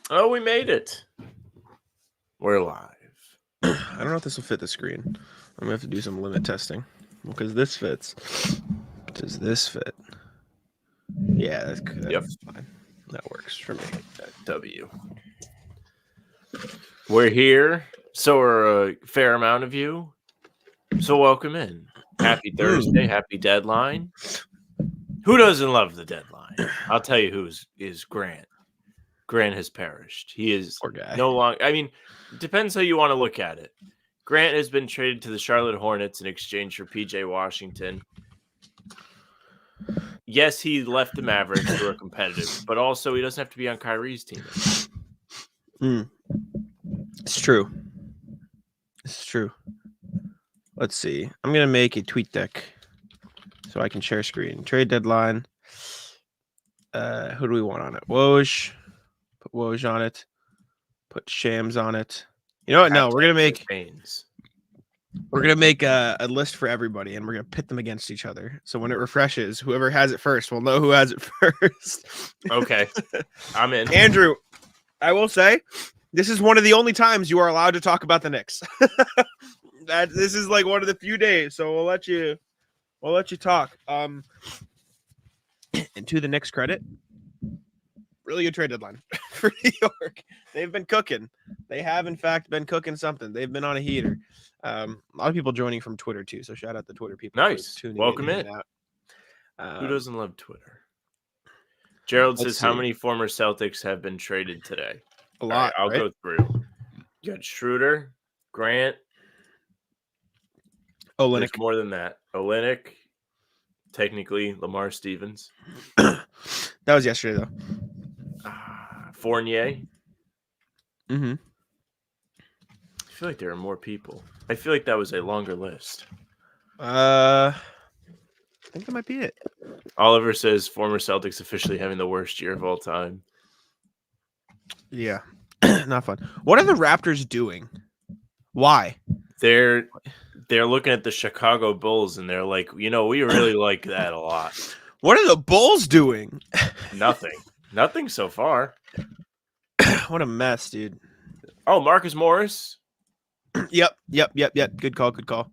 Oh, we made it. We're live. I don't know if this will fit the screen. I'm gonna have to do some limit testing because this fits. Does this fit? Yeah, that's Yep. fine. That works for me. W. We're here. So are a fair amount of you. So welcome in. Happy Thursday. Happy deadline. Who doesn't love the deadline? I'll tell you who is Grant. Grant has perished. He is Poor guy. no longer. I mean, depends how you want to look at it. Grant has been traded to the Charlotte Hornets in exchange for PJ Washington. Yes, he left the Mavericks who are competitive, but also he doesn't have to be on Kyrie's team. It's true. It's true. Let's see. I'm gonna make a tweet deck so I can share screen. Trade deadline. Who do we want on it? Woj. Put Woj on it. Put Shams on it. You know what? No, we're gonna make a list for everybody, and we're gonna pit them against each other. So when it refreshes, whoever has it first will know who has it first. Okay, I'm in. Andrew, I will say, this is one of the only times you are allowed to talk about the Knicks. This is like one of the few days, so we'll let you talk. And to the Knicks' credit, really good trade deadline for New York. They've been cooking. They have, in fact, been cooking something. They've been on a heater. A lot of people joining from Twitter too, so shout out the Twitter people. Nice. Welcome in. Who doesn't love Twitter? Gerald says, how many former Celtics have been traded today? A lot. I'll go through. You got Schroeder, Grant. Olynyk. There's more than that. Olynyk. Technically, Lamar Stevens. That was yesterday, though. Fournier. Mm-hmm. I feel like there are more people. I feel like that was a longer list. I think that might be it. Oliver says former Celtics officially having the worst year of all time. Yeah, not fun. What are the Raptors doing? Why? They're looking at the Chicago Bulls and they're like, we really like that a lot. What are the Bulls doing? Nothing so far. What a mess, dude. Oh, Marcus Morris. Yep. Good call.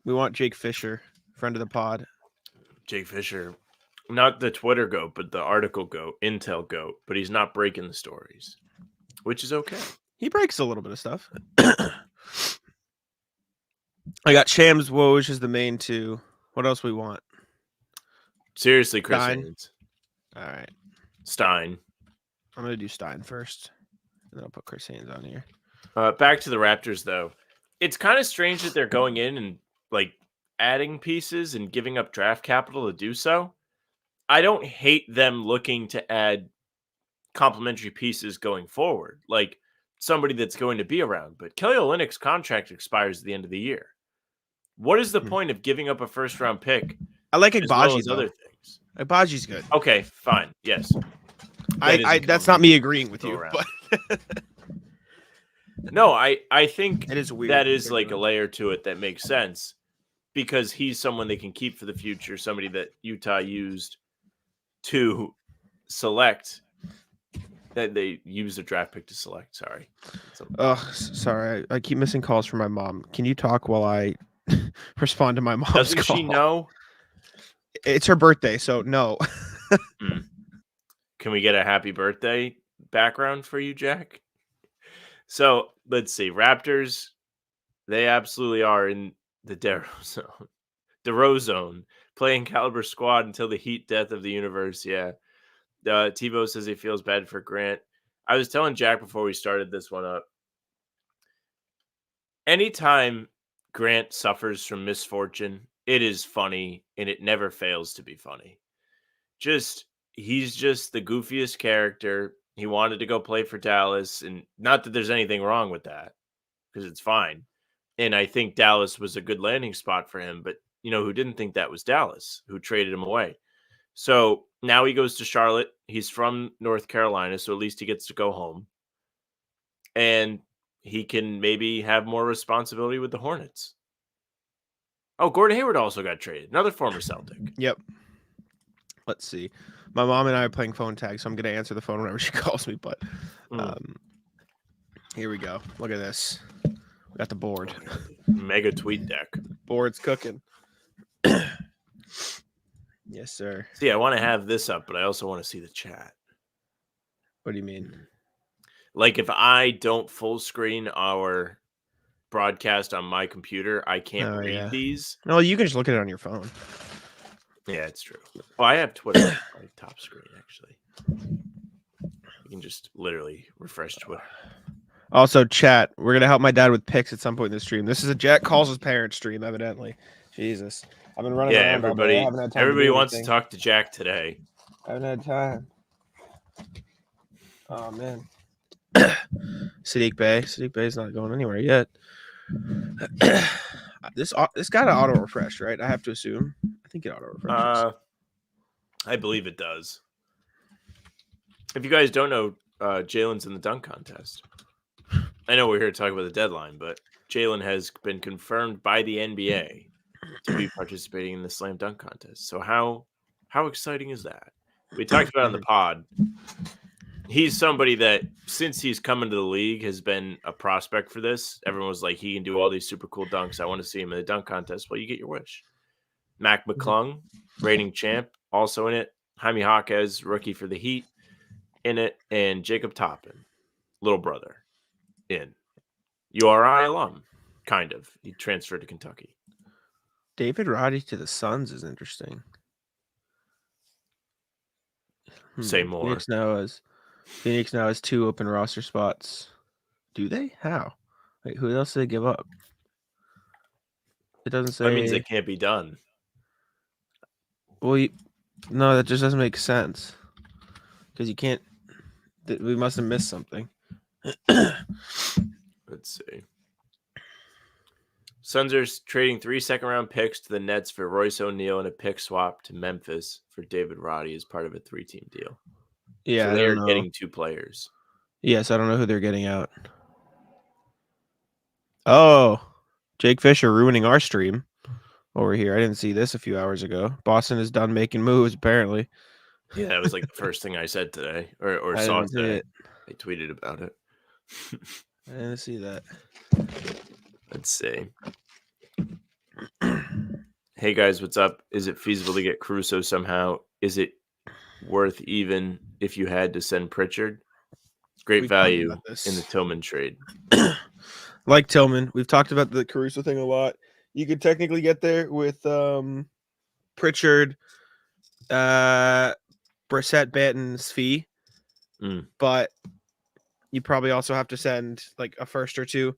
We want Jake Fisher, friend of the pod. Jake Fisher, not the Twitter goat, but the article goat, Intel goat, but he's not breaking the stories, which is okay. He breaks a little bit of stuff. I got Shams, Woj is the main two. What else we want? Seriously, Chris Stein. Haynes. All right. Stein. I'm going to do Stein first, and then I'll put Chris Haynes on here. Back to the Raptors, though. It's kind of strange that they're going in and, adding pieces and giving up draft capital to do so. I don't hate them looking to add complementary pieces going forward, like somebody that's going to be around. But Kelly Olynyk's contract expires at the end of the year. What is the point of giving up a first-round pick? I like Agbaji, as other things. Agbaji's good. Okay, fine. Yes. That's not me agreeing with you. But no, I think it is weird. That is like a layer to it that makes sense because he's someone they can keep for the future, somebody that Utah used to select. That they used a draft pick to select. Sorry. Sorry. I keep missing calls from my mom. Can you talk while I respond to my mom's Doesn't call? she know? It's her birthday, so no. Can we get a happy birthday background for you, Jack? So let's see. Raptors, they absolutely are in the Dero zone, playing caliber squad until the heat death of the universe. Yeah. Tebow says he feels bad for Grant. I was telling Jack before we started this one up. Anytime Grant suffers from misfortune, it is funny, and it never fails to be funny. He's just the goofiest character. He wanted to go play for Dallas, and not that there's anything wrong with that, because it's fine. And I think Dallas was a good landing spot for him, but who didn't think that was Dallas, who traded him away. So now he goes to Charlotte. He's from North Carolina, so at least he gets to go home. And he can maybe have more responsibility with the Hornets. Oh, Gordon Hayward also got traded. Another former Celtic. Yep. Let's see. My mom and I are playing phone tag, so I'm gonna answer the phone whenever she calls me. But here we go. Look at this. We got the board. Mega tweet deck. Board's cooking. Yes, sir. See, I want to have this up, but I also want to see the chat. What do you mean? Like, if I don't full screen our broadcast on my computer, I can't read these. No, you can just look at it on your phone. Yeah, it's true. Oh, I have Twitter on my top screen, actually. You can just literally refresh Twitter. Also, chat. We're gonna help my dad with picks at some point in the stream. This is a Jack calls his parents stream, evidently. Jesus, I've been running around. Everybody wants to talk to Jack today. I haven't had time. Oh man, Sadiq Bay's not going anywhere yet. This got an auto refresh, right? I have to assume. I think it auto refreshes. I believe it does. If you guys don't know, Jalen's in the dunk contest. I know we're here to talk about the deadline, but Jalen has been confirmed by the NBA to be participating in the slam dunk contest. So how exciting is that? We talked about it on the pod. He's somebody that, since he's come into the league, has been a prospect for this. Everyone was like, he can do all these super cool dunks. I want to see him in the dunk contest. Well, you get your wish. Mac McClung, reigning champ, also in it. Jaime Jaquez, rookie for the Heat, in it. And Jacob Toppin, little brother, in. URI alum, kind of. He transferred to Kentucky. David Roddy to the Suns is interesting. Say more. Phoenix now has 2 open roster spots. Do they? How? Wait, who else did they give up? It doesn't say. That means it can't be done. Well, no, that just doesn't make sense. Because you can't. We must have missed something. Let's see. Suns are trading 3 second-round picks to the Nets for Royce O'Neal and a pick swap to Memphis for David Roddy as part of a 3-team deal. Yeah, so they're getting 2 players. Yes, I don't know who they're getting out. Oh, Jake Fisher ruining our stream over here. I didn't see this a few hours ago. Boston is done making moves, apparently. Yeah, that was like the first thing I said today, or saw today. I tweeted about it. I didn't see that. Let's see. Hey guys, what's up? Is it feasible to get Caruso somehow? Is it worth even if you had to send Pritchard? Great value in the Tillman trade. Like Tillman, we've talked about the Caruso thing a lot. You could technically get there with Pritchard, Brissett, Banton's fee, but you probably also have to send like a first or 2.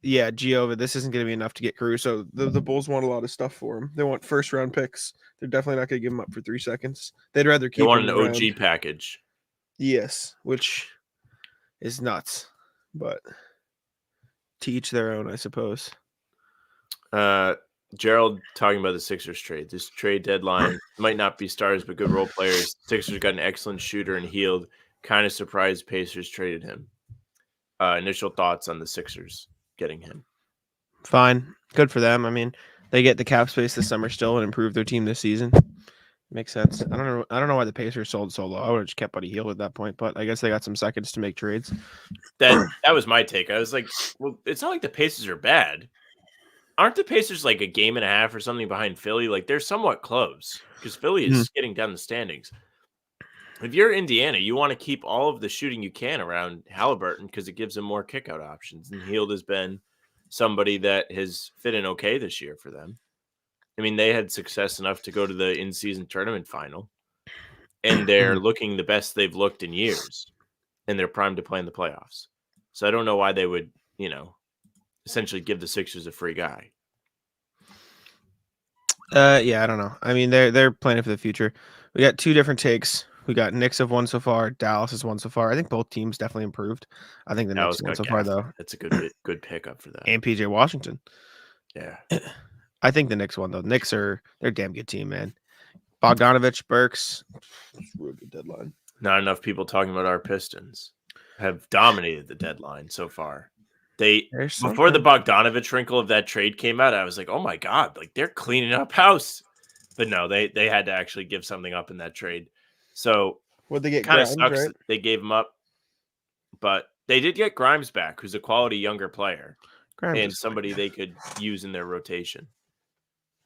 Yeah, Giova, this isn't going to be enough to get Caruso. The Bulls want a lot of stuff for him. They want first-round picks. They're definitely not going to give him up for 3 seconds. They'd rather keep him around. They want an OG package. Yes, which is nuts. But to each their own, I suppose. Gerald talking about the Sixers trade. This trade deadline might not be stars, but good role players. Sixers got an excellent shooter and Healed. Kind of surprised Pacers traded him. Initial thoughts on the Sixers getting him? Fine. Good for them. I mean, they get the cap space this summer still and improve their team this season. Makes sense. I don't know why the Pacers sold so low. I would have just kept Buddy Hield at that point, but I guess they got some seconds to make trades. That was my take. I was like, well, it's not like the Pacers are bad. Aren't the Pacers like a game and a half or something behind Philly? Like they're somewhat close because Philly is getting down the standings. If you're Indiana, you want to keep all of the shooting you can around Halliburton because it gives him more kickout options. And Hield has been somebody that has fit in okay this year for them. I mean, they had success enough to go to the in-season tournament final, and they're looking the best they've looked in years, and they're primed to play in the playoffs. So I don't know why they would, essentially give the Sixers a free guy. Yeah, I don't know. I mean, they're planning for the future. We got 2 different takes. We got Knicks have won so far. Dallas has won so far. I think both teams definitely improved. I think the Knicks won so far, though. That's a good pickup for that. And PJ Washington. Yeah. I think the Knicks won, though. Knicks they're a damn good team, man. Bogdanovich, Burks. It's a really good deadline. Not enough people talking about our Pistons have dominated the deadline so far. Before the Bogdanovich wrinkle of that trade came out, I was like, oh my God, like they're cleaning up house. But no, they had to actually give something up in that trade. So Would they get kind of Grimes, sucks right? that they gave him up, but they did get Grimes back, who's a quality younger player Grimes and is fine. somebody they could use in their rotation.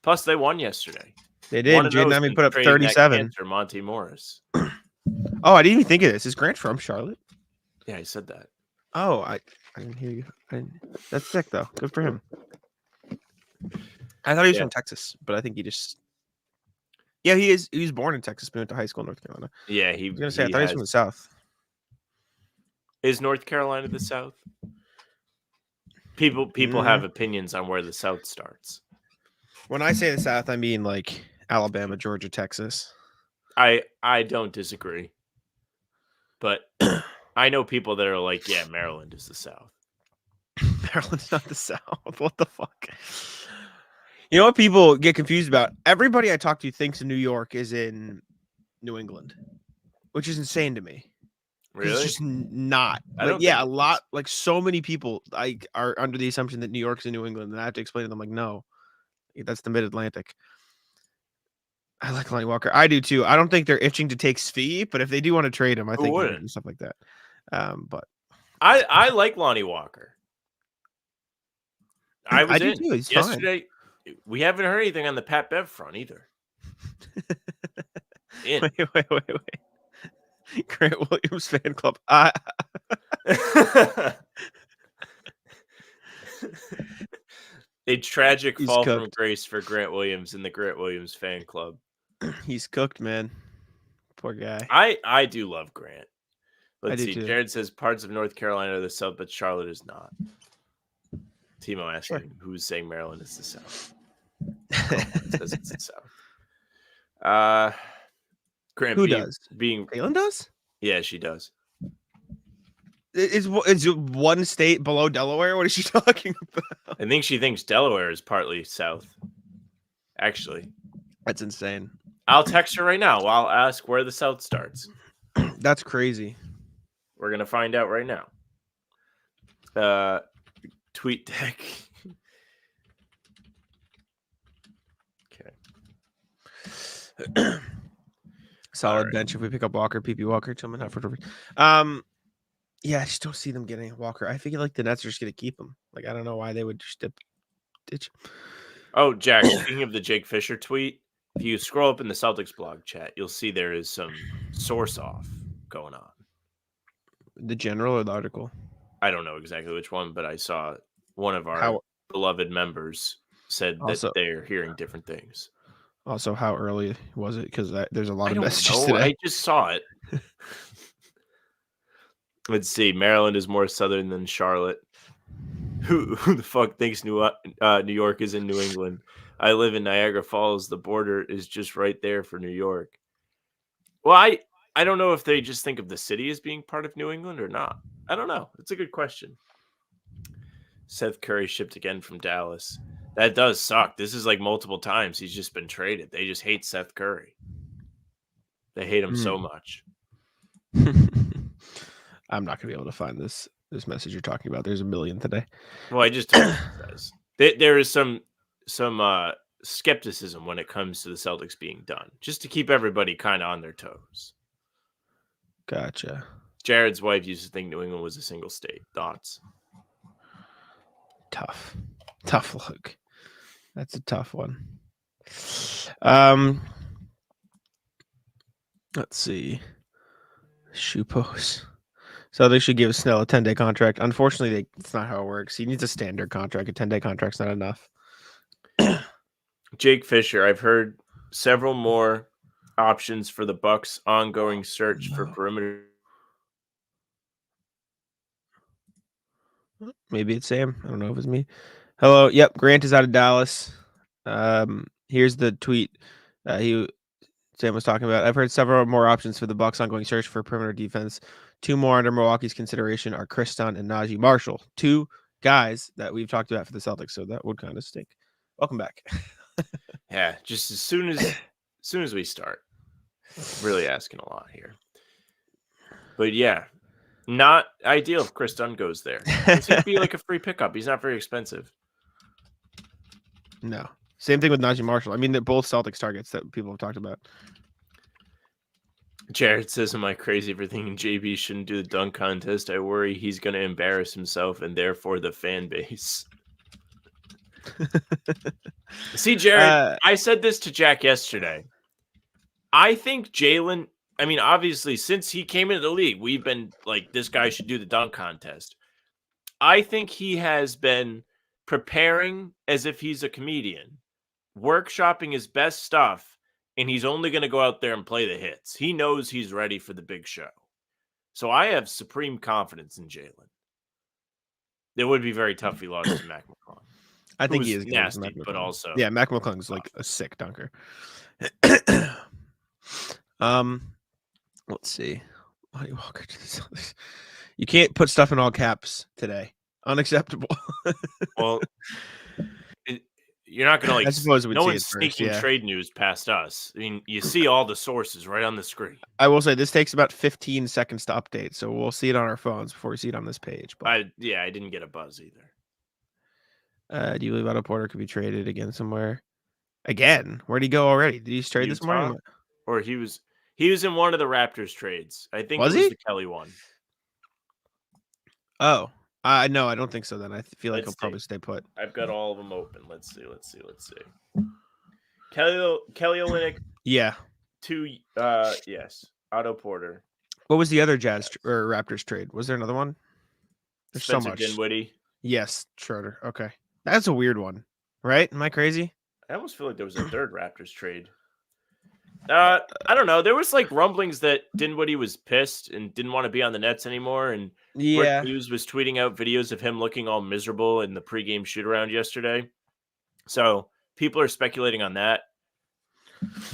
Plus, they won yesterday. They One did. of Jaden those Ivey since put up trading that 37. cancer, Monty Morris. Oh, I didn't even think of this. Is Grant from Charlotte? Yeah, I said that. Oh, I didn't hear you. That's sick though. Good for him. I thought he was Yeah. from Texas, but I think he just. Yeah, he is. He was born in Texas, but went to high school in North Carolina. Yeah, I was gonna say I thought he was from the has. South. Is North Carolina the South? People have opinions on where the South starts. When I say the South, I mean like Alabama, Georgia, Texas. I don't disagree. But I know people that are like, yeah, Maryland is the South. Maryland's not the South. What the fuck? You know what people get confused about? Everybody I talk to thinks New York is in New England, which is insane to me. Really? It's just not. I Like, don't yeah, think a lot. Like, so many people are under the assumption that New York's in New England, and I have to explain to them like, no, that's the Mid Atlantic. I like Lonnie Walker. I do too. I don't think they're itching to take Svi, but if they do want to trade him, I think wouldn't? and stuff like that. But I like Lonnie Walker. I do too. He's yesterday. Fine. We haven't heard anything on the Pat Bev front either. Wait. Grant Williams fan club. A tragic He's fall cooked. from grace for Grant Williams in the Grant Williams fan club. He's cooked, man. Poor guy. I do love Grant. Let's see. Too. Jared says parts of North Carolina are the South, but Charlotte is not. Timo asking who's saying Maryland is the South. Says it's the South. Grant Who does? Kaylin does? Yeah, she does. Is one state below Delaware? What is she talking about? I think she thinks Delaware is partly South. Actually, that's insane. I'll text her right now. I'll ask where the South starts. That's crazy. We're gonna find out right now. Tweet deck. Okay. Solid bench if we pick up Walker, PP Walker, Tillman, Hufford. Yeah, I just don't see them getting Walker. I feel like the Nets are just gonna keep him. Like, I don't know why they would just ditch. Oh, Jack, speaking of the Jake Fisher tweet, if you scroll up in the Celtics blog chat, you'll see there is some source off going on. The general or the article? I don't know exactly which one, but I saw one of our beloved members said that they're hearing different things. Also, how early was it? Because there's a lot of messages today. I just saw it. Let's see. Maryland is more southern than Charlotte. Who the fuck thinks New York is in New England? I live in Niagara Falls. The border is just right there for New York. Well, I don't know if they just think of the city as being part of New England or not. I don't know. It's a good question. Seth Curry shipped again from Dallas. That does suck. This is like multiple times he's just been traded. They just hate Seth Curry. They hate him so much. I'm not going to be able to find this message you're talking about. There's a million today. Well, I just told you there is some skepticism when it comes to the Celtics being done, just to keep everybody kind of on their toes. Gotcha. Jared's wife used to think New England was a single state. Thoughts? Tough look. That's a tough one. Let's see. Shoe post. So they should give Snell a 10-day contract. Unfortunately, it's not how it works. He needs a standard contract. A 10-day contract's not enough. Jake Fisher. I've heard several more options for the Bucks' ongoing search for perimeter. Maybe it's Sam. I don't know if it's me. Hello. Yep. Grant is out of Dallas. Here's the tweet Sam was talking about. I've heard several more options for the Bucks' ongoing search for perimeter defense. 2 more under Milwaukee's consideration are Kriston and Najee Marshall. 2 guys that we've talked about for the Celtics, so that would kind of stink. Welcome back. Yeah, just as soon as we start. Really asking a lot here. But yeah, not ideal if Chris Dunn goes there. It's going to be like a free pickup. He's not very expensive. No. Same thing with Najee Marshall. I mean, they're both Celtics targets that people have talked about. Jared says, am I crazy for thinking JB shouldn't do the dunk contest? I worry he's going to embarrass himself and therefore the fan base. See, Jared, I said this to Jack yesterday. I think Jalen, I mean, obviously, since he came into the league, we've been like, this guy should do the dunk contest. I think he has been preparing as if he's a comedian, workshopping his best stuff, and he's only going to go out there and play the hits. He knows he's ready for the big show. So I have supreme confidence in Jalen. It would be very tough if he lost to Mac McClung. I think he is nasty, but also Mac McClung's like a sick dunker. Let's see. Lonnie Walker to the Celtics. You can't put stuff in all caps today. Unacceptable. Well, you're not going to like. I suppose no one's sneaking trade news past us. I mean, you see all the sources right on the screen. I will say this takes about 15 seconds to update, so we'll see it on our phones before we see it on this page. But I didn't get a buzz either. Do you believe Otto Porter could be traded again somewhere? Again? Where'd he go already? Did he trade this morning? Or he was in one of the Raptors trades. I think it was the Kelly one. Oh, no, I don't think so. Then I feel like he'll probably stay put. I've got all of them open. Let's see. Kelly Olynyk. Yeah. Yes. Otto Porter. What was the other Jazz or Raptors trade? Was there another one? There's Spencer so much. Dinwiddie. Yes, Schroeder. Okay, that's a weird one, right? Am I crazy? I almost feel like there was a third Raptors trade. I don't know. There was like rumblings that Dinwiddie was pissed and didn't want to be on the Nets anymore. And Rick Hughes was tweeting out videos of him looking all miserable in the pregame shoot around yesterday. So people are speculating on that.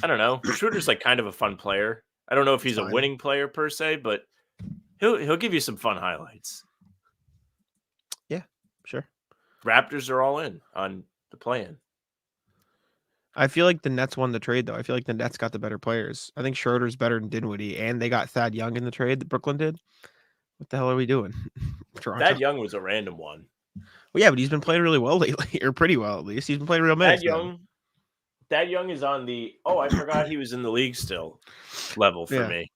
I don't know. Schroeder's like kind of a fun player. I don't know if he's a winning player per se, but he'll give you some fun highlights. Yeah, sure. Raptors are all in on the play-in. I feel like the Nets won the trade, though. I feel like the Nets got the better players. I think Schroeder's better than Dinwiddie, and they got Thad Young in the trade that Brooklyn did. What the hell are we doing? Thad Young was a random one. Well, yeah, but he's been playing really well lately, or pretty well at least. He's been playing real minutes. Thad Young is on the I forgot he was in the league still level for me.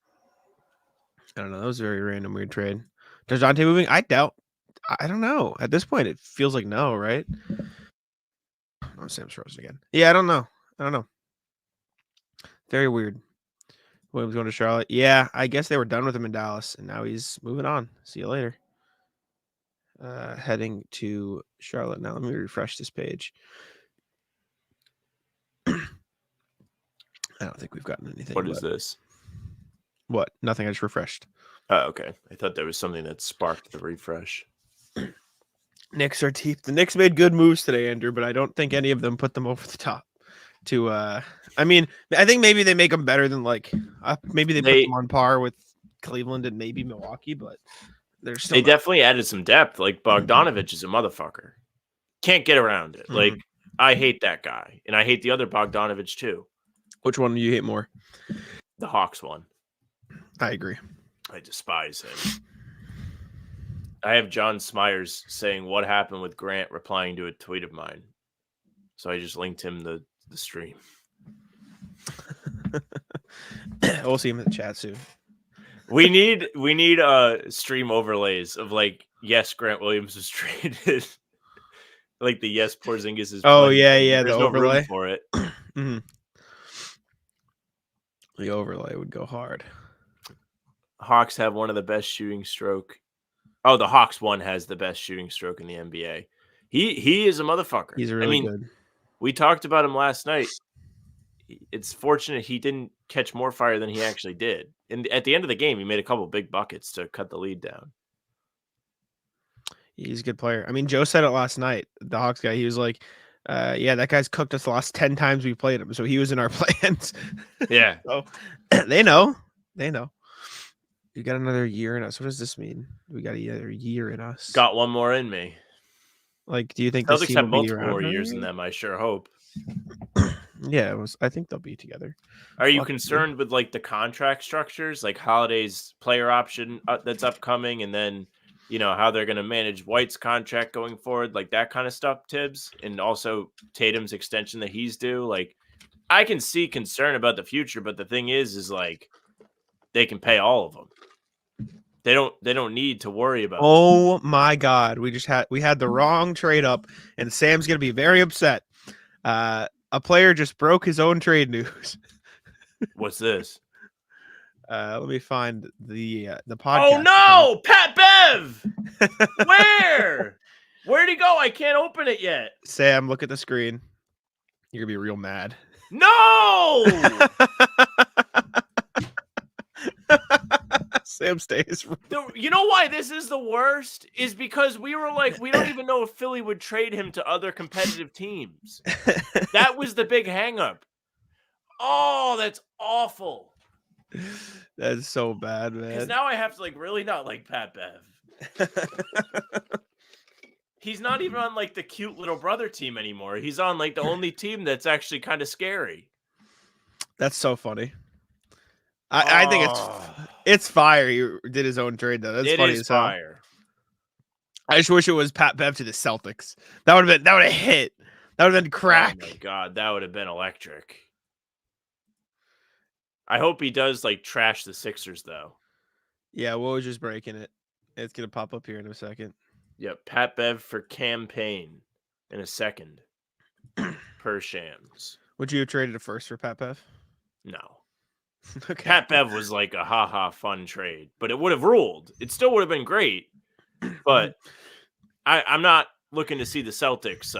I don't know. That was a very random, weird trade. DeJounte moving? I doubt. I don't know. At this point, it feels like no, right? Oh, Sam's frozen again. Yeah, I don't know. Very weird. Williams going to Charlotte. Yeah, I guess they were done with him in Dallas, and now he's moving on. See you later. Heading to Charlotte. Now let me refresh this page. I don't think we've gotten anything. What is this? What? Nothing. I just refreshed. Oh, okay. I thought there was something that sparked the refresh. Knicks are deep. The Knicks made good moves today, Andrew, but I don't think any of them put them over the top. I mean, I think maybe they make them better than maybe they put them on par with Cleveland and maybe Milwaukee, but they definitely added some depth. Like Bogdanovich is a motherfucker. Can't get around it. Mm-hmm. Like I hate that guy, and I hate the other Bogdanovich too. Which one do you hate more? The Hawks one. I agree. I despise him. I have John Smyers saying what happened with Grant replying to a tweet of mine. So I just linked him the stream. We'll see him in the chat soon. We need stream overlays of yes, Grant Williams was traded. Like the yes, Porzingis is. Oh yeah, the overlay room for it. Mm-hmm. The overlay would go hard. Hawks have one of the best shooting stroke. Oh, the Hawks one has the best shooting stroke in the NBA. He is a motherfucker. He's really good. We talked about him last night. It's fortunate he didn't catch more fire than he actually did. And at the end of the game, he made a couple big buckets to cut the lead down. He's a good player. I mean, Joe said it last night. The Hawks guy, he was like, yeah, that guy's cooked us the last 10 times we played him. So he was in our plans. Yeah. So they know. You got another year in us. What does this mean? We got another year in us. Got one more in me. Like, do you think Celtics have multiple more years in them? I sure hope. Yeah, I think they'll be together. Are you concerned with the contract structures, like Holiday's player option that's upcoming, and then how they're going to manage White's contract going forward, like that kind of stuff, Tibbs, and also Tatum's extension that he's due? I can see concern about the future, but the thing is they can pay all of them. They don't need to worry about. Oh my God, we had the wrong trade up, and Sam's gonna be very upset. A player just broke his own trade news. What's this? Let me find the podcast. Oh no, Pat Bev! Where'd he go? I can't open it yet. Sam, look at the screen. You're gonna be real mad. No! Sam stays. You know why this is the worst? Is because we were like, we don't even know if Philly would trade him to other competitive teams. That was the big hang-up. Oh, that's awful. That's so bad, man. Because now I have to really not like Pat Bev. He's not even on the cute little brother team anymore. He's on the only team that's actually kind of scary. That's so funny. I think it's fire. He did his own trade though. That's funny as hell. Fire. I just wish it was Pat Bev to the Celtics. That would have hit. That would have been crack. Oh my God, that would have been electric. I hope he does trash the Sixers though. Yeah, Woj just breaking it. It's gonna pop up here in a second. Yep, Pat Bev for campaign in a second. Per Shams. Would you have traded a first for Pat Bev? No. Okay. Pat Bev was a ha-ha fun trade, but it would have ruled. It still would have been great, but I'm not looking to see the Celtics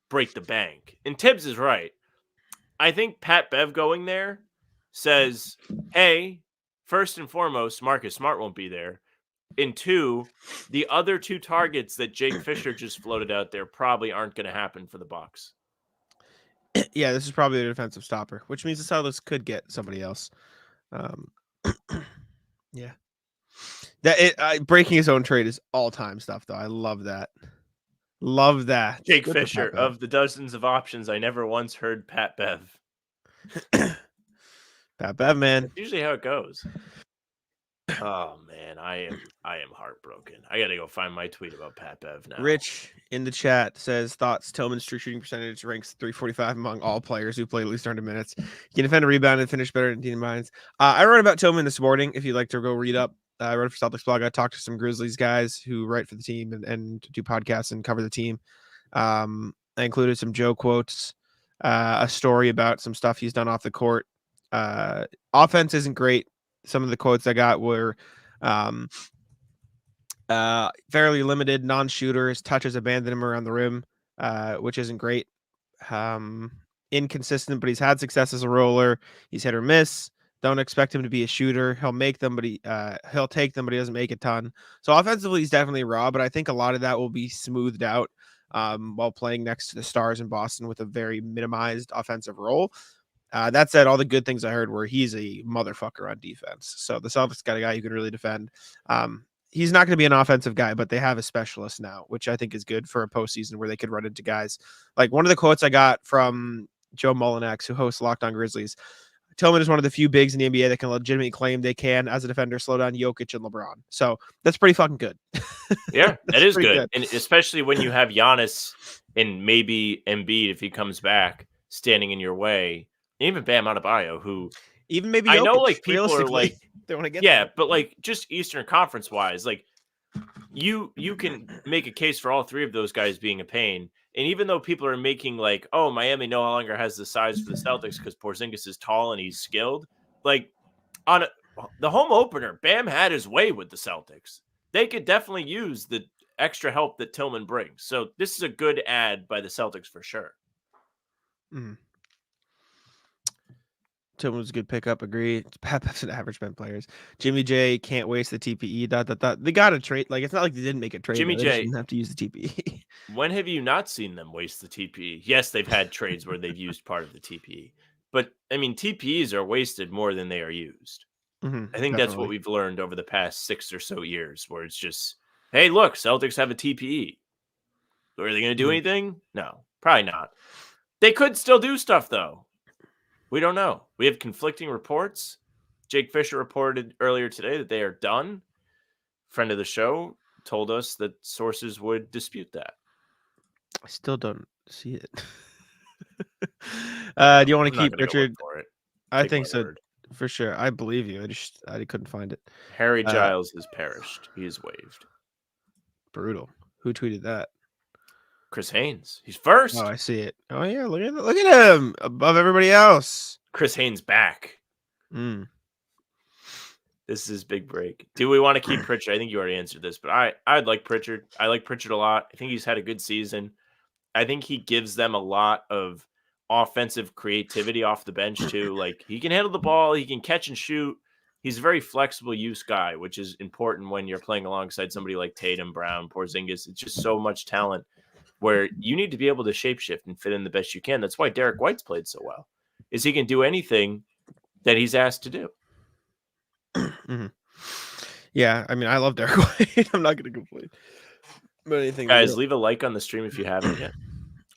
break the bank. And Tibbs is right. I think Pat Bev going there says, hey, first and foremost, Marcus Smart won't be there. And two, the other two targets that Jake Fisher just floated out there probably aren't going to happen for the Bucks. Yeah, this is probably a defensive stopper, which means the Celtics could get somebody else. Yeah, breaking his own trade is all-time stuff, though. I love that. Love that. Jake Fisher, of the dozens of options, I never once heard Pat Bev. Pat Bev, man. That's usually how it goes. Oh man, I am heartbroken. I gotta go find my tweet about Pat Bev now. Rich in the chat says thoughts: Tillman's true shooting percentage ranks 345 among all players who play at least 100 minutes. He can defend a rebound and finish better than Dean Mines. I wrote about Tillman this morning. If you'd like to go read up, I wrote for Celtics blog. I talked to some Grizzlies guys who write for the team and do podcasts and cover the team. I included some Joe quotes, a story about some stuff he's done off the court. Offense isn't great. Some of the quotes I got were fairly limited, non-shooter. His touches abandoned him around the rim, which isn't great. Inconsistent, but he's had success as a roller. He's hit or miss. Don't expect him to be a shooter. He'll make them, but he'll take them, but he doesn't make a ton. So offensively, he's definitely raw, but I think a lot of that will be smoothed out while playing next to the stars in Boston with a very minimized offensive role. That said, all the good things I heard were he's a motherfucker on defense. So the Celtics got a guy who can really defend. He's not going to be an offensive guy, but they have a specialist now, which I think is good for a postseason where they could run into guys. Like one of the quotes I got from Joe Mullinax, who hosts Locked On Grizzlies, Tillman is one of the few bigs in the NBA that can legitimately claim they can, as a defender, slow down Jokic and LeBron. So that's pretty fucking good. Yeah, that is good. And especially when you have Giannis and maybe Embiid, if he comes back, standing in your way. Even Bam Adebayo, who even maybe I Jokic, know, people are like, they want to get yeah, but just Eastern Conference wise, you can make a case for all three of those guys being a pain. And even though people are making oh, Miami no longer has the size for the Celtics because Porzingis is tall and he's skilled, on the home opener, Bam had his way with the Celtics. They could definitely use the extra help that Tillman brings. So this is a good ad by the Celtics for sure. Mm. Tillman was a good pickup. Agree. That's an average men players. Jimmy J can't waste the TPE. They got a trade. It's not like they didn't make a trade. Jimmy J didn't have to use the TPE. When have you not seen them waste the TPE? Yes, they've had trades where they've used part of the TPE, but I mean TPEs are wasted more than they are used. I think that's what we've learned over the past 6 or so years, where it's just, hey, look, Celtics have a TPE. Are they going to do anything? No, probably not. They could still do stuff though. We don't know. We have conflicting reports. Jake Fisher reported earlier today that they are done. Friend of the show told us that sources would dispute that. I still don't see it. Do you want to keep Richard? For it. I think so. for sure. I believe you. I couldn't find it. Harry Giles has perished. He is waived. Brutal. Who tweeted that? Chris Haynes. He's Oh, first. I see it. Oh yeah, look at him above everybody else. Chris Haynes back. Mm. This is his big break. Do we want to keep Pritchard? I think you already answered this, but I'd like Pritchard. I like Pritchard a lot. I think he's had a good season. I think he gives them a lot of offensive creativity off the bench too. Like he can handle the ball, he can catch and shoot. He's a very flexible use guy, which is important when you're playing alongside somebody like Tatum, Brown, Porzingis. It's just so much talent where you need to be able to shapeshift and fit in the best you can. That's why Derek White's played so well, is he can do anything that he's asked to do. Mm-hmm. Yeah, I mean, I love Derek White. I'm not going to complain. But anything, Guys, leave a like on the stream if you haven't yet.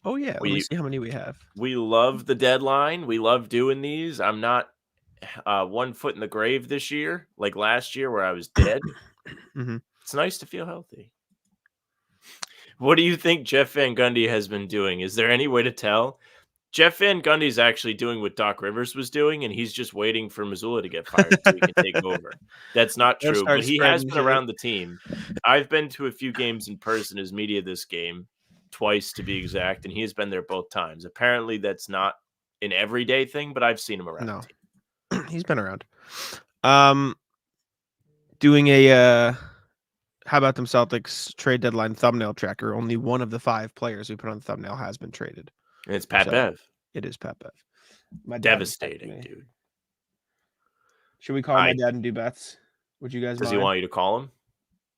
Oh yeah, let me see how many we have. We love the deadline. We love doing these. I'm not 1 foot in the grave this year, like last year where I was dead. Mm-hmm. It's nice to feel healthy. What do you think Jeff Van Gundy has been doing? Is there any way to tell? Jeff Van Gundy's actually doing what Doc Rivers was doing, and he's just waiting for Missoula to get fired so he can take over. That's not true, but he has been around the team. I've been to a few games in person as media this game, twice to be exact, and he has been there both times. Apparently, that's not an everyday thing, but I've seen him around the team. He's been around. Doing a how about them Celtics trade deadline thumbnail tracker. Only one of the 5 players we put on the thumbnail has been traded. And it's Pat Bev. It is Pat Bev. Devastating, dude. Should we call my dad and do bets? Would you guys? Does he want you to call him?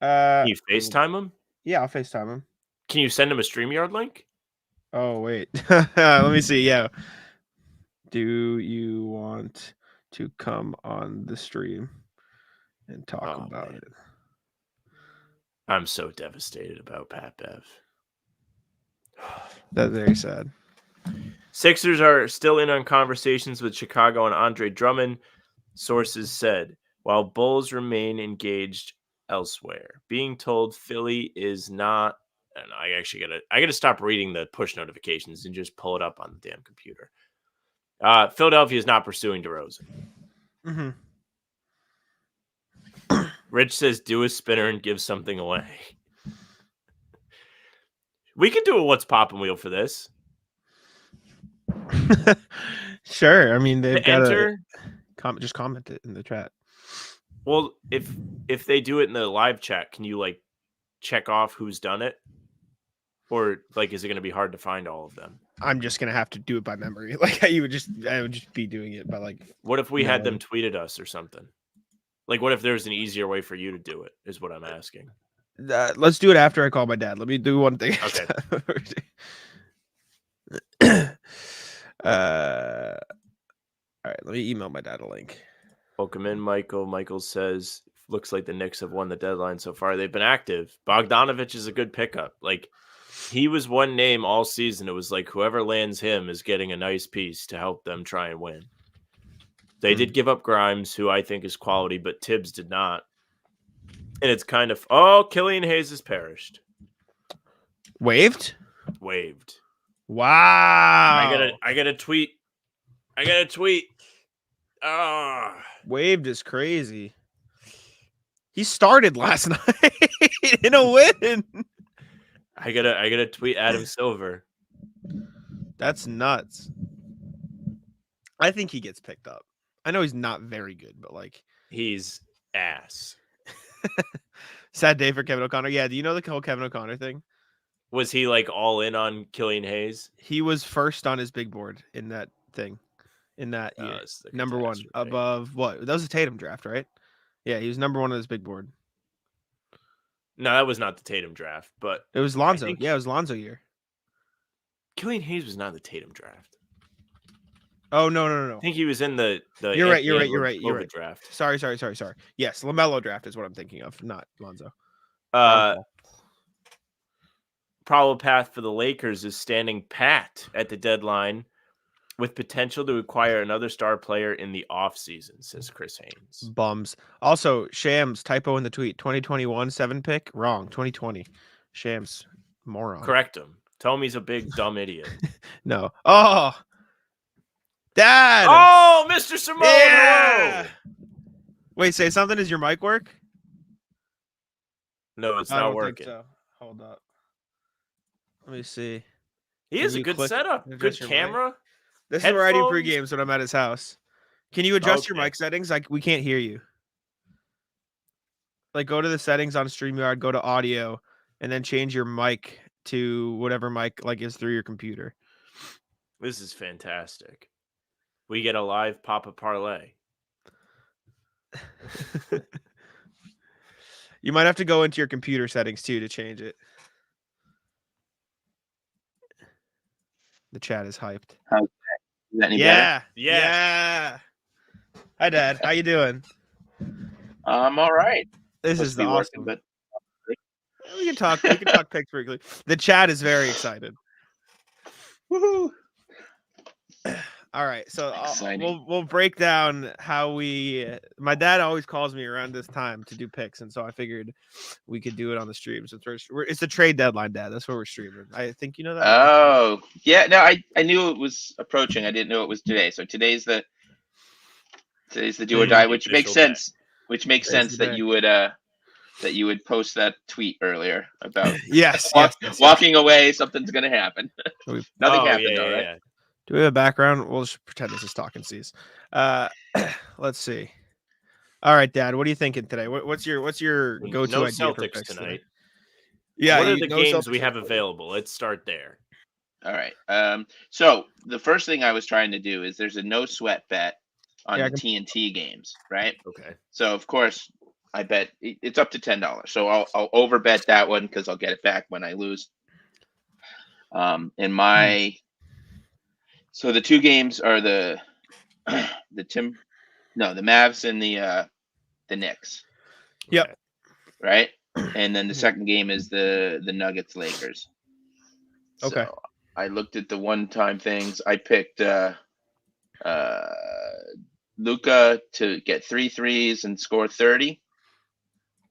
Can you FaceTime him? Yeah, I'll FaceTime him. Can you send him a StreamYard link? Oh wait, let me see. Yeah. Do you want to come on the stream and talk about it? I'm so devastated about Pat Bev. That's very sad. Sixers are still in on conversations with Chicago and Andre Drummond, sources said, while Bulls remain engaged elsewhere. Being told Philly is not, and I gotta stop reading the push notifications and just pull it up on the damn computer. Philadelphia is not pursuing DeRozan. Mm-hmm. Rich says, do a spinner and give something away. We could do a what's poppin' wheel for this. Sure. I mean, they've got to just comment it in the chat. Well, if they do it in the live chat, can you like check off who's done it? Or like, is it going to be hard to find all of them? I'm just going to have to do it by memory. Like I would just be doing it by like. What if we had them tweet at us or something? Like, what if there's an easier way for you to do it? Is what I'm asking. Let's do it after I call my dad. Let me do one thing. Okay. All right. Let me email my dad a link. Welcome in, Michael. Michael says, looks like the Knicks have won the deadline so far. They've been active. Bogdanovich is a good pickup. Like, he was one name all season. It was like whoever lands him is getting a nice piece to help them try and win. They did give up Grimes, who I think is quality, but Tibbs did not. And it's kind of, Killian Hayes has perished. Waived. Wow. I got a tweet. Waived is crazy. He started last night in a win. I gotta tweet Adam Silver. That's nuts. I think he gets picked up. I know he's not very good, but like he's ass. Sad day for Kevin O'Connor. Yeah, do you know the whole Kevin O'Connor thing? Was he like all in on Killian Hayes? He was first on his big board in that thing. In that year. Number one above what? That was a Tatum draft, right? Yeah, he was number one on his big board. No, that was not the Tatum draft, but it was Lonzo. Yeah, it was Lonzo year. Killian Hayes was not the Tatum draft. Oh no. I think he was in the You're right. Draft. Sorry. Yes, LaMelo draft is what I'm thinking of, not Lonzo. Probable path for the Lakers is standing pat at the deadline with potential to acquire another star player in the offseason, says Chris Haynes. Bums. Also, Shams, typo in the tweet. 2021 7 pick. Wrong. 2020. Shams, moron. Correct him. Tell him he's a big, dumb idiot. No. Oh! Dad. Oh, Mr. Simone. Yeah! Hello. Wait, say something. Does your mic work? No, it's I not don't working. think so. Hold up. Let me see. He has a good setup. Good camera. This is where I do Headphones. pre-games when I'm at his house. Can you adjust your Okay. mic settings? Like, we can't hear you. Like, go to the settings on StreamYard, go to audio, and then change your mic to whatever mic like is through your computer. This is fantastic. We get a live Papa Parlay. You might have to go into your computer settings too to change it. The chat is hyped. Is that any better? Yeah. Yes. Yeah. Hi, Dad. How you doing? I'm all right. This Supposed is to be the working, awesome. but We can talk. We can talk picks briefly. The chat is very excited. woohoo! All right, so Exciting. we'll break down how we. My dad always calls me around this time to do picks, and so I figured we could do it on the stream. So it's a trade deadline, Dad. That's what we're streaming. I think you know that. Oh, yeah. No, I knew it was approaching. I didn't know it was today. So today's the do or Today's die, the which makes official day. sense. Which makes Today's sense the that day. you would post that tweet earlier about yes, walking away. Something's gonna happen. Nothing happened, though, right? Yeah. Do we have a background? We'll just pretend this is talking C's. Let's see. All right, Dad. What are you thinking today? What's your go-to No idea for Celtics picks tonight. today? Yeah. What are the no games Celtics we have available? Let's start there. All right. So the first thing I was trying to do is there's a no sweat bet on the TNT games, right? Okay. So of course I bet it's up to $10. So I'll over bet that one because I'll get it back when I lose. So the two games are the Mavs and the Knicks. Yep. Right? And then the second game is the Nuggets Lakers. Okay. So I looked at the one-time things. I picked Luka to get 3 threes and score 30.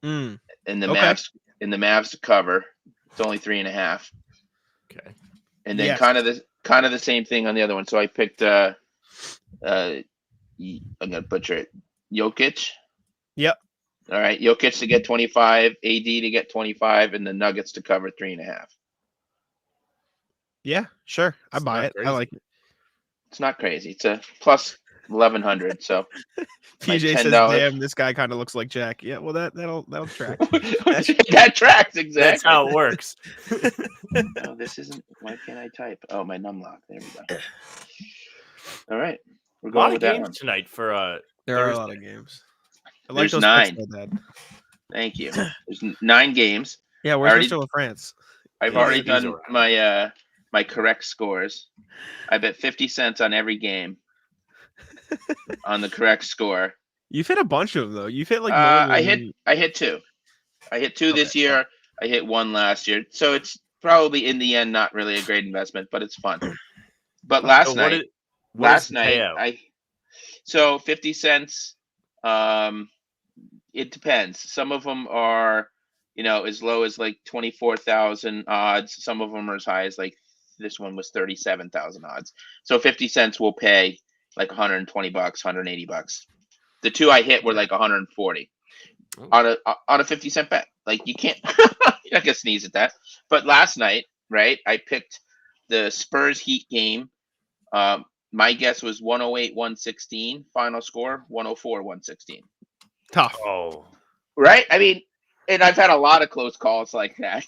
And the Mavs to cover. It's only 3.5. Okay. And then kind of the same thing on the other one. So I picked I'm gonna butcher it. Jokic. Yep. All right. Jokic to get 25, AD to get 25, and the Nuggets to cover 3.5. Yeah, sure. I buy it. Crazy. I like it. It's not crazy. It's a plus 1,100. So PJ says, "Damn, this guy kind of looks like Jack." Yeah, well, that'll track. that tracks exactly. That's how it works. No, this isn't. Why can't I type? Oh, my numlock. There we go. All right, we're going with that one tonight for There are a lot of games. I like There's those 9. picks, though, Dad. Thank you. There's 9 games. Yeah, where's Mr. LaFrance? I've already done my correct scores. I bet 50 cents on every game on the correct score. You've hit a bunch of them, though. You've hit like I hit 2. I hit 2 this year. I hit 1 last year. So it's probably in the end not really a great investment, but it's fun. But last night, so 50 cents. It depends. Some of them are, as low as like 24,000 odds. Some of them are as high as like this one was 37,000 odds. So 50 cents will pay like $120, $180. The 2 I hit were like 140 on a 50 cent bet. Like you can't, you're not gonna sneeze at that. But last night, right, I picked the Spurs Heat game. My guess was 108-116. Final score 104-116. Tough. Oh, right. I mean, and I've had a lot of close calls like that.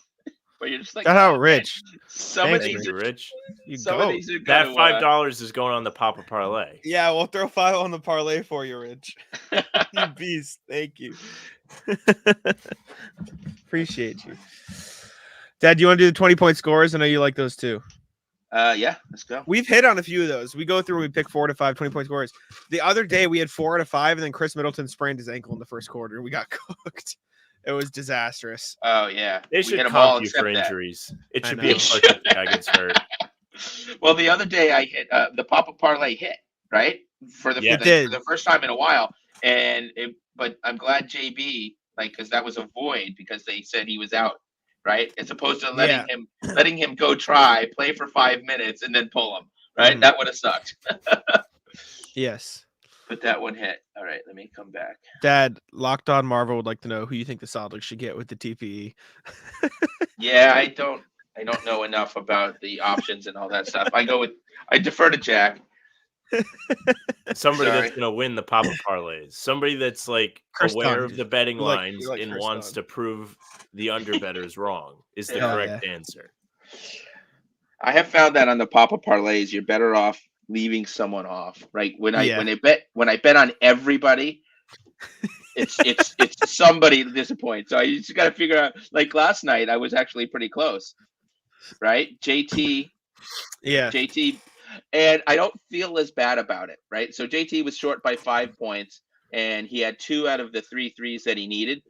Where you're just like, got how rich. Some of these are rich. Some of these are that $5 is going on the Papa Parlay. Yeah, we'll throw 5 on the parlay for you, Rich. You beast. Thank you. Appreciate you. Dad, do you want to do the 20-point scores? I know you like those too. Yeah, let's go. We've hit on a few of those. We go through and we pick 4 to 5 20-point scores. The other day we had 4 out of 5, and then Chris Middleton sprained his ankle in the first quarter, and we got cooked. It was disastrous. Oh yeah, they should comp you for injuries. It should be a push if the guy gets hurt. Well, the other day I hit the Papa Parlay hit right for the first time in a while, but I'm glad JB because that was a void because they said he was out. Right, as opposed to letting him go play for 5 minutes and then pull him. Right, that would have sucked. Yes. But that one hit. All right, let me come back. Dad, Locked On Marvel would like to know who you think the Celtics should get with the TPE. Yeah, I don't know enough about the options and all that stuff. I defer to Jack. Somebody that's Sorry. going to win the Papa parlays. Somebody that's like Chris aware Dunn. of the betting You like lines and Chris wants Dunn. to prove the underbetters wrong is the Yeah. correct answer. I have found that on the Papa parlays, you're better off leaving someone off. Right? When I bet on everybody, it's somebody to disappoint. So you just got to figure out. Like last night, I was actually pretty close. Right? JT, and I don't feel as bad about it. Right? So JT was short by 5 points, and he had 2 out of the 3 threes that he needed,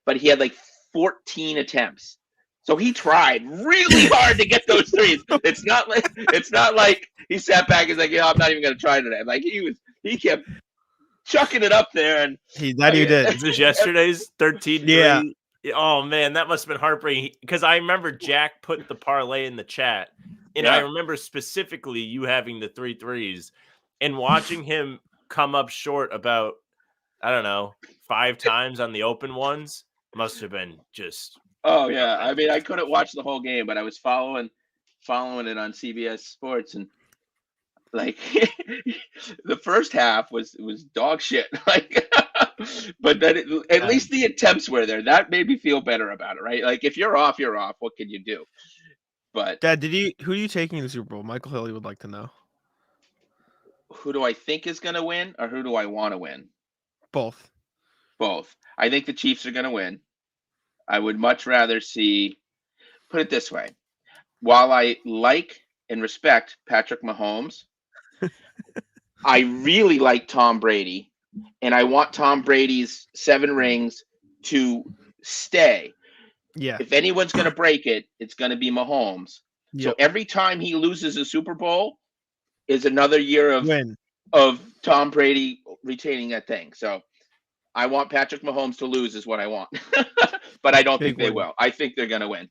but he had like 14 attempts. So he tried really hard to get those threes. It's not like he sat back and was like, "Yeah, I'm not even going to try today." Like he kept chucking it up there, and he did. Is this yesterday's 13? Yeah. Oh man, that must have been heartbreaking because I remember Jack put the parlay in the chat, and I remember specifically you having the 3 threes and watching him come up short about, I don't know, 5 times on the open ones. Must have been just. Oh yeah, I mean, I couldn't watch the whole game, but I was following it on CBS Sports, and like the first half was dog shit. Like, but then at least the attempts were there. That made me feel better about it, right? Like if you're off, you're off. What can you do? But Dad, who are you taking in the Super Bowl? Michael Hilly would like to know. who do I think is going to win, or who do I want to win? Both. Both. I think the Chiefs are going to win. I would much rather see. Put it this way: while I like and respect Patrick Mahomes, I really like Tom Brady, and I want Tom Brady's 7 rings to stay. Yeah. If anyone's going to break it, it's going to be Mahomes. Yep. So every time he loses a Super Bowl is another year Win. of Tom Brady retaining that thing. So I want Patrick Mahomes to lose is what I want. But I don't think they will. I think they're going to win.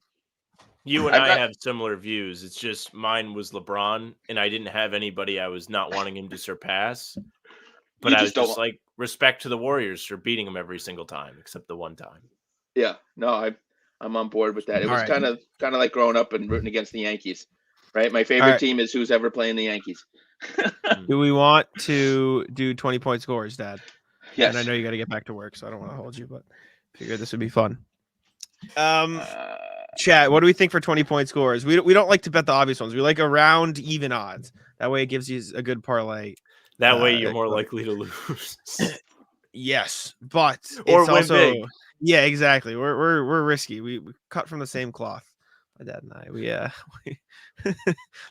You and I have similar views. It's just mine was LeBron, and I didn't have anybody I was not wanting him to surpass. But I was just like, respect to the Warriors for beating him every single time, except the one time. Yeah, no, I'm on board with that. It was kind of like growing up and rooting against the Yankees, right? My favorite team is who's ever playing the Yankees. Do we want to do 20-point scores, Dad? Yes. And I know you got to get back to work, so I don't want to hold you, but I figured this would be fun. Chat, what do we think for 20-point scores? We don't like to bet the obvious ones. We like around even odds. That way it gives you a good parlay. That way you're more likely to lose. Yes, but or it's win also big. Yeah, exactly. We're risky. We cut from the same cloth. My dad and I. We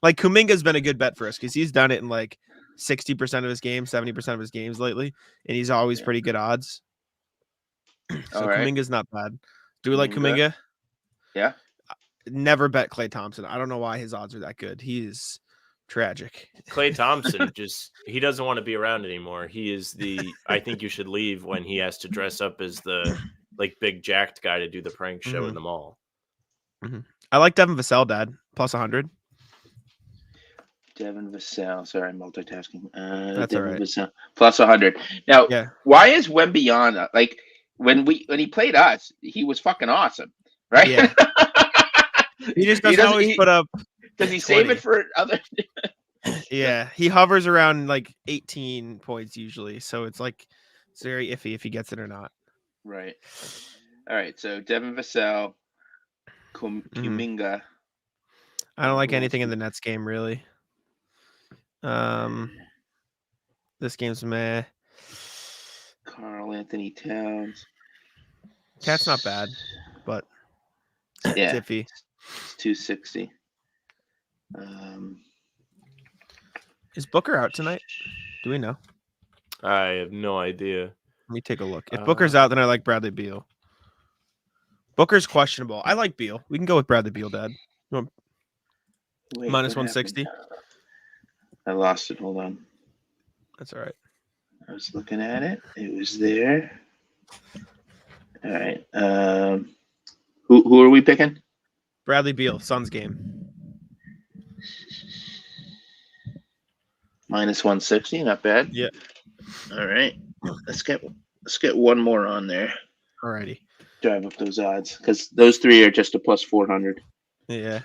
like Kuminga's been a good bet for us because he's done it in like 60% of his games, 70% of his games lately, and he's always pretty good odds. So Kuminga's not bad. Do we like Kuminga? Yeah. Never bet Klay Thompson. I don't know why his odds are that good. He is tragic. Klay Thompson he doesn't want to be around anymore. He is I think you should leave when he has to dress up as the like big jacked guy to do the prank show in the mall. Mm-hmm. I like Devin Vassell, Dad, plus 100. Devin Vassell. Sorry, I'm multitasking. That's Devin all right. Vassell plus 100. Now, why is Wembanyama like when he played us? He was fucking awesome, right? Yeah. He just doesn't always put up. Does he 20. Save it for other? Yeah, he hovers around like 18 points usually, so it's very iffy if he gets it or not. Right. All right. So Devin Vassell, Kuminga. I don't like anything in the Nets game really. This game's meh. Karl Anthony Towns. Cat's not bad, but yeah, it's iffy. It's 260. Is Booker out tonight? Do we know? I have no idea. Let me take a look. If Booker's out, then I like Bradley Beal. Booker's questionable. I like Beal. We can go with Bradley Beal, Dad. Wait, minus 160. I lost it. Hold on. That's all right. I was looking at it. It was there. All right. Who are we picking? Bradley Beal, Suns game. Minus 160, not bad. Yeah. All right. Let's get one more on there. Alrighty. Drive up those odds because those three are just a plus 400. Yeah.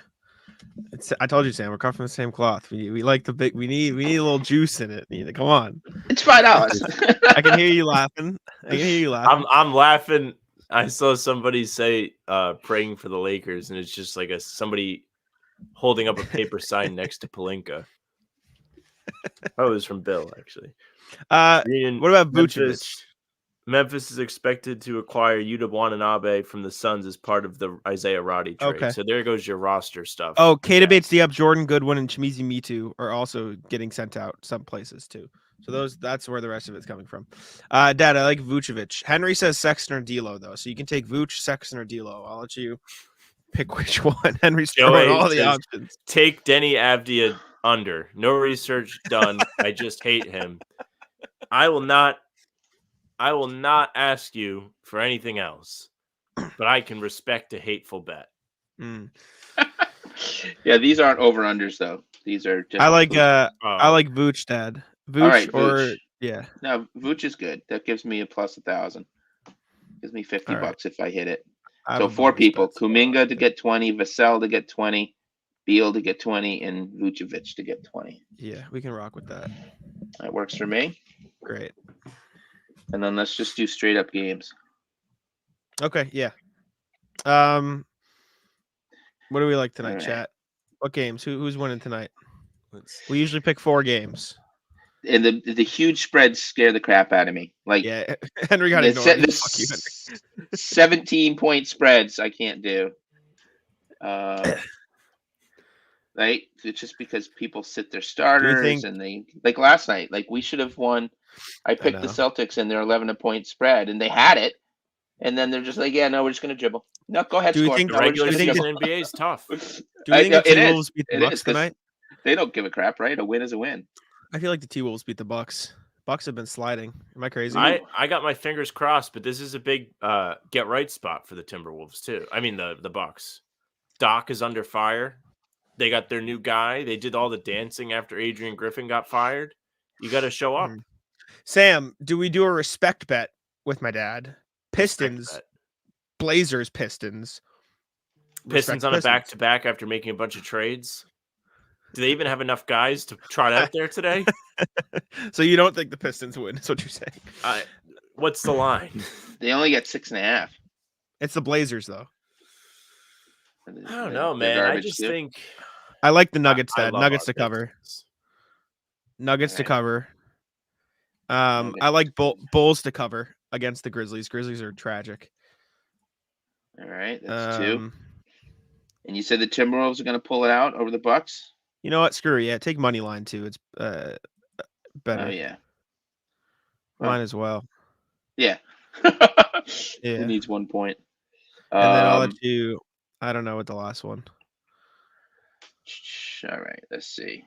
I told you, Sam. We're cut from the same cloth. We like the big. We need a little juice in it. Come on. It's $5. I can hear you laughing. I'm laughing. I saw somebody say praying for the Lakers, and it's just like somebody holding up a paper sign next to Pelinka. Oh, it was from Bill, actually. What about Vucevic? Memphis is expected to acquire Yuta Watanabe from the Suns as part of the Isaiah Roddy trade. Okay. So there goes your roster stuff. Oh, Keita Bates-Diop, Jordan Goodwin, and Chimizi Mitu are also getting sent out some places too. So that's where the rest of it's coming from. Dad, I like Vucevic. Henry says Sexton or D'Lo though, so you can take Vuce, Sexton, or D'Lo. I'll let you pick which one. Henry's throwing all the options. Take Denny Avdia under. No research done. I just hate him. I will not ask you for anything else, but I can respect a hateful bet. Yeah, these aren't over unders though. These are just I like Vooch, Dad. Vooch, all right, or Vooch. Yeah. No, Vooch is good. That gives me a plus 1,000. Gives me $50 right. if I hit it. So 4 people: Kuminga to get 20, Vassell to get 20, Beal to get 20, and Vucevic to get 20. Yeah, we can rock with that. That works for me. Great. And then let's just do straight up games. Okay, yeah. What do we like tonight, All right. chat? What games? Who's winning tonight? We usually pick 4 games. And the huge spreads scare the crap out of me. Like, Yeah, Henry got the, ignored. se- Fuck you, the 17-point spreads I can't do. Right? It's just because people sit their starters and they like last night. Like we should have won. I picked the Celtics and their 11-point spread, and they had it. And then they're just like, yeah, no, we're just gonna dribble. No, go ahead. Do you score. think No, the regular season season NBA is tough? Do you think the T-Wolves beat the Bucks tonight? They don't give a crap, right? A win is a win. I feel like the T-Wolves beat the Bucks. Bucks have been sliding. Am I crazy? I got my fingers crossed, but this is a big get right spot for the Timberwolves too. I mean the Bucks. Doc is under fire. They got their new guy. They did all the dancing after Adrian Griffin got fired. You got to show up. Sam, do we do a respect bet with my dad? Pistons, Blazers, Pistons. Pistons on a back-to-back after making a bunch of trades. Do they even have enough guys to trot out there today? So you don't think the Pistons win? Is what you're saying? What's the line? They only get 6.5. It's the Blazers, though. I don't know, man. I just think I like the Nuggets. Nuggets to cover. Nuggets to cover. I like Bulls to cover against the Grizzlies. Grizzlies are tragic. All right, that's 2. And you said the Timberwolves are going to pull it out over the Bucks? You know what? Screw it. Yeah, take money line too. It's better. Oh yeah, mine as well. Yeah. Yeah. Who needs 1 point? And then I'll let you. I don't know what the last one. All right, let's see.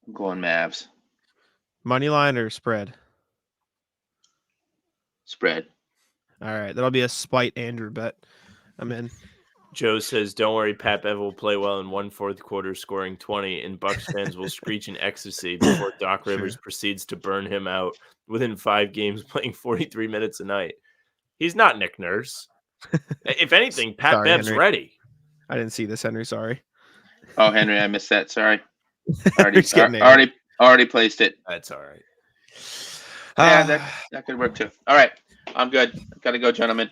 I'm going Mavs. Money line or spread? Spread. All right, that'll be a spite Andrew bet. I'm in. Joe says, "Don't worry, Pat Bev will play well in 1 4th quarter, scoring 20, and Bucks fans will screech in ecstasy before Doc Rivers proceeds to burn him out within 5 games, playing 43 minutes a night." He's not Nick Nurse. If anything, Pat Bev's Henry. Ready. I didn't see this, Henry. Sorry. Oh, Henry, I missed that. Sorry. Already placed it. That's all right. Yeah, that could work too. All right, I'm good. Gotta go, gentlemen.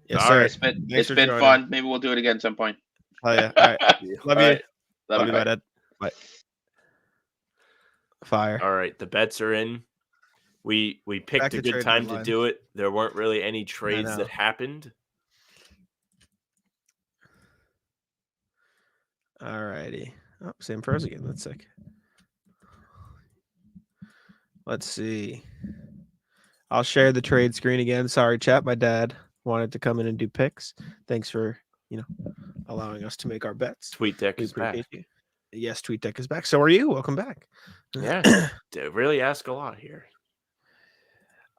Yes, sir. Right. It's been fun. Maybe we'll do it again at some point. Oh yeah. All right. Love you. Love you, Dad. Bye. Fire. All right, the bets are in. We picked a good time to do it. There weren't really any trades that happened. All righty. Oh, Sam froze again. That's sick. Let's see. I'll share the trade screen again. Sorry, chat. My dad wanted to come in and do picks. Thanks for, allowing us to make our bets. TweetDeck is back. You. Yes, TweetDeck is back. So are you. Welcome back. Yeah. Really ask a lot here.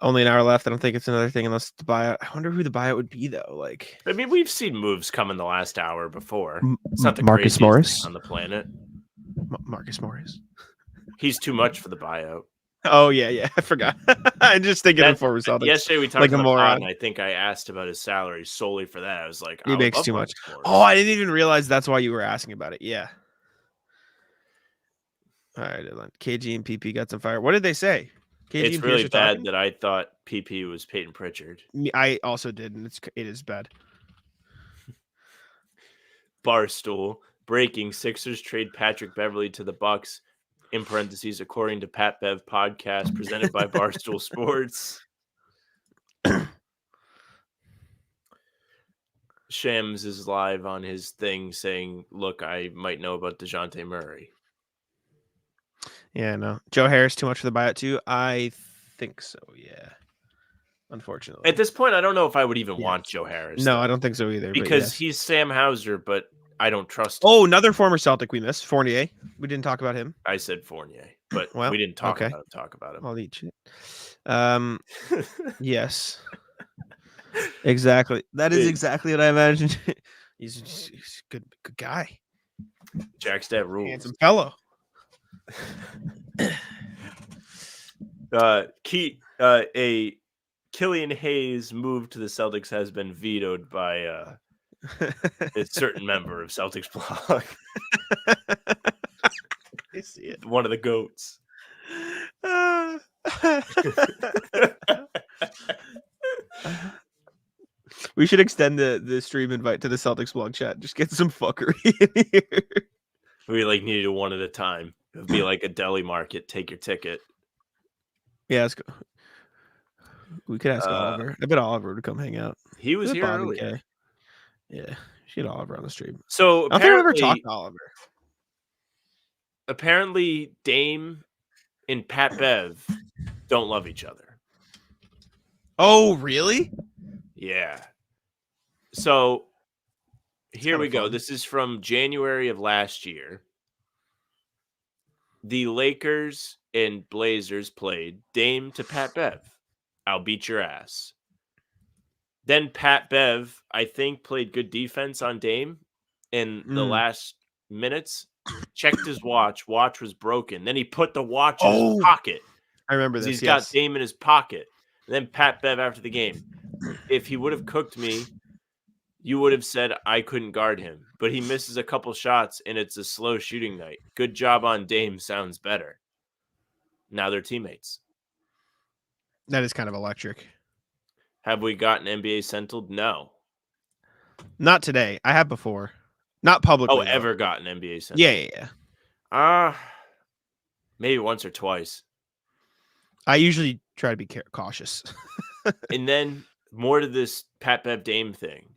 Only an hour left. I don't think it's another thing unless the buyout. I wonder who the buyout would be, though. I mean, we've seen moves come in the last hour before. It's not the Marcus craziest Morris thing on the planet. Marcus Morris. He's too much for the buyout. Oh yeah, I forgot. I'm just thinking of former Celtics. Yesterday we talked like a about the pod, moron. and I think I asked about his salary solely for that. I was like, He I makes love too Mark much. Morris. Oh, I didn't even realize that's why you were asking about it. Yeah. All right, KG and PP got some fire. What did they say? KG It's and really Pierce are bad talking? that I thought PP was Peyton Pritchard. I also did, and it is bad. Barstool breaking: Sixers trade Patrick Beverley to the Bucks. In parentheses, according to Pat Bev podcast presented by Barstool Sports. Shams is live on his thing saying, "Look, I might know about DeJounte Murray." Yeah, no. Joe Harris too much for the buyout too? I think so, yeah. Unfortunately. At this point, I don't know if I would even Yes. want Joe Harris. No, though, I don't think so either. because but yes. he's Sam Hauser, but I don't trust him. Oh, another former Celtic we missed, Fournier. We didn't talk about him. I said Fournier, but Well, we didn't talk okay. about him. I'll eat shit. Yes. Exactly. That is exactly what I imagined. He's a good guy. Jackstad rules. Handsome fellow. A Killian Hayes move to the Celtics has been vetoed by a certain member of Celtics blog. I see it. One of the goats. We should extend the stream invite to the Celtics blog chat. Just get some fuckery in here. We need to do one at a time. It would be like a deli market. Take your ticket. Yeah, let's go. We could ask Oliver. I bet Oliver would come hang out. He was here earlier. Yeah, she had Oliver on the stream. So I don't think I've ever talked to Oliver. Apparently, Dame and Pat Bev don't love each other. Oh, really? Yeah. So here we go. Fun. This is from January of last year. The Lakers and Blazers played Dame to Pat Bev. I'll beat your ass. Then Pat Bev, I think, played good defense on Dame in the last minutes. Checked his watch. Watch was broken. Then he put the watch in his pocket. I remember this. He's got Dame in his pocket. And then Pat Bev after the game. If he would have cooked me, you would have said I couldn't guard him. But he misses a couple shots, and it's a slow shooting night. Good job on Dame sounds better. Now they're teammates. That is kind of electric. Have we gotten NBA Central? No. Not today. I have before. Not publicly. Oh, ever gotten NBA Central? Yeah. Maybe once or twice. I usually try to be cautious. And then more to this Pat Bev Dame thing.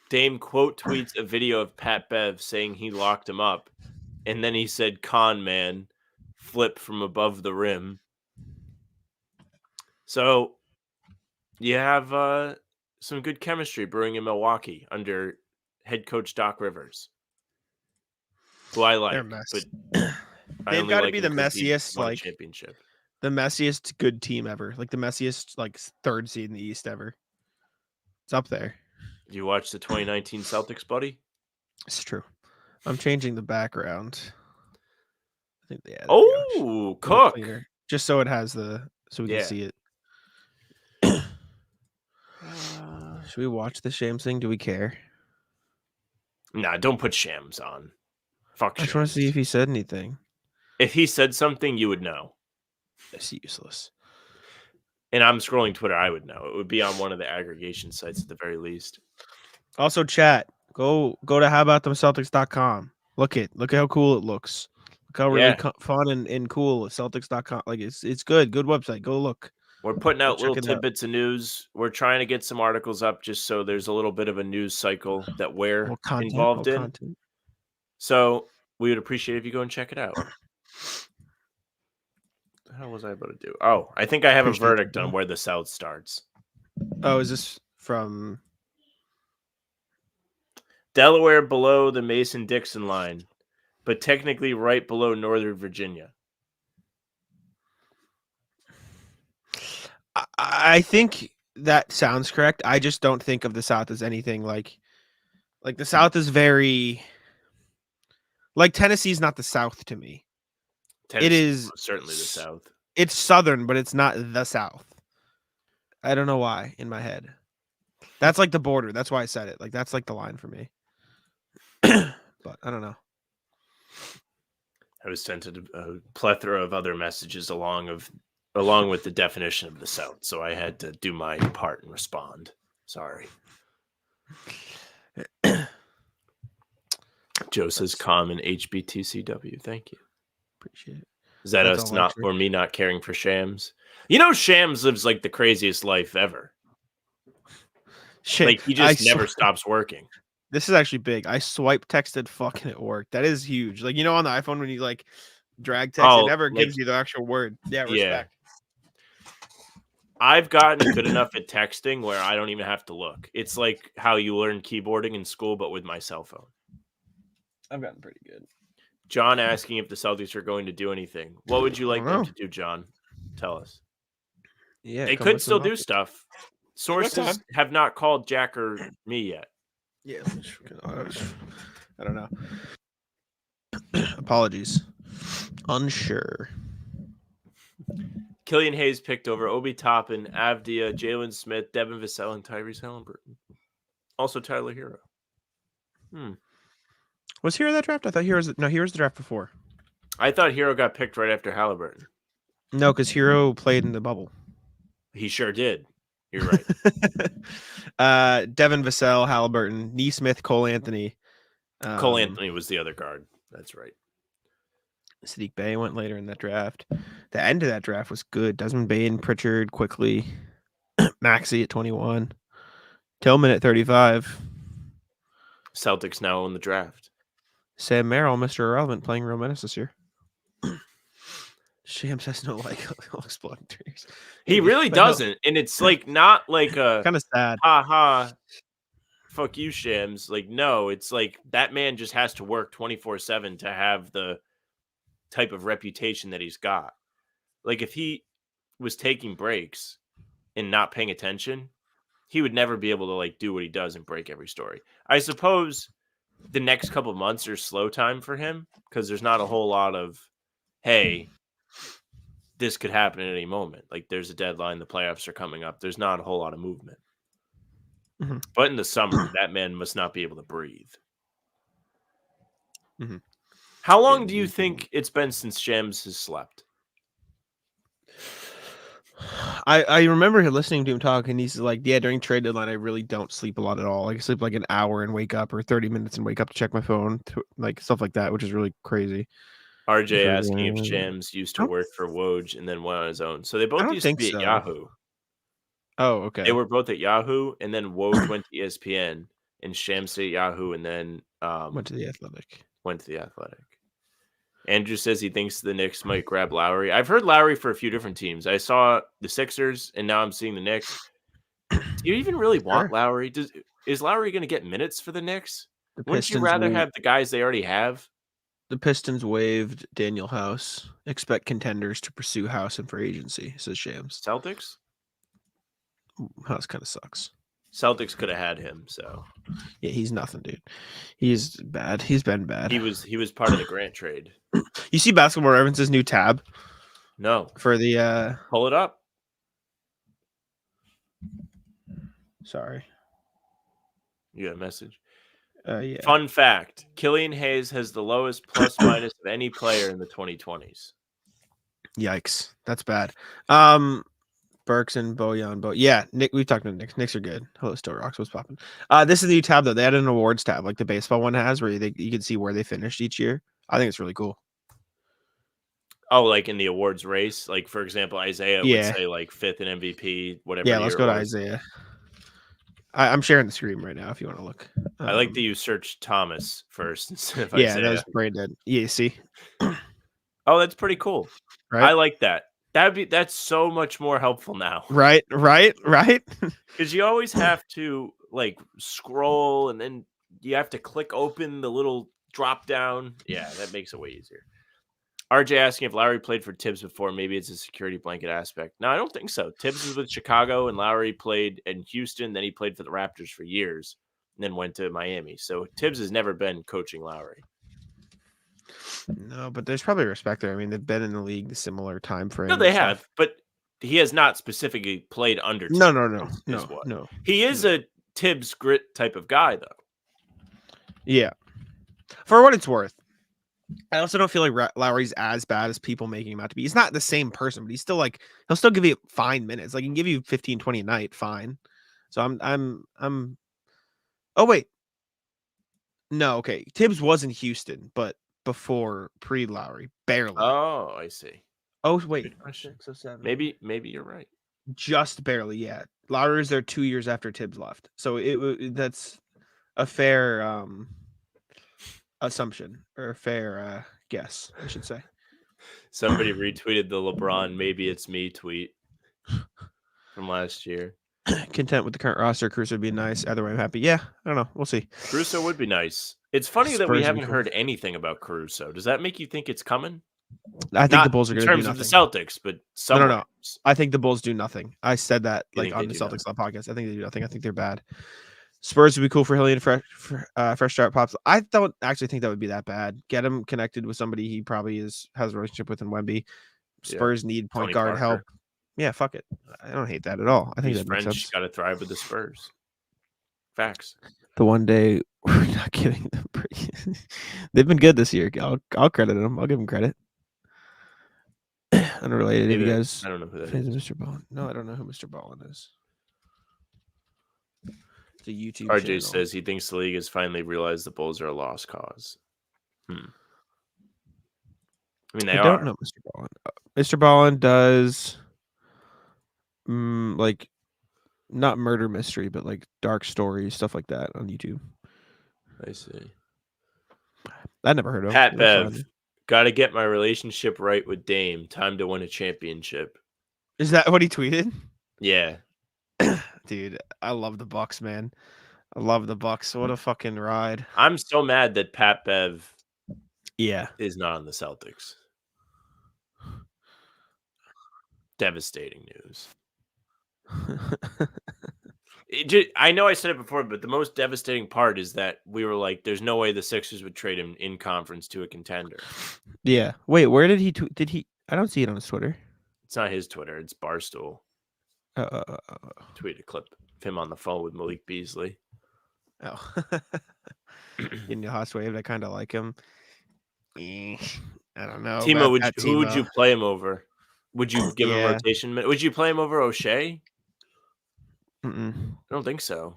Dame quote tweets a video of Pat Bev saying he locked him up. And then he said, "Con man, flip from above the rim." So you have some good chemistry brewing in Milwaukee under head coach Doc Rivers, who I like. But they've got to be the messiest, like championship. The messiest good team ever. Like the messiest, like third seed in the East ever. It's up there. Do you watch the 2019 Celtics, buddy? It's true. I'm changing the background. I think they Cook. Just so it has so we can see it. Should we watch the Shams thing? Do we care? Nah, don't put Shams on. Fuck Shams. I just want to see if he said anything. If he said something, you would know. It's useless. And I'm scrolling Twitter, I would know. It would be on one of the aggregation sites at the very least. Also, chat. Go to howabouttthemceltics.com. Look how cool it looks. Look how really fun and cool Celtics.com. Like it's good. Good website. Go look. We're putting out little tidbits of news. We're trying to get some articles up just so there's a little bit of a news cycle that we're involved in. Content. So we would appreciate if you go and check it out. How was I able to do? Oh, I think I have a verdict on where the South starts. Oh, is this from Delaware below the Mason-Dixon line, but technically right below Northern Virginia? I think that sounds correct. I just don't think of the South as anything like the South is very like Tennessee's not the South to me. Tennessee is certainly the South. It's Southern, but it's not the South. I don't know why in my head. That's like the border. That's why I said it. Like that's like the line for me. But I don't know. I was sent a plethora of other messages along with the definition of the South, so I had to do my part and respond. Sorry. Joe says common HBTCW. Thank you. Appreciate it. Is that That's us all not extra. or me not caring for Shams? You know, Shams lives like the craziest life ever. Shit. Like he just never stops working. This is actually big. I swipe texted fucking at work. That is huge. Like, you know, on the iPhone when you like drag text, it never gives you the actual word. Yeah, respect. I've gotten good enough at texting where I don't even have to look. It's like how you learn keyboarding in school, but with my cell phone. I've gotten pretty good. John asking if the Celtics are going to do anything. What would you like them to do, John? Tell us. Yeah, they could still do stuff. Sources have not called Jack or me yet. Yeah, I don't know. Apologies. Unsure. Killian Hayes picked over Obi Toppin, Avdia, Jalen Smith, Devin Vassell, and Tyrese Halliburton. Also Tyler Hero. Was Hero that draft? I thought Hero's the draft before. I thought Hero got picked right after Halliburton. No, because Hero played in the bubble. He sure did. You're right. Devin Vassell, Halliburton, Nesmith, Cole Anthony. Cole Anthony was the other guard. That's right. Sadiq Bey went later in that draft. The end of that draft was good. Desmond Bane, Pritchard, quickly. Maxey at 21. Tillman at 35. Celtics now own the draft. Sam Merrill, Mr. Irrelevant, playing real minutes this year. Shams has no exploding trees. He really doesn't. And it's like not like a kind of sad. Ha. Fuck you, Shams. Like, no, it's like that man just has to work 24/7 to have the type of reputation that he's got. Like, if he was taking breaks and not paying attention, he would never be able to like do what he does and break every story. I suppose the next couple of months are slow time for him because there's not a whole lot of, hey, this could happen at any moment. Like, there's a deadline, the playoffs are coming up. There's not a whole lot of movement. Mm-hmm. But in the summer, that man must not be able to breathe. Mm-hmm. How long do you think it's been since Shams has slept? I remember listening to him talk, and he's like, yeah, during trade deadline, I really don't sleep a lot at all. Like, I sleep like an hour and wake up, or 30 minutes and wake up to check my phone, like stuff like that, which is really crazy. RJ asking if Shams used to work for Woj and then went on his own. So they both used to be at Yahoo. Oh, okay. They were both at Yahoo, and then Woj went to ESPN, and Shams stayed at Yahoo, and then went to the Athletic. Andrew says he thinks the Knicks might grab Lowry. I've heard Lowry for a few different teams. I saw the Sixers, and now I'm seeing the Knicks. Do you even really want Lowry? Is Lowry going to get minutes for the Knicks? Wouldn't you rather have the guys they already have? The Pistons waived Daniel House. Expect contenders to pursue House in free agency, says Shams. Celtics? House kind of sucks. Celtics could have had him, so yeah, he's nothing, dude. He's bad. He's been bad. He was part of the Grant trade. You see Basketball Reference's new tab? No. For the pull it up. Sorry. You got a message. Yeah. Fun fact: Killian Hayes has the lowest plus minus of any player in the 2020s. Yikes, that's bad. Burks and Bojan. Yeah, Nick, we've talked about Knicks. Knicks are good. Hello, Still Rocks. What's popping? This is the new tab, though. They added an awards tab, like the baseball one has, where you can see where they finished each year. I think it's really cool. Oh, like in the awards race? Like, for example, Isaiah would say, like, 5th in MVP, whatever. Yeah, let's go to Isaiah. I'm sharing the screen right now if you want to look. I like that you searched Thomas first instead of Isaiah. Isaiah. That was Brandon. Yeah, see? Oh, that's pretty cool. Right? I like that. That's so much more helpful now. Right. Because you always have to like scroll and then you have to click open the little drop down. Yeah, that makes it way easier. RJ asking if Lowry played for Tibbs before. Maybe it's a security blanket aspect. No, I don't think so. Tibbs was with Chicago and Lowry played in Houston. Then he played for the Raptors for years and then went to Miami. So Tibbs has never been coaching Lowry. No, but there's probably respect there. I mean, they've been in the league the similar time frame. No, and they stuff. have, but he has not specifically played under Tibbs. No. He is a Tibbs grit type of guy, though. Yeah. For what it's worth. I also don't feel like Lowry's as bad as people making him out to be. He's not the same person, but he's still like he'll still give you fine minutes. Like he can give you 15, 20 a night, fine. So I'm oh wait. No, okay. Tibbs was in Houston, but before pre-Lowry, barely. Oh, I see. Oh wait, Good question. 6 or 7. Maybe you're right. Just barely, yeah. Lowry was there 2 years after Tibbs left, so that's a fair assumption or a fair guess, I should say. Somebody retweeted the LeBron "Maybe It's Me" tweet from last year. Content with the current roster. Caruso would be nice. Either way, I'm happy. Yeah, I don't know. We'll see. Caruso would be nice. It's funny that we Spurs would be haven't cool. heard anything about Caruso. Does that make you think it's coming? I think Not the Bulls are in going to do terms of nothing. the Celtics, but No. somewhere. I think the Bulls do nothing. I said that You like think on they the do Celtics podcast. I think they do nothing. I think they're bad. Spurs would be cool for Hillian fresh start pops. I don't actually think that would be that bad. Get him connected with somebody he probably has a relationship with in Wemby. Spurs need point Tony guard Parker. help. Yeah, fuck it. I don't hate that at all. I think He's that makes French. sense. Got to thrive with the Spurs. Facts. The one day we're not giving them. They've been good this year. I'll credit them. I'll give them credit. Unrelated. If you guys, I don't know who that fans is. of Mr. Ballin. No, I don't know who Mr. Ballin is. It's a YouTube RJ channel. says he thinks the league has finally realized the Bulls are a lost cause. I mean, they I are. don't know Mr. Ballin. Mr. Ballin does like not murder mystery, but like dark stories, stuff like that on YouTube. I see. I never heard of Pat him. Bev, got to get my relationship right with Dame. Time to win a championship. Is that what he tweeted? Yeah. Dude, I love the Bucks, man. I love the Bucks. What a fucking ride. I'm so mad that Pat Bev is not on the Celtics. Devastating news. I know I said it before, but the most devastating part is that we were like, there's no way the Sixers would trade him in conference to a contender. Yeah. Wait, where did he did he? I don't see it on his Twitter. It's not his Twitter. It's Barstool. Tweet a clip of him on the phone with Malik Beasley. Oh. In the hot wave, I kind of like him. I don't know. Timo, who would you play him over? Would you give him a rotation? Would you play him over O'Shea? I don't think so.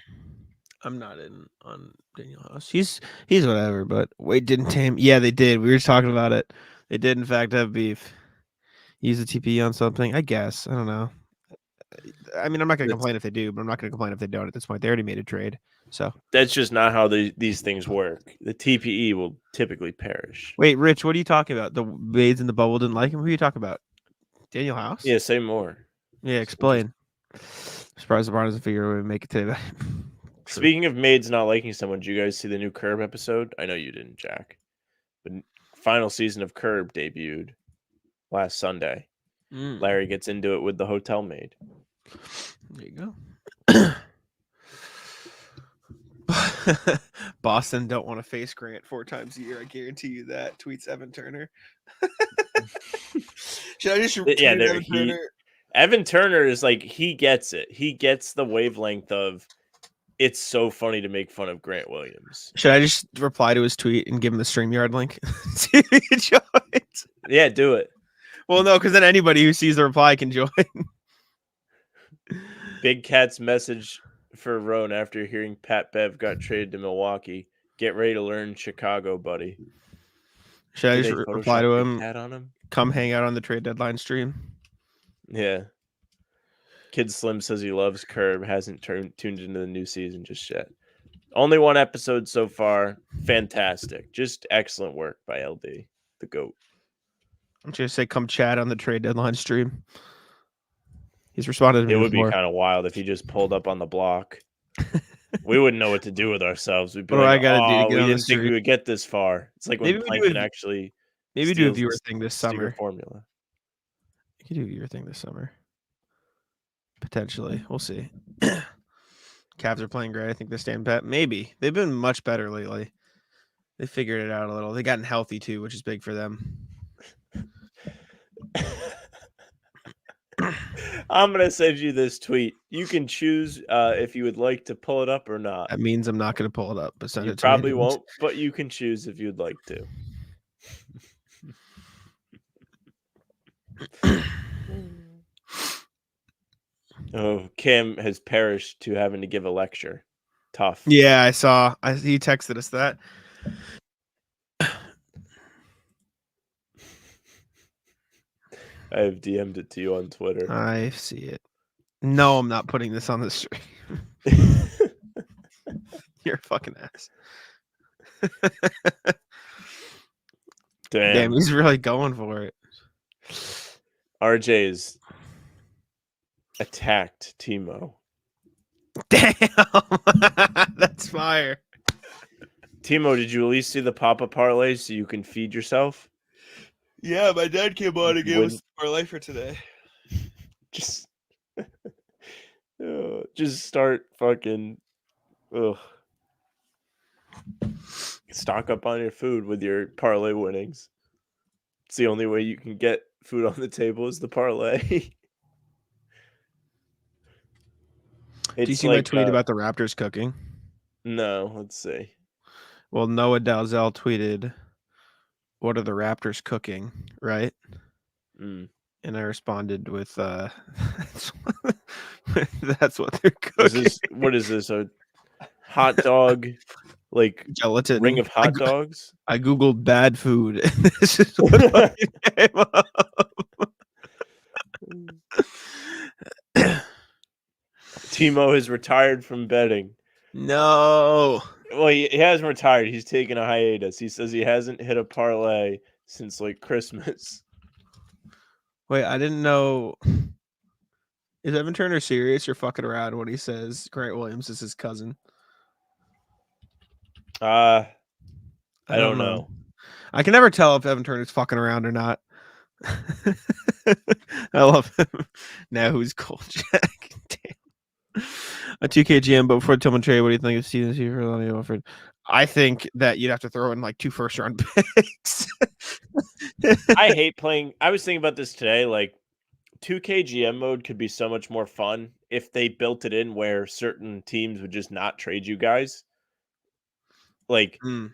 I'm not in on Daniel House. He's whatever, but wait, didn't Tam? Yeah, they did. We were talking about it. They did, in fact, have beef. Use a TP on something, I guess. I don't know. I mean, I'm not going to complain if they do, but I'm not going to complain if they don't at this point. They already made a trade. So that's just not how these things work. The TPE will typically perish. Wait, Rich, what are you talking about? The maids in the bubble didn't like him? Who are you talking about? Daniel House? Yeah, say more. Yeah, explain. Surprised LeBron doesn't figure out how to make it today. Speaking of maids not liking someone, did you guys see the new Curb episode? I know you didn't, Jack. But final season of Curb debuted last Sunday. Larry gets into it with the hotel maid. There you go. Boston don't want to face Grant 4 times a year. I guarantee you that. Tweets Evan Turner. Should I just tweet Evan Turner? Evan Turner is like, he gets it. He gets the wavelength of, it's so funny to make fun of Grant Williams. Should I just reply to his tweet and give him the StreamYard link? Yeah, do it. Well, no, because then anybody who sees the reply can join. Big Cat's message for Roan after hearing Pat Bev got traded to Milwaukee. Get ready to learn Chicago, buddy. Should I just reply to him? Cat on him? Come hang out on the trade deadline stream. Yeah. Kid Slim says he loves Curb. Hasn't tuned into the new season just yet. Only 1 episode so far. Fantastic. Just excellent work by LD, the GOAT. I'm just going to say come chat on the trade deadline stream. He's responded to me. It would be kind of wild if he just pulled up on the block. We wouldn't know what to do with ourselves. We'd be like, oh, we didn't think we would get this far. It's like when Plankton actually maybe do a viewer thing this summer. Formula. You could do a viewer thing this summer. Potentially. We'll see. Cavs are playing great. I think they're staying pat. Maybe. They've been much better lately. They figured it out a little. They gotten healthy too, which is big for them. I'm gonna send you this tweet. You can choose if you would like to pull it up or not. That means I'm not going to pull it up, but send You it to me. probably won't, but you can choose if you'd like to. Oh, Kim has perished to having to give a lecture. Tough. Yeah, I saw. He texted us that. I have DM'd it to you on Twitter. I see it. No, I'm not putting this on the stream. You're a fucking ass. Damn, he's really going for it. RJ's attacked Timo. Damn, that's fire. Timo, did you at least see the pop-up parlay so you can feed yourself? Yeah, my dad came on and gave us our life for today. Just start fucking stock up on your food with your parlay winnings. It's the only way you can get food on the table is the parlay. Do you see my tweet about the Raptors cooking? No, let's see. Well, Noah Dalzell tweeted, "What are the Raptors cooking?" Right? And I responded with, "That's what they're cooking." What is this? A hot dog, like gelatin ring of hot dogs? I googled bad food, and this is what came up. Timo has retired from betting. No. Well, he hasn't retired. He's taking a hiatus. He says he hasn't hit a parlay since like Christmas. Wait, I didn't know. Is Evan Turner serious or fucking around when he says Grant Williams is his cousin? I don't know. I can never tell if Evan Turner's fucking around or not. I love him. Now who's Cold Jack? Damn. A 2K GM, but before Tillman trade, what do you think of season for Lonnie Alfred? I think that you'd have to throw in like 2 first-round picks. I hate playing. I was thinking about this today. Like 2K GM mode could be so much more fun if they built it in where certain teams would just not trade you guys. Like the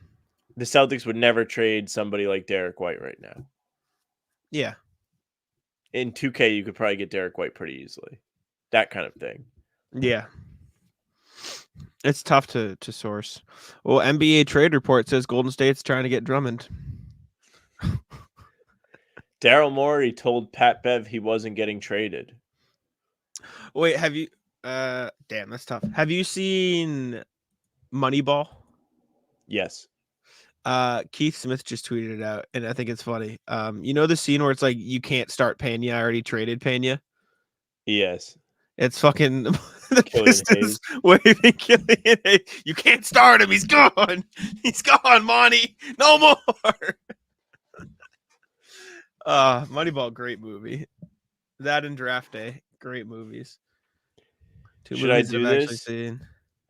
Celtics would never trade somebody like Derek White right now. Yeah. In 2K, you could probably get Derek White pretty easily. That kind of thing. Yeah. It's tough to source. Well, NBA trade report says Golden State's trying to get Drummond. Daryl Morey told Pat Bev he wasn't getting traded. Wait, have you damn, that's tough. Have you seen Moneyball? Yes. Keith Smith just tweeted it out, and I think it's funny. You know the scene where it's like you can't start Pena, I already traded Pena? Yes. It's fucking the Killian Pistons waving Killian Hayes. You can't start him. He's gone. He's gone, Monty. No more. Moneyball, great movie. That and Draft Day, great movies. Should I do this?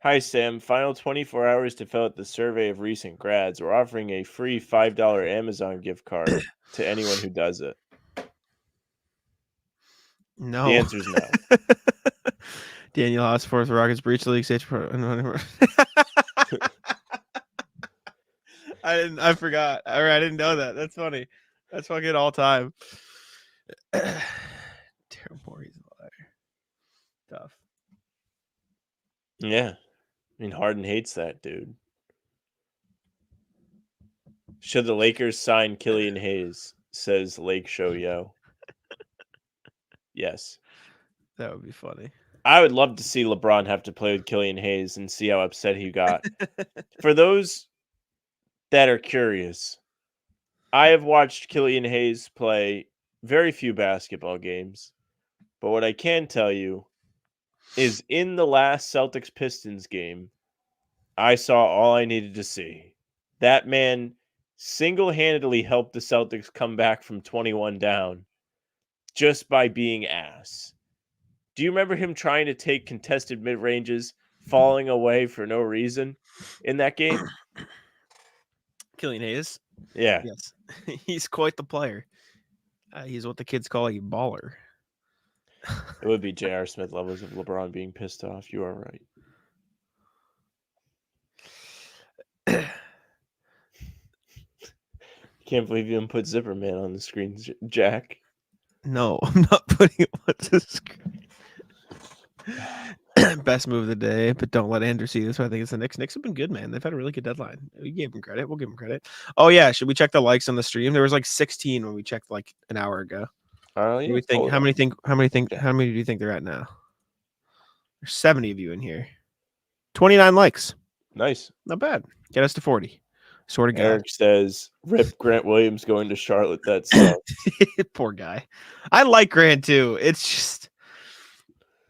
Hi, Sam. Final 24 hours to fill out the survey of recent grads. We're offering a free $5 Amazon gift card to anyone who does it. No. The answer is no. Daniel Osforth, Rockets breach the league stage. I forgot. Or I didn't know that. That's funny. That's fucking all time. Daryl Morey's a liar. Tough. Yeah. I mean, Harden hates that dude. Should the Lakers sign Killian Hayes? Says Lake Show Yo. Yes. That would be funny. I would love to see LeBron have to play with Killian Hayes and see how upset he got. For those that are curious, I have watched Killian Hayes play very few basketball games, but what I can tell you is in the last Celtics Pistons game, I saw all I needed to see. That man single-handedly helped the Celtics come back from 21 down just by being ass. Do you remember him trying to take contested mid-ranges, falling away for no reason in that game? Killian Hayes. Yeah. Yes, he's quite the player. He's what the kids call a baller. It would be J.R. Smith levels of LeBron being pissed off. You are right. Can't believe you didn't put Zipperman on the screen, Jack. No, I'm not putting it on the screen. Best move of the day, but don't let Andrew see this. I think it's the Knicks. Knicks have been good, man. They've had a really good deadline. We gave them credit. We'll give them credit. Oh yeah, should we check the likes on the stream? There was like 16 when we checked like an hour ago. Yeah, What do we think? How many do you think they're at now? There's 70 of you in here. 29 likes. Nice. Not bad. Get us to 40. Sort of guy. Eric says, "Rip Grant Williams going to Charlotte." That sucks. Poor guy. I like Grant too. It's just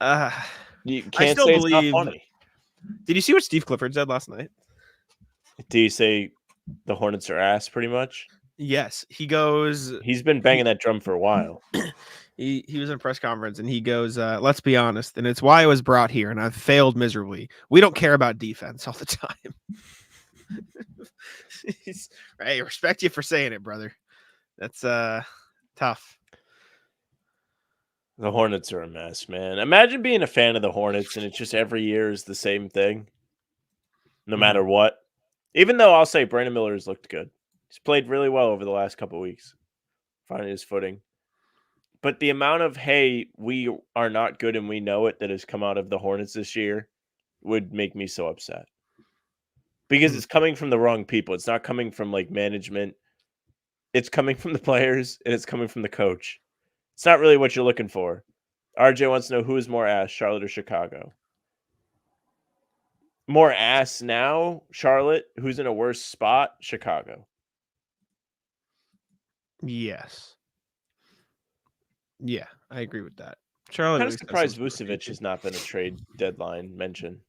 You I can't still say it's believe. not funny. Did you see what Steve Clifford said last night? Do you say the Hornets are ass pretty much? Yes. He goes. He's been banging that drum for a while. He was in a press conference and he goes, let's be honest, and it's why I was brought here and I've failed miserably. We don't care about defense all the time. I respect you for saying it, brother. That's tough. The Hornets are a mess, man. Imagine being a fan of the Hornets and it's just every year is the same thing, no matter what. Even though I'll say Brandon Miller has looked good. He's played really well over the last couple of weeks, finding his footing. But the amount of, hey, we are not good and we know it that has come out of the Hornets this year would make me so upset. Because it's coming from the wrong people. It's not coming from like management. It's coming from the players and it's coming from the coach. It's not really what you're looking for. RJ wants to know who is more ass, Charlotte or Chicago. More ass now, Charlotte. Who's in a worse spot? Chicago. Yes. Yeah, I agree with that. Charlotte. I'm kind of surprised Vucevic has not been a trade deadline mention.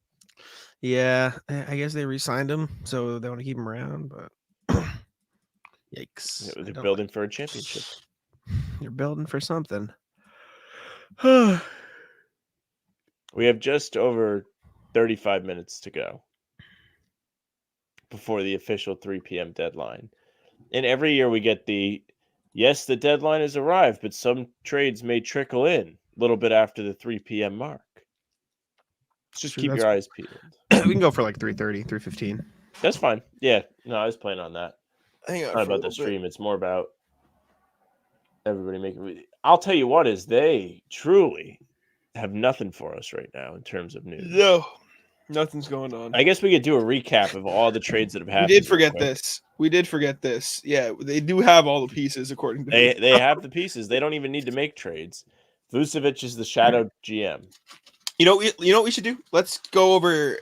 Yeah, I guess they re-signed him, so they want to keep him around, but yikes. They're building for a championship. You're building for something. We have just over 35 minutes to go before the official 3 p.m. deadline. And every year we get yes, the deadline has arrived, but some trades may trickle in a little bit after the 3 p.m. mark. Just keep your eyes peeled. We can go for like 3:30, 3:15. That's fine. Yeah. No, I was planning on that. Hang on. It's not about the stream. It's more about everybody making. I'll tell you what is they truly have nothing for us right now in terms of news. No, nothing's going on. I guess we could do a recap of all the trades that have happened. We did forget this. Yeah, they do have all the pieces according to they have the pieces. They don't even need to make trades. Vucevic is the shadow GM. You know what we should do? Let's go over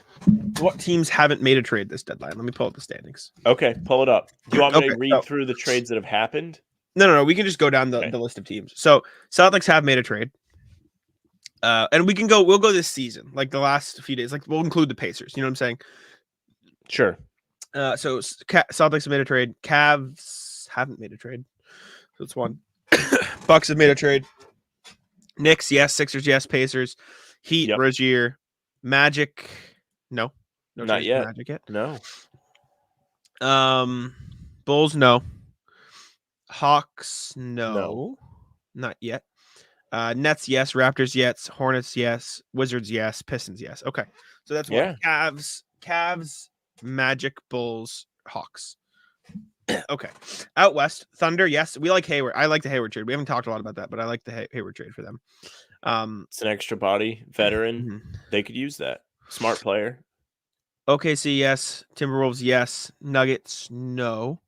what teams haven't made a trade this deadline. Let me pull up the standings. Okay, pull it up. Do you want me to read through the trades that have happened? No. We can just go down the list of teams. So Celtics have made a trade. And we'll go this season, like the last few days. Like we'll include the Pacers. You know what I'm saying? Sure. So Celtics have made a trade. Cavs haven't made a trade. So it's one. Bucks have made a trade. Knicks, yes. Sixers, yes. Pacers. Heat, Rozier. Magic, no. Not yet. Magic yet. No. Bulls, no. Hawks, no. Not yet. Nets, yes. Raptors, yes. Hornets, yes. Wizards, yes. Pistons, yes. Okay. So that's what Cavs, Magic, Bulls, Hawks. Okay. Out west, Thunder, yes. We like Hayward. I like the Hayward trade. We haven't talked a lot about that, but I like the Hayward trade for them. It's an extra body, veteran. They could use that. Smart player. OKC, yes. Timberwolves, yes. Nuggets, no.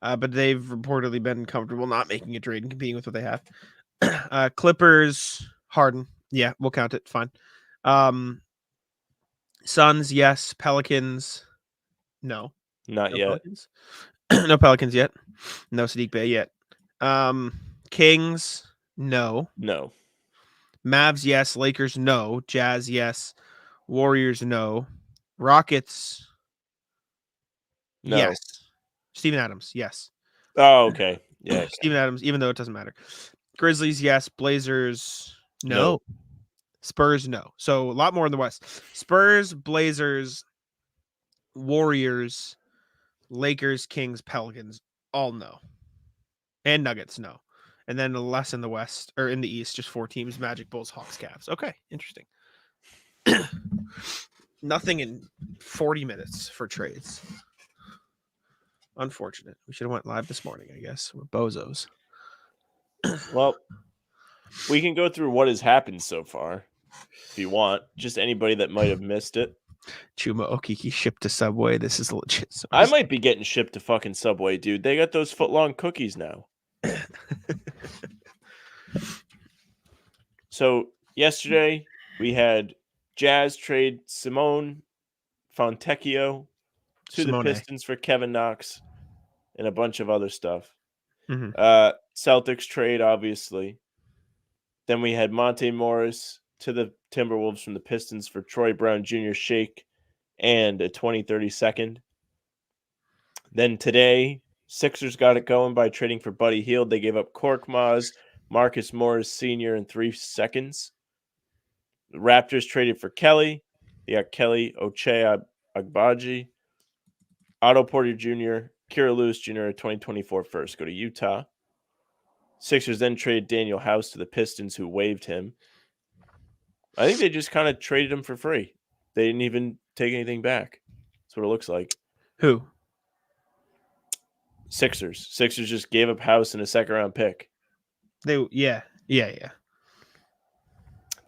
But they've reportedly been comfortable not making a trade and competing with what they have. Clippers, Harden. Yeah, we'll count it. Fine. Suns, yes. Pelicans, no. Not yet. Pelicans. No Pelicans yet. No Sadiq Bey yet. Kings, no. No. Mavs, yes. Lakers, no. Jazz, yes. Warriors, no. Rockets, no. Yes. Steven Adams, yes. Oh, okay. Yeah. Steven Adams, even though it doesn't matter. Grizzlies, yes. Blazers, no. Spurs, no. So a lot more in the West. Spurs, Blazers, Warriors, Lakers, Kings, Pelicans, all no. And Nuggets, no. And then less in the West or in the East, just 4 teams: Magic, Bulls, Hawks, Cavs. Okay, interesting. Nothing in 40 minutes for trades. Unfortunate. We should have went live this morning, I guess. We're bozos. Well, we can go through what has happened so far if you want. Just anybody that might have missed it. Chuma Okiki shipped to Subway. This is legit. I might be getting shipped to fucking Subway, dude. They got those foot-long cookies now. So yesterday we had Jazz trade Simone Fontecchio to the Pistons for Kevin Knox and a bunch of other stuff. Mhm. Celtics trade, obviously. Then we had Monte Morris to the Timberwolves from the Pistons for Troy Brown Jr. Shake and a 2030 second. Then today, Sixers got it going by trading for Buddy Hield. They gave up Korkmaz, Marcus Morris Sr., and 3 seconds. The Raptors traded for Kelly. They got Kelly Ochai Agbaji, Otto Porter Jr., Kira Lewis Jr., a 2024 first, go to Utah. Sixers then traded Daniel House to the Pistons, who waived him. I think they just kind of traded him for free. They didn't even take anything back. That's what it looks like. Who? Sixers. Sixers just gave up House and a second-round pick. Yeah.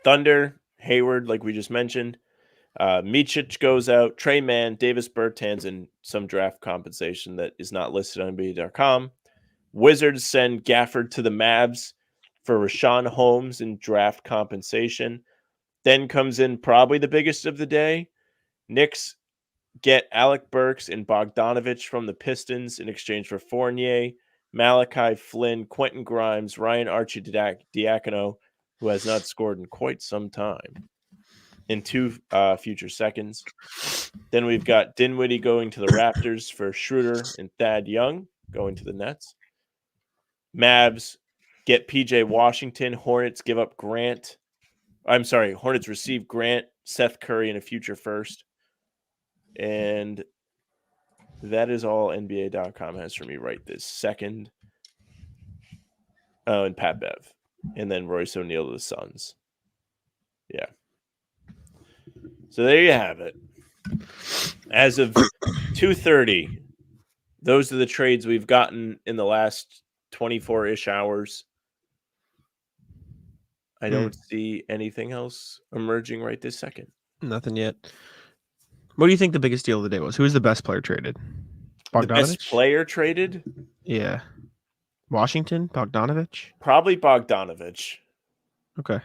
Thunder, Hayward, like we just mentioned. Micic goes out. Trey Mann, Davis Bertans, and some draft compensation that is not listed on NBA.com. Wizards send Gafford to the Mavs for Rashawn Holmes and draft compensation. Then comes in probably the biggest of the day. Knicks get Alec Burks and Bogdanovich from the Pistons in exchange for Fournier, Malachi Flynn, Quentin Grimes, Ryan Arcidiacono, who has not scored in quite some time, and 2 future seconds. Then we've got Dinwiddie going to the Raptors for Schroeder and Thad Young going to the Nets. Mavs get PJ Washington. Hornets give up Grant. I'm sorry, Hornets receive Grant, Seth Curry, and a future first. And that is all NBA.com has for me right this second. Oh, and Pat Bev. And then Royce O'Neal to the Suns. Yeah. So there you have it. As of 2:30, those are the trades we've gotten in the last 24-ish hours. I don't see anything else emerging right this second. Nothing yet. What do you think the biggest deal of the day was? Who was the best player traded? The best player traded? Yeah. Washington? Bogdanovich? Probably Bogdanovich. Okay.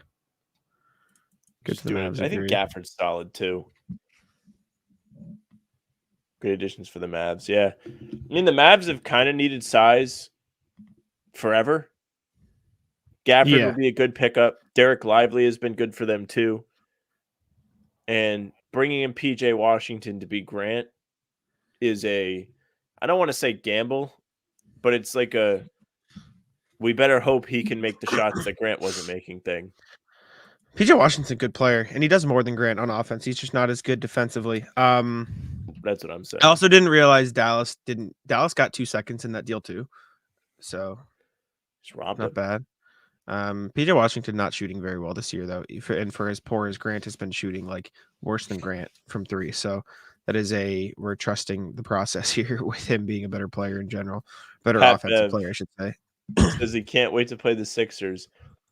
Good for the Mavs. I think Gafford's solid too. Great additions for the Mavs. Yeah. I mean, the Mavs have kind of needed size forever. Gafford would be a good pickup. Derek Lively has been good for them too. And bringing in PJ Washington to be Grant is I don't want to say gamble, but it's like we better hope he can make the shots that Grant wasn't making thing. PJ Washington's a good player, and he does more than Grant on offense. He's just not as good defensively. That's what I'm saying. I also didn't realize Dallas got 2 seconds in that deal too. So just robbed not bad. PJ Washington not shooting very well this year though, and for as poor as Grant has been shooting, like worse than Grant from 3. So that is we're trusting the process here with him being a better player in general, better offensive player, I should say. Says he can't wait to play the Sixers.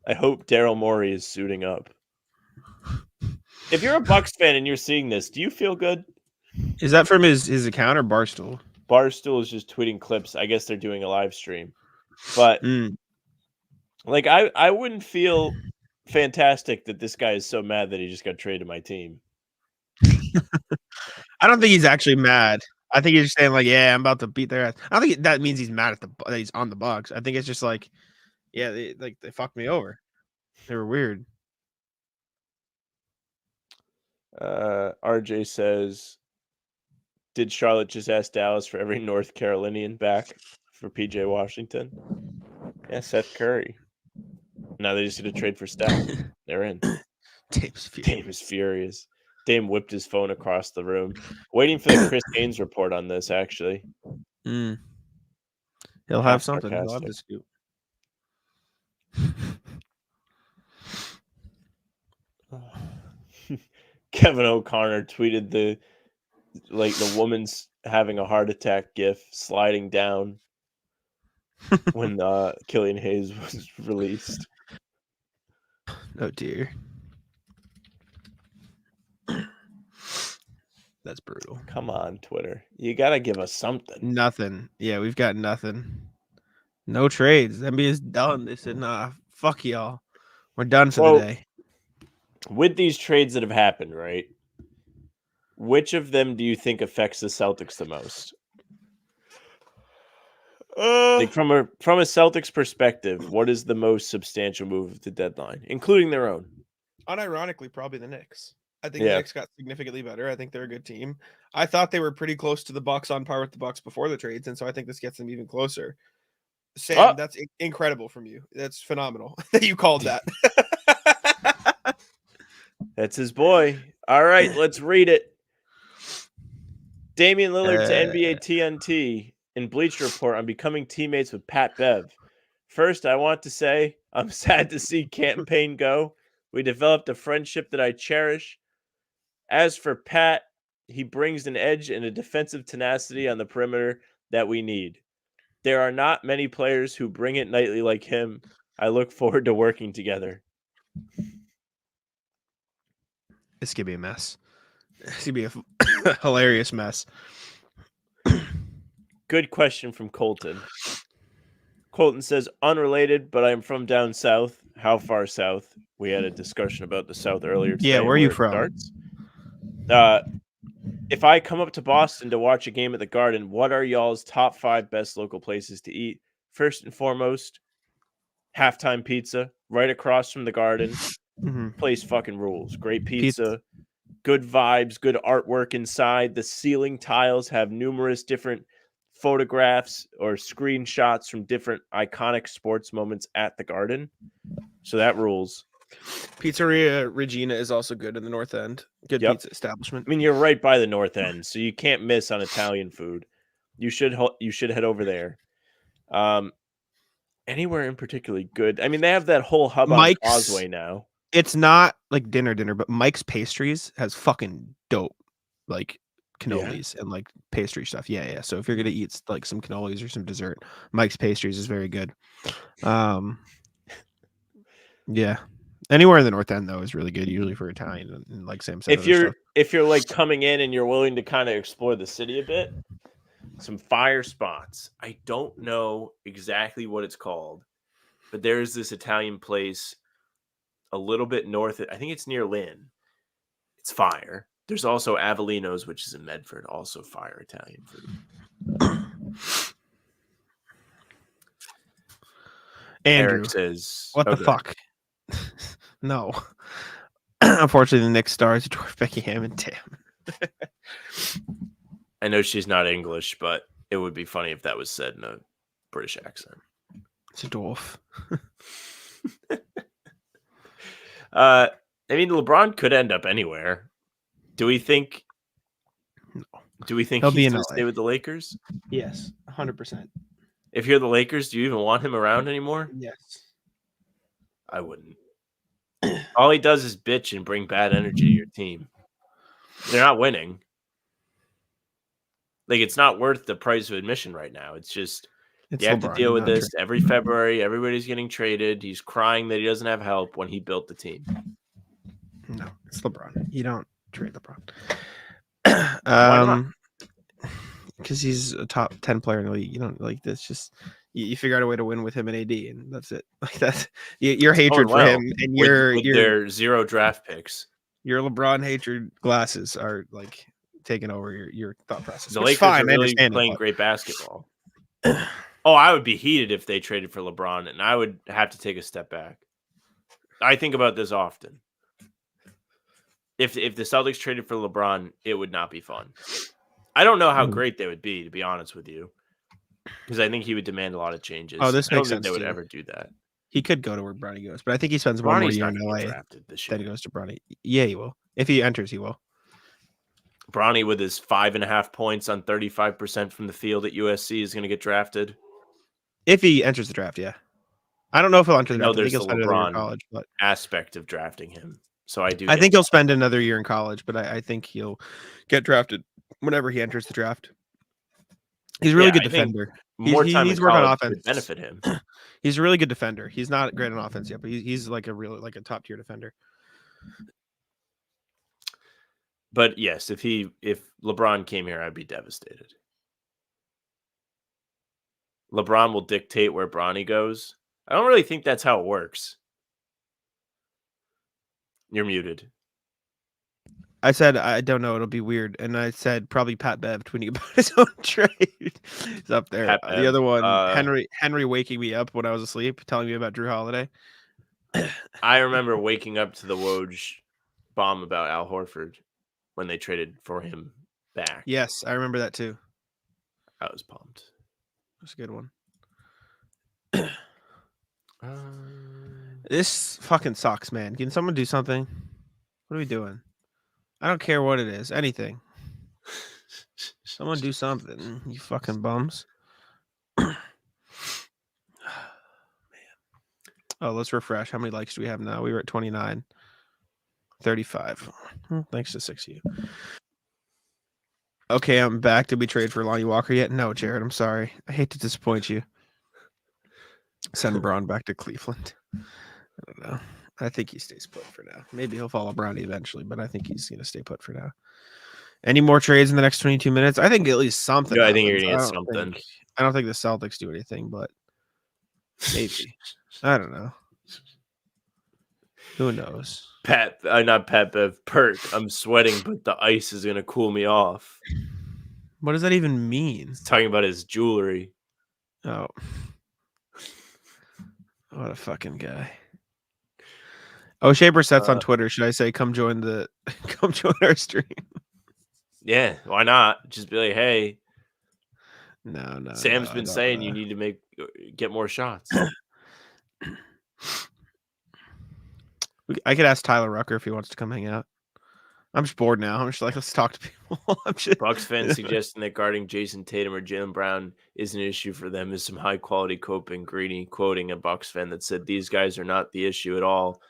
I hope Daryl Morey is suiting up. If you're a Bucks fan and you're seeing this, do you feel good? Is that from his account or Barstool? Barstool is just tweeting clips. I guess they're doing a live stream, but. Like, I wouldn't feel fantastic that this guy is so mad that he just got traded to my team. I don't think he's actually mad. I think he's just saying, like, yeah, I'm about to beat their ass. I don't think that means he's mad at that he's on the Bucks. I think it's just like, yeah, they fucked me over. They were weird. RJ says, did Charlotte just ask Dallas for every North Carolinian back for PJ Washington? Yeah, Seth Curry. Now they just need to trade for Steph. They're in. Dame is furious. Dame whipped his phone across the room. Waiting for the Chris Haynes report on this, actually. Mm. He'll Half have something. He'll have sarcastic. the scoop. Kevin O'Connor tweeted the woman's having a heart attack gif sliding down when Killian Hayes was released. Oh dear. That's brutal. Come on, Twitter. You got to give us something. Nothing. Yeah, we've got nothing. No trades. NBA is done. They said, nah, fuck y'all. We're done for So- the day. With these trades that have happened, right? Which of them do you think affects the Celtics the most? Like from a Celtics perspective, what is the most substantial move of the deadline, including their own? Unironically, probably the Knicks. I think Yeah. the Knicks got significantly better. I think they're a good team. I thought they were pretty close to the Bucks, on par with the Bucks before the trades, and so I think this gets them even closer. Sam, that's incredible from you. That's phenomenal that you called that. That's his boy. All right, let's read it. Damian Lillard to NBA TNT in Bleacher Report on becoming teammates with Pat Bev. First, I want to say I'm sad to see Campaign go. We developed a friendship that I cherish. As for Pat, he brings an edge and a defensive tenacity on the perimeter that we need. There are not many players who bring it nightly like him. I look forward to working together. This could be a mess. This could be a hilarious mess. Good question from Colton. Colton says, unrelated, but I'm from down south. How far south? We had a discussion about the south earlier today. Yeah, where are you from? If I come up to Boston to watch a game at the Garden, what are y'all's top 5 best local places to eat? First and foremost, Halftime Pizza, right across from the Garden. Mm-hmm. Place fucking rules. Great pizza, good vibes, good artwork inside. The ceiling tiles have numerous different photographs or screenshots from different iconic sports moments at the Garden. So that rules. Pizzeria Regina is also good in the North End. Good pizza establishment. I mean, you're right by the North End, so you can't miss on Italian food. You should head over there. Anywhere in particularly good? I mean, they have that whole hub on Causeway now. It's not like dinner, but Mike's Pastries has fucking dope like cannolis and like pastry stuff. Yeah. So if you're gonna eat like some cannolis or some dessert, Mike's Pastries is very good. Yeah. Anywhere in the North End though is really good, usually for Italian and like Sam said. If you're like coming in and you're willing to kind of explore the city a bit, some fire spots. I don't know exactly what it's called, but there's this Italian place a little bit north. I think it's near Lynn. It's fire. There's also Avellino's, which is in Medford, also fire Italian food. Andrew Eric says, what the fuck? No. Unfortunately, the Knicks stars George Becky Hammond. Damn. I know she's not English, but it would be funny if that was said in a British accent. It's a dwarf. I mean, LeBron could end up anywhere. Do we think? No. Do we think He'll he's be in going to LA. stay with the Lakers? Yes, 100%. If you're the Lakers, do you even want him around anymore? Yes. I wouldn't. All he does is bitch and bring bad energy to your team. They're not winning. Like, it's not worth the price of admission right now. It's just you have to deal with this every February. Everybody's getting traded. He's crying that he doesn't have help when he built the team. No, it's LeBron. You don't trade LeBron. Because he's a top 10 player in the league. You don't like this. Just you figure out a way to win with him and AD, and that's it. Like that's your hatred for him, and your their 0 draft picks. Your LeBron hatred glasses are like taking over your thought process. The Lakers are really playing great basketball. Oh, I would be heated if they traded for LeBron, and I would have to take a step back. I think about this often. If the Celtics traded for LeBron, it would not be fun. I don't know how great they would be, to be honest with you, because I think he would demand a lot of changes. Oh, this makes sense. They would ever do that. He could go to where Bronny goes, but I think he spends one more year in LA. Then he goes to Bronny. Yeah, he will. If he enters, he will. Bronny with his 5.5 points on 35% from the field at USC is going to get drafted. If he enters the draft, yeah. I don't know if he'll enter I the know draft. I think there's he'll the spend another year in LeBron college, but aspect of drafting him. So I do. I think he'll spend another year in college, but I think he'll get drafted whenever he enters the draft. He's a really good defender. More He time needs in work on college offense. would benefit him. He's a really good defender. He's not great on offense yet, but he's like a top tier defender. But yes, if LeBron came here, I'd be devastated. LeBron will dictate where Bronny goes. I don't really think that's how it works. You're muted. I said I don't know. It'll be weird, and I said probably Pat Bev tweeting about his own trade. He's up there. The other one, Henry waking me up when I was asleep, telling me about Drew Holiday. I remember waking up to the Woj bomb about Al Horford when they traded for him back. Yes, I remember that too. I was pumped. That's a good one. This fucking sucks, man. Can someone do something? What are we doing? I don't care what it is. Anything. Someone do something. You fucking bums. Man. Oh, let's refresh. How many likes do we have now? We were at 29. 35. Thanks to 6 of you. Okay, I'm back. Did we trade for Lonnie Walker yet? No, Jared. I'm sorry. I hate to disappoint you. Send Braun back to Cleveland. I don't know. I think he stays put for now. Maybe he'll follow Brownie eventually, but I think he's going to stay put for now. Any more trades in the next 22 minutes? I think at least something. Yeah, I think you're going to get something. I don't think the Celtics do anything, but maybe. I don't know. Who knows? Not Pat Bev. Pert. I'm sweating, but the ice is going to cool me off. What does that even mean? He's talking about his jewelry. Oh. What a fucking guy. O'Shea Brissett's on Twitter. Should I say come join our stream? Yeah, why not? Just be like, hey. No. Sam's been saying you need to get more shots. I could ask Tyler Rucker if he wants to come hang out. I'm just bored now. I'm just like, let's talk to people. Bucks fans suggesting that guarding Jason Tatum or Jaylen Brown is an issue for them is some high-quality coping. Greeny quoting a Bucks fan that said, these guys are not the issue at all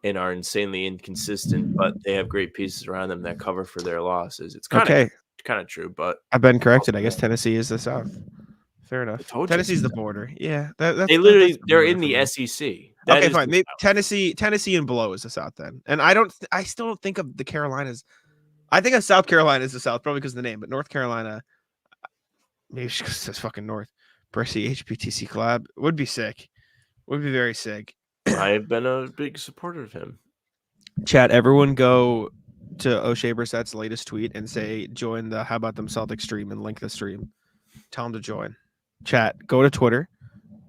and are insanely inconsistent, but they have great pieces around them that cover for their losses. It's kind of true, but I've been corrected. I guess Tennessee is the South. Fair enough. Tennessee's the border. Yeah, they're in the SEC. Okay, fine. Maybe Tennessee and below is the South then. And I still don't think of the Carolinas. I think of South Carolina as the South, probably because of the name, but North Carolina, maybe because it says fucking North. Brissy HBTC collab would be sick. Would be very sick. I've been a big supporter of him. Chat, everyone go to O'Shea Brissett's latest tweet and say, join the How About Them Celtics stream and link the stream. Tell him to join. Chat, go to Twitter,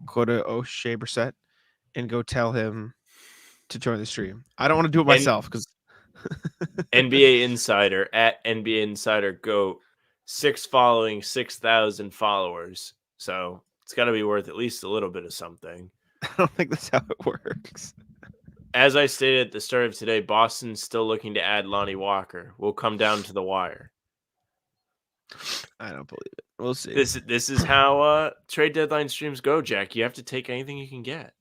go to O'Shea Brissett, and go tell him to join the stream. I don't want to do it myself because NBA Insider at NBA Insider Goat 6,000 followers. So it's got to be worth at least a little bit of something. I don't think that's how it works. As I stated at the start of today, Boston's still looking to add Lonnie Walker. We'll come down to the wire. I don't believe it. We'll see. This is how trade deadline streams go, Jack. You have to take anything you can get.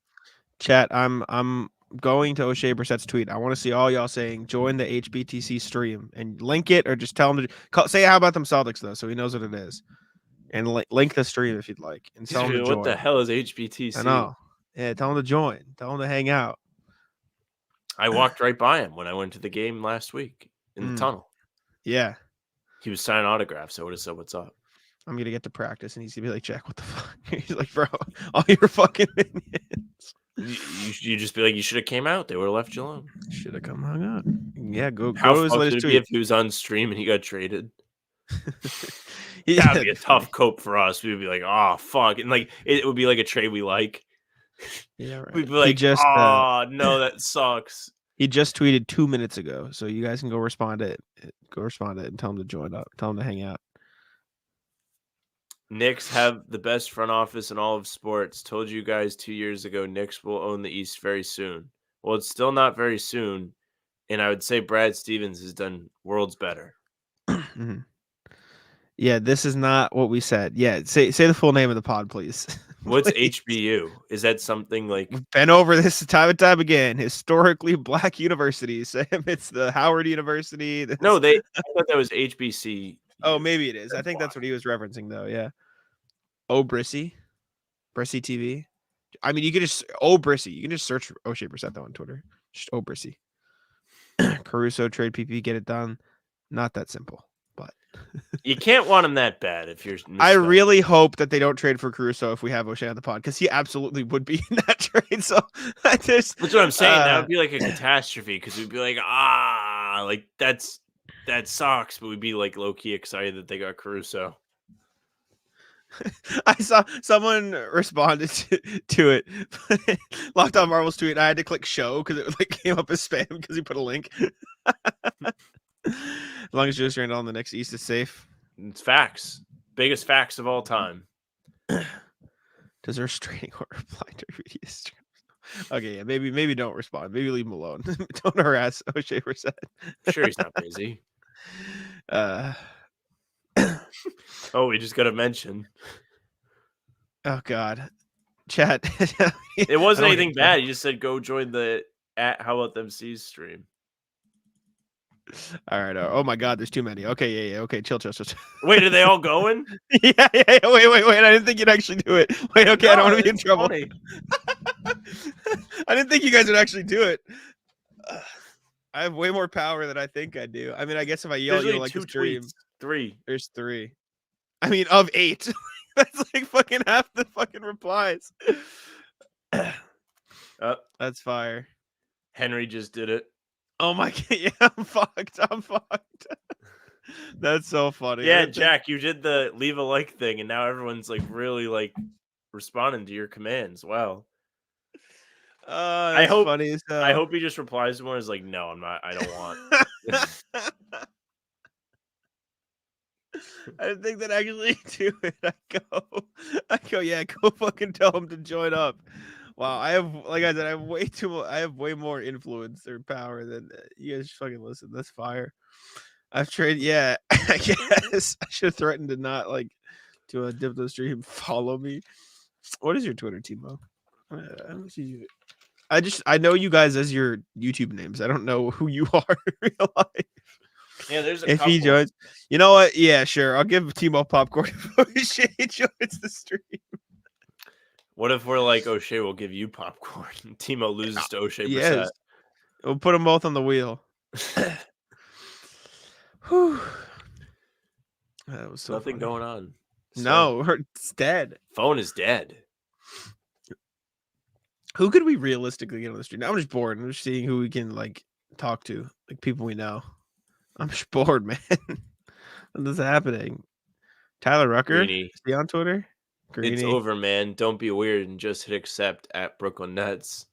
Chat, I'm going to O'Shea Brissett's tweet. I want to see all y'all saying join the HBTC stream and link it, or just tell him to say How About Them Celtics though, so he knows what it is, and link the stream if you'd like, and tell him to join. What the hell is HBTC? I know. Yeah, tell him to join. Tell him to hang out. I walked right by him when I went to the game last week in the tunnel. Yeah. He was signing autographs. I would have said, what's up? I'm going to get to practice, and he's going to be like, Jack, what the fuck? He's like, bro, all your fucking minions. You just be like, you should have came out. They would have left you alone. Should have come hung out. Yeah, go How to his latest tweet. If he was on stream and he got traded? That would be a tough cope for us. We would be like, oh, fuck. And like, it would be like a trade we like. Yeah, right. We'd be like, no, that sucks. He just tweeted 2 minutes ago, so you guys can go respond to it. Go respond to it and tell him to join up. Tell him to hang out. Knicks have the best front office in all of sports. Told you guys 2 years ago, Knicks will own the East very soon. Well, it's still not very soon, and I would say Brad Stevens has done worlds better. Mhm. Yeah, this is not what we said. Yeah, say the full name of the pod, please. What's Please. HBU? Is that something like We've been over this time and time again. Historically black universities. Sam, it's the Howard University. no? I thought that was HBC. Oh, maybe it is. I think that's what he was referencing, though. Yeah. Oh, Brissy TV. I mean, you can just Brissy. You can just search O'Shea Brissett though on Twitter. Just Brissy. Caruso trade PP, get it done. Not that simple, but You can't want him that bad if you're. I really hope that they don't trade for Caruso if we have O'Shea on the pod, because he absolutely would be in that trade. So that's what I'm saying. That would be like a catastrophe, because we'd be like, like that sucks, but we'd be like low key excited that they got Caruso. I saw someone responded to it. Locked on Marvel's tweet. I had to click show because it like came up as spam because he put a link. As long as Julius Randle on the Knicks East is safe. It's facts. Biggest facts of all time. Does our restraining order apply to Rudy's? Okay, yeah, maybe don't respond. Maybe leave him alone. Don't harass O'Shea Brissett. Sure, he's not busy. Oh, we just got to mention. Oh God, chat. It wasn't anything bad. You just said go join the How About Them C's stream. All right. Oh my God, there's too many. Okay, yeah. Okay, chill. Wait, are they all going? Yeah. Wait. I didn't think you'd actually do it. Wait, okay, no, I don't want to be in trouble. I didn't think you guys would actually do it. I have way more power than I think I do. I mean, I guess if I yell, you'll like the stream. Tweets. 3. There's 3. I mean, of 8. That's like fucking half the fucking replies. That's fire. Henry just did it. Oh my God. Yeah, I'm fucked. That's so funny. Yeah, Jack, you did the leave a like thing, and now everyone's like really like responding to your commands. Wow. I hope he just replies to one is like, no, I'm not. I don't want. I didn't think that actually do it. I go, yeah, go fucking tell him to join up. Wow, like I said, I have way more influence or power than you guys. Fucking listen, that's fire. I've traded, yeah. I guess I should have threatened to not like to dip the stream. Follow me. What is your Twitter, Timo? I know you guys as your YouTube names. I don't know who you are in real life. Yeah, there's a if couple. He joins, you know what? Yeah, sure. I'll give Timo popcorn if O'Shea joins the stream. What if we're like, O'Shea will give you popcorn? Timo loses to O'Shea Brissett. Yes. We'll put them both on the wheel. Whew. That was so nothing funny. going on. No, it's dead. Phone is dead. Who could we realistically get on the street? Now I'm just bored. I'm just seeing who we can like talk to, like people we know. I'm just bored, man. What is happening? Tyler Rucker? Is he on Twitter? Greeny. It's over, man. Don't be weird and just hit accept at Brooklyn Nets.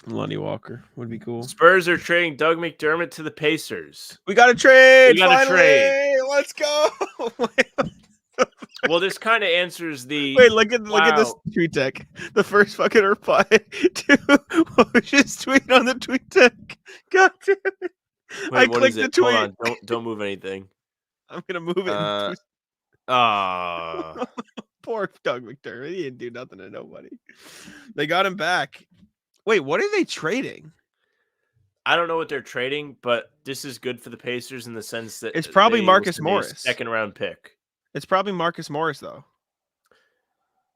Lonnie Walker would be cool. Spurs are trading Doug McDermott to the Pacers. We got a trade. Trade. Let's go. Well, this kind of answers the. Wait, look at this tweet deck. The first fucking reply to O'Shea's tweet on the tweet deck. God damn it! Wait, I clicked the tweet. Hold on. Don't move anything. I'm gonna move it. Poor Doug McDermott. He didn't do nothing to nobody. They got him back. Wait, what are they trading? I don't know what they're trading, but this is good for the Pacers in the sense that it's probably Marcus Morris, second round pick. It's probably Marcus Morris though.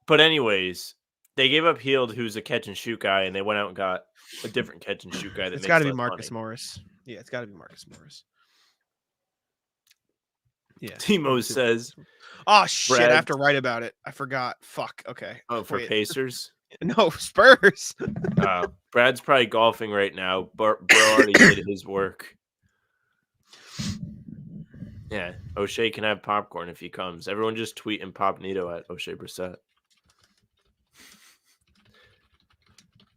But anyways, they gave up Hield, who's a catch and shoot guy, and they went out and got a different catch and shoot guy. It's got to be Marcus Morris. Yeah, it's got to be Marcus Morris. Yeah. Timo says, "Oh shit! I have to write about it. I forgot. Fuck. Okay. Oh, for Pacers." No, Spurs. Brad's probably golfing right now. Bro already did his work. Yeah, O'Shea can have popcorn if he comes. Everyone just tweet and pop Nito at O'Shea Brissett.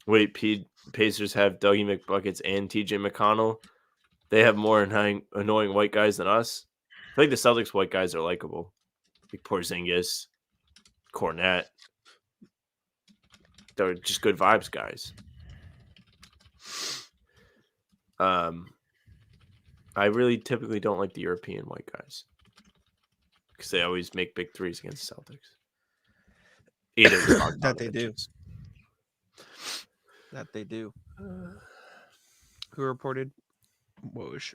Wait, Pacers have Dougie McBuckets and TJ McConnell. They have more annoying white guys than us. I think the Celtics white guys are likable. Like Porzingis. Cornette. They're just good vibes guys. I really typically don't like the European white guys because they always make big threes against the Celtics. Either that they do. That they do. Who reported? Whoosh.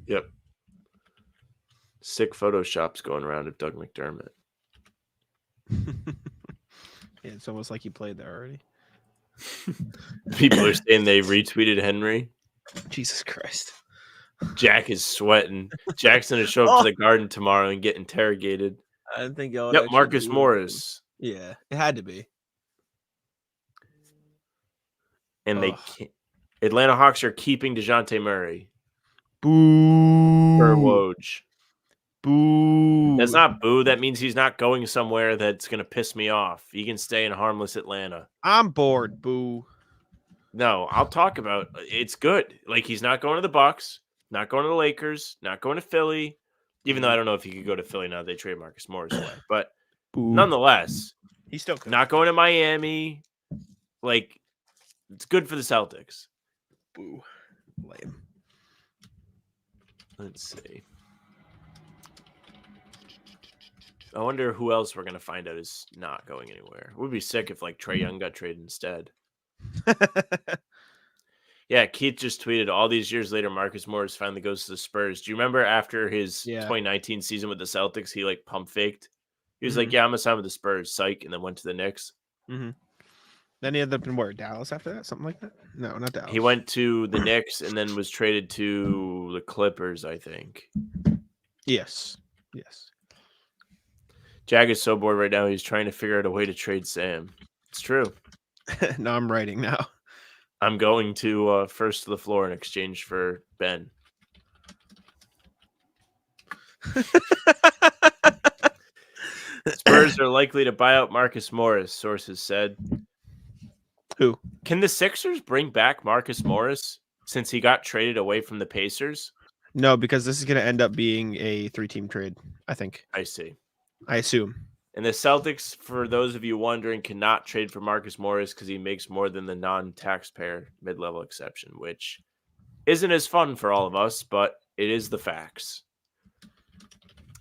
Yep. Sick Photoshops going around of Doug McDermott. Yeah, it's almost like he played there already. People are saying they retweeted Henry. Jesus Christ. Jack is sweating. Jack's going to show up to the Garden tomorrow and get interrogated. I didn't think y'all. Yep, Marcus Morris. Yeah, it had to be. And they can't. Atlanta Hawks are keeping DeJounte Murray. Boo. For Woj. Boo. That's not boo. That means he's not going somewhere that's going to piss me off. He can stay in harmless Atlanta. I'm bored. Boo. No, I'll talk about it's good. Like he's not going to the Bucks, not going to the Lakers, not going to Philly. Even though I don't know if he could go to Philly now that they trade Marcus Morris away. But nonetheless, he's still could. Not going to Miami. Like it's good for the Celtics. Boo. Lame. Let's see. I wonder who else we're going to find out is not going anywhere. It would be sick if like Trae Young got traded instead. Yeah, Keith just tweeted all these years later, Marcus Morris finally goes to the Spurs. Do you remember after his 2019 season with the Celtics, he like pump faked? He was like, yeah, I'm going to sign with the Spurs, psych, and then went to the Knicks. Mm-hmm. Then he ended up in where, Dallas after that? Something like that? No, not Dallas. He went to the Knicks and then was traded to the Clippers, I think. Yes. Jag is so bored right now, he's trying to figure out a way to trade Sam. It's true. No, I'm writing now. I'm going to first to the floor in exchange for Ben. Spurs are likely to buy out Marcus Morris, sources said. Who? Can the Sixers bring back Marcus Morris since he got traded away from the Pacers? No, because this is going to end up being a 3-team trade, I think. I see. I assume. And the Celtics, for those of you wondering, cannot trade for Marcus Morris because he makes more than the non-taxpayer mid-level exception, which isn't as fun for all of us, but it is the facts.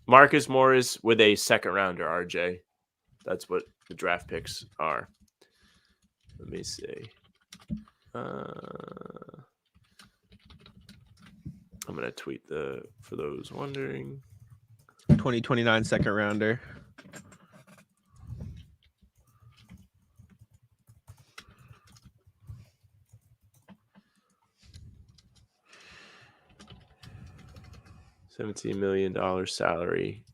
Marcus Morris with a second rounder, RJ. That's what the draft picks are. Let me see. I'm going to tweet for those wondering. 2029 second rounder. $17 million salary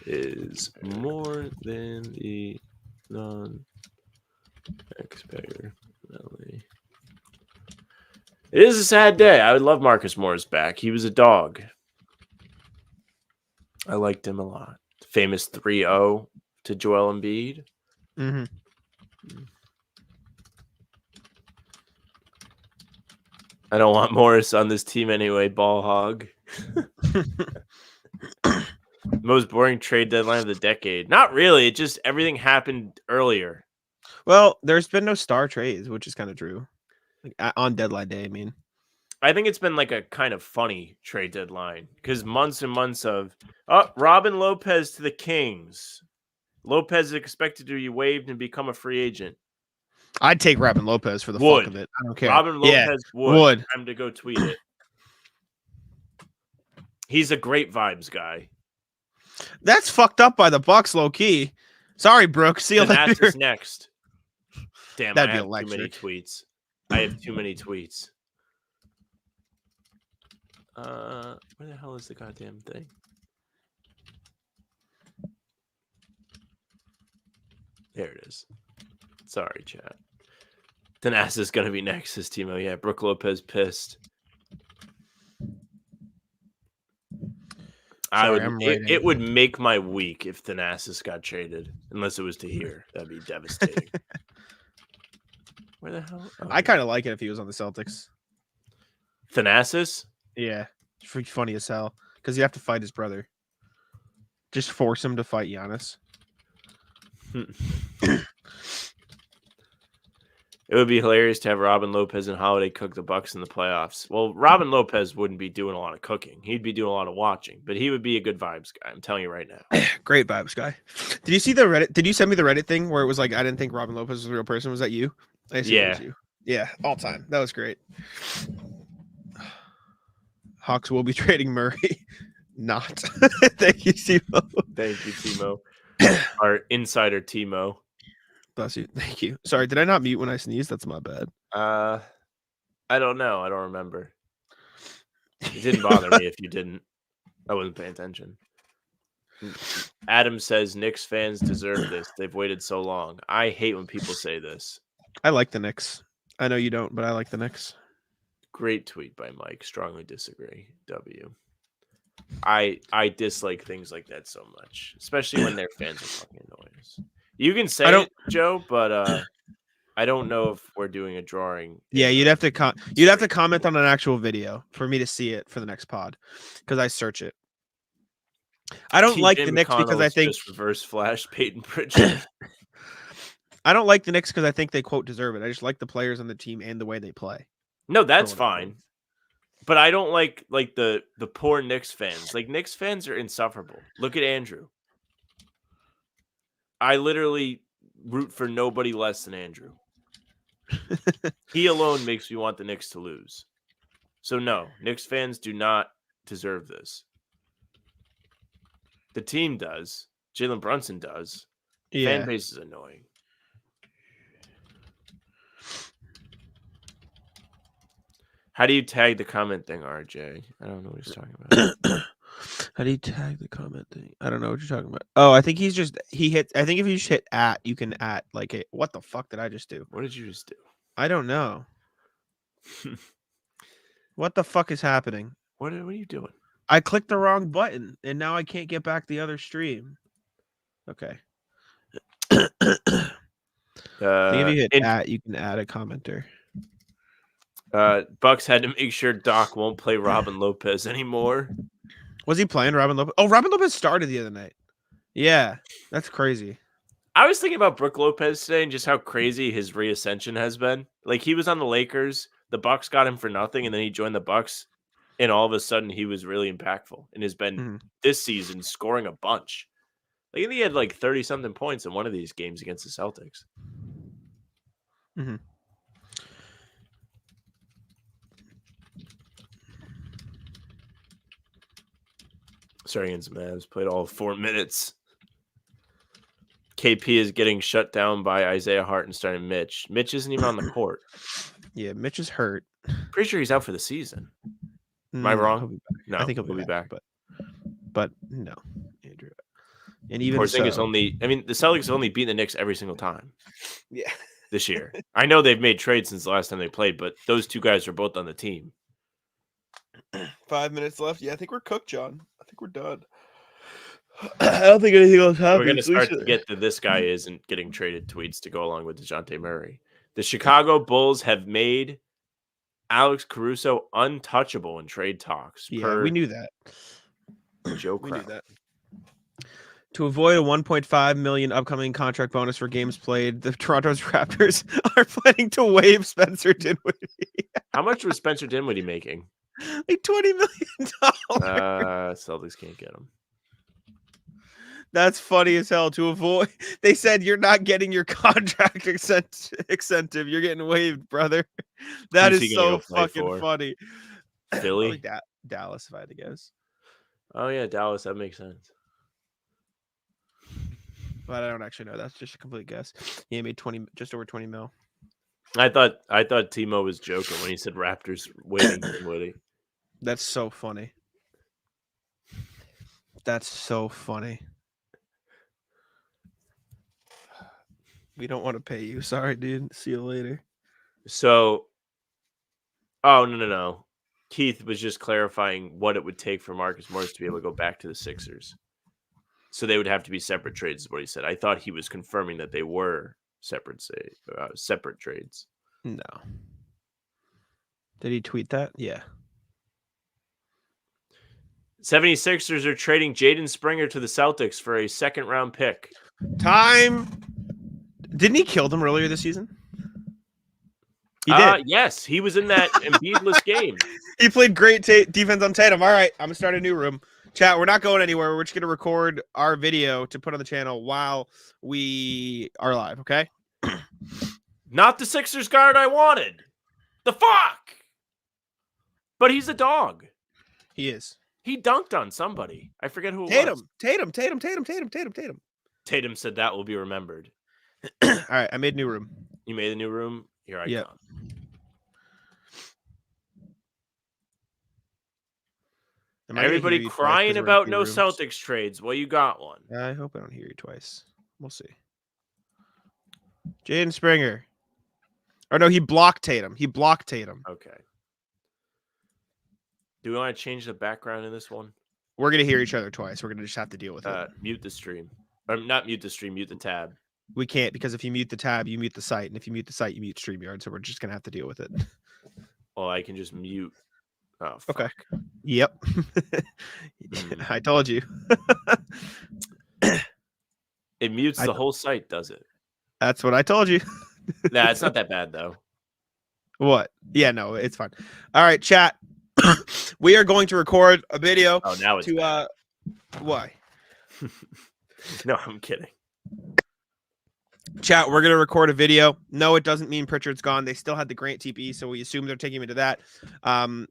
is more than the non-taxpayer. It is a sad day. I would love Marcus Morris back. He was a dog. I liked him a lot. Famous 3-0 to Joel Embiid. Mm-hmm. I don't want Morris on this team anyway, ball hog. Most boring trade deadline of the decade. Not really. It just everything happened earlier. Well, there's been no star trades, which is kind of true. Like on deadline day, I mean. I think it's been like a kind of funny trade deadline because months and months of Robin Lopez to the Kings. Lopez is expected to be waived and become a free agent. I'd take Robin Lopez for the fuck of it. I don't care. Robin Lopez would. Time to go tweet it. He's a great vibes guy. That's fucked up by the Bucks, low key. Sorry, Brooke. See you later. That's next. Damn, That'd I be have electric. too many tweets. I have too many tweets. Where the hell is the goddamn thing? There it is. Sorry, chat. Thanasis is going to be next, says Timo. Yeah, Brooke Lopez pissed. It would make my week if Thanasis got traded, unless it was to here. That'd be devastating. Where the hell? Oh, I kind of like it if he was on the Celtics. Thanasis? Yeah. It's pretty funny as hell. Because you have to fight his brother. Just force him to fight Giannis. It would be hilarious to have Robin Lopez and Holiday cook the Bucks in the playoffs. Well, Robin Lopez wouldn't be doing a lot of cooking. He'd be doing a lot of watching, but he would be a good vibes guy. I'm telling you right now. Great vibes, guy. Did you see the Reddit? Did you send me the Reddit thing where it was like, I didn't think Robin Lopez was a real person? Was that you? I assume it was you. Yeah, all time. That was great. Hawks will be trading Murray. Not. Thank you, Timo. Thank you, Timo. Our insider Timo. Bless you. Thank you. Sorry, did I not mute when I sneezed? That's my bad. I don't know. I don't remember. It didn't bother me if you didn't. I wasn't paying attention. Adam says Knicks fans deserve this. They've waited so long. I hate when people say this. I like the Knicks. I know you don't, but I like the Knicks. Great tweet by Mike. Strongly disagree. W. I dislike things like that so much, especially when their fans are fucking annoying. You can say it, Joe, but I don't know if we're doing a drawing. Yeah, you'd have to comment on an actual video for me to see it for the next pod because I search it. I don't like the Knicks because I think just reverse flash Peyton Pritchard. I don't like the Knicks because I think they quote deserve it. I just like the players on the team and the way they play. No, that's fine. But I don't like the poor Knicks fans. Like Knicks fans are insufferable. Look at Andrew. I literally root for nobody less than Andrew. He alone makes me want the Knicks to lose. So no, Knicks fans do not deserve this. The team does. Jalen Brunson does. Yeah. Fan base is annoying. How do you tag the comment thing, RJ? I don't know what he's talking about. How do you tag the comment thing? I don't know what you're talking about. Oh, I think I think if you just hit @ you can @ what the fuck did I just do? What did you just do? I don't know. What the fuck is happening? What are you doing? I clicked the wrong button and now I can't get back the other stream. Okay. I think if you hit @ you can add a commenter. Bucks had to make sure Doc won't play Robin Lopez anymore. Was he playing Robin Lopez? Oh, Robin Lopez started the other night. Yeah, that's crazy. I was thinking about Brook Lopez today and just how crazy his reascension has been. Like he was on the Lakers, the Bucks got him for nothing, and then he joined the Bucks, and all of a sudden he was really impactful and has been this season scoring a bunch. Like I think he had like 30-something points in one of these games against the Celtics. Mm-hmm. Starting against Mavs, played all 4 minutes. KP is getting shut down by Isaiah Hart and starting Mitch. Mitch isn't even on the court. Yeah, Mitch is hurt. Pretty sure he's out for the season. Am I wrong? No, I think he'll be back. But no, Andrew. And even Porzingis only. I mean, the Celtics have only beaten the Knicks every single time. Yeah, this year. I know they've made trades since the last time they played, but those two guys are both on the team. 5 minutes left. Yeah, I think we're cooked, John. I think we're done. I don't think anything else happens. We're going to start to get to this guy isn't getting traded tweets to go along with DeJounte Murray. The Chicago Bulls have made Alex Caruso untouchable in trade talks. Yeah, we knew that. Joe we Crown. knew that. To avoid a $1.5 million upcoming contract bonus for games played, the Toronto's Raptors are planning to waive Spencer Dinwiddie. How much was Spencer Dinwiddie making? Like $20 million. Celtics can't get him. That's funny as hell. To avoid, they said you're not getting your contract incentive. You're getting waived, brother. That Who's is so fucking funny. Philly, Dallas, if I had to guess. Oh yeah, Dallas. That makes sense. But I don't actually know. That's just a complete guess. He made just over 20 mil. I thought Timo was joking when he said Raptors waiving Dinwiddie. That's so funny. That's so funny. We don't want to pay you. Sorry, dude. See you later. So, no. Keith was just clarifying what it would take for Marcus Morris to be able to go back to the Sixers. So they would have to be separate trades, is what he said. I thought he was confirming that they were separate trades. No. Did he tweet that? Yeah. 76ers are trading Jaden Springer to the Celtics for a second-round pick. Time. Didn't he kill them earlier this season? He did. Yes, he was in that Embiidless game. He played great defense on Tatum. All right, I'm going to start a new room. Chat, we're not going anywhere. We're just going to record our video to put on the channel while we are live, okay? Not the Sixers guard I wanted. The fuck? But he's a dog. He is. He dunked on somebody. I forget who it was. Tatum. Tatum said that will be remembered. All right, I made new room. You made a new room? Here I come. Everybody crying about no Celtics trades. Well, you got one. I hope I don't hear you twice. We'll see. Jaden Springer. Or no, he blocked Tatum. Okay. Do we want to change the background in this one? We're going to hear each other twice. We're going to just have to deal with it. Mute the stream. Or not mute the stream, mute the tab. We can't, because if you mute the tab, you mute the site. And if you mute the site, you mute StreamYard. So we're just going to have to deal with it. Well, I can just mute. Oh, fuck. Okay. Yep. I told you. It mutes the whole site, does it? That's what I told you. Nah, it's not that bad, though. What? Yeah, no, it's fine. All right, chat. We are going to record a video. Oh, now it's bad. Why? No, I'm kidding. Chat, we're going to record a video. No, it doesn't mean Pritchard's gone. They still had the Grant TP, so we assume they're taking him into that.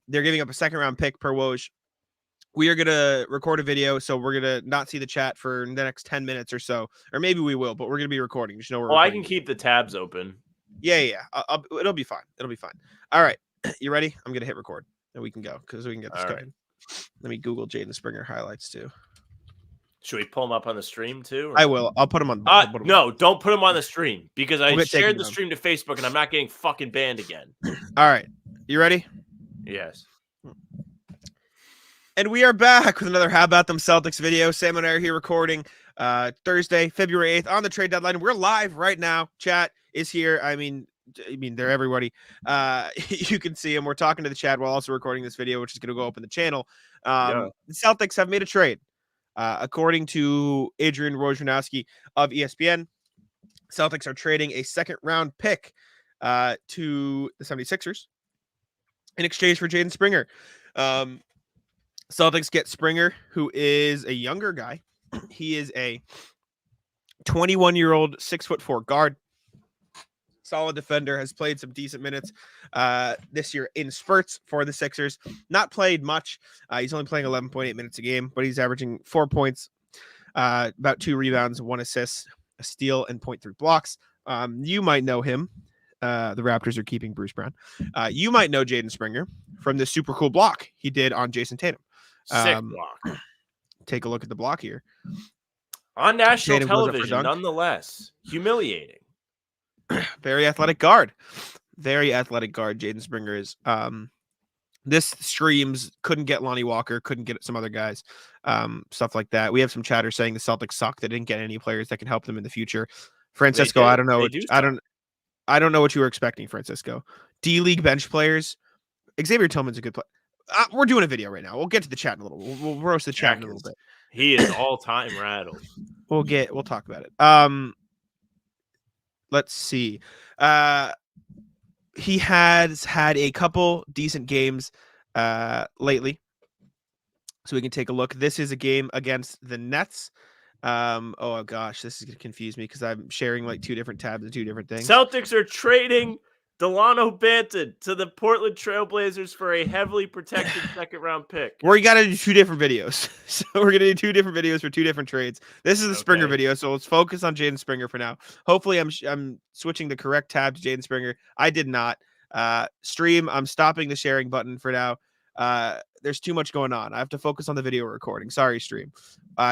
They're giving up a second-round pick per Woj. We are going to record a video, so we're going to not see the chat for the next 10 minutes or so. Or maybe we will, but we're going to be recording. Just know we're recording. I can keep the tabs open. Yeah. It'll be fine. All right. You ready? I'm going to hit record, and we can go, because we can get this going. Right. Let me Google Jaden Springer highlights, too. Should we pull him up on the stream too? Or? I will. I'll put him on. No, don't put him on the stream, because I shared the stream to Facebook and I'm not getting fucking banned again. All right. You ready? Yes. And we are back with another How About Them Celtics video. Sam and I are here recording Thursday, February 8th on the trade deadline. We're live right now. Chat is here. I mean, they're everybody. You can see them. We're talking to the chat while also recording this video, which is going to go up in the channel. The Celtics have made a trade. According to Adrian Wojnarowski of ESPN, Celtics are trading a second-round pick to the 76ers in exchange for Jaden Springer. Celtics get Springer, who is a younger guy. He is a 21-year-old, 6'4" guard. Solid defender, has played some decent minutes this year in spurts for the Sixers. Not played much. He's only playing 11.8 minutes a game, but he's averaging 4 points, about 2 rebounds, 1 assist, a steal, and 0.3 blocks. You might know him. The Raptors are keeping Bruce Brown. You might know Jaden Springer from the super cool block he did on Jason Tatum. Sick block. Take a look at the block here. On national television, nonetheless. Humiliating. Very athletic guard. Jaden Springer is. This streams couldn't get Lonnie Walker, couldn't get some other guys, stuff like that. We have some chatter saying the Celtics suck. They didn't get any players that can help them in the future. Francisco, I don't know. I don't know what you were expecting, Francisco. D-League bench players. Xavier Tillman's a good player. We're doing a video right now. We'll get to the chat in a little. We'll roast the chat in a little bit. He is all-time rattled. We'll talk about it. Let's see. He has had a couple decent games lately. So we can take a look. This is a game against the Nets. Oh gosh, this is going to confuse me because I'm sharing like 2 different tabs and 2 different things. Celtics are trading Delano Banton to the Portland Trailblazers for a heavily protected second-round pick. We got to do 2 different videos. So we're going to do 2 different videos for 2 different trades. This is the Springer video, so let's focus on Jaden Springer for now. Hopefully I'm switching the correct tab to Jaden Springer. I did not. Stream, I'm stopping the sharing button for now. There's too much going on. I have to focus on the video recording. Sorry, stream.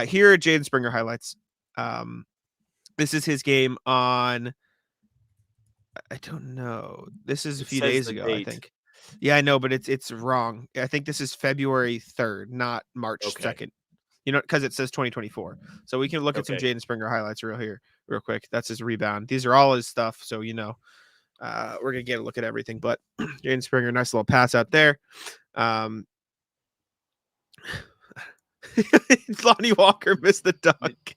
Here are Jaden Springer highlights. This is his game on... I don't know. This is a few days ago, I think. Yeah, I know, but it's wrong. I think this is February 3rd, not March 2nd. You know, because it says 2024. So we can look at some Jaden Springer highlights real quick. That's his rebound. These are all his stuff, so you know. We're gonna get a look at everything. But Jaden Springer, nice little pass out there. Lonnie Walker missed the dunk.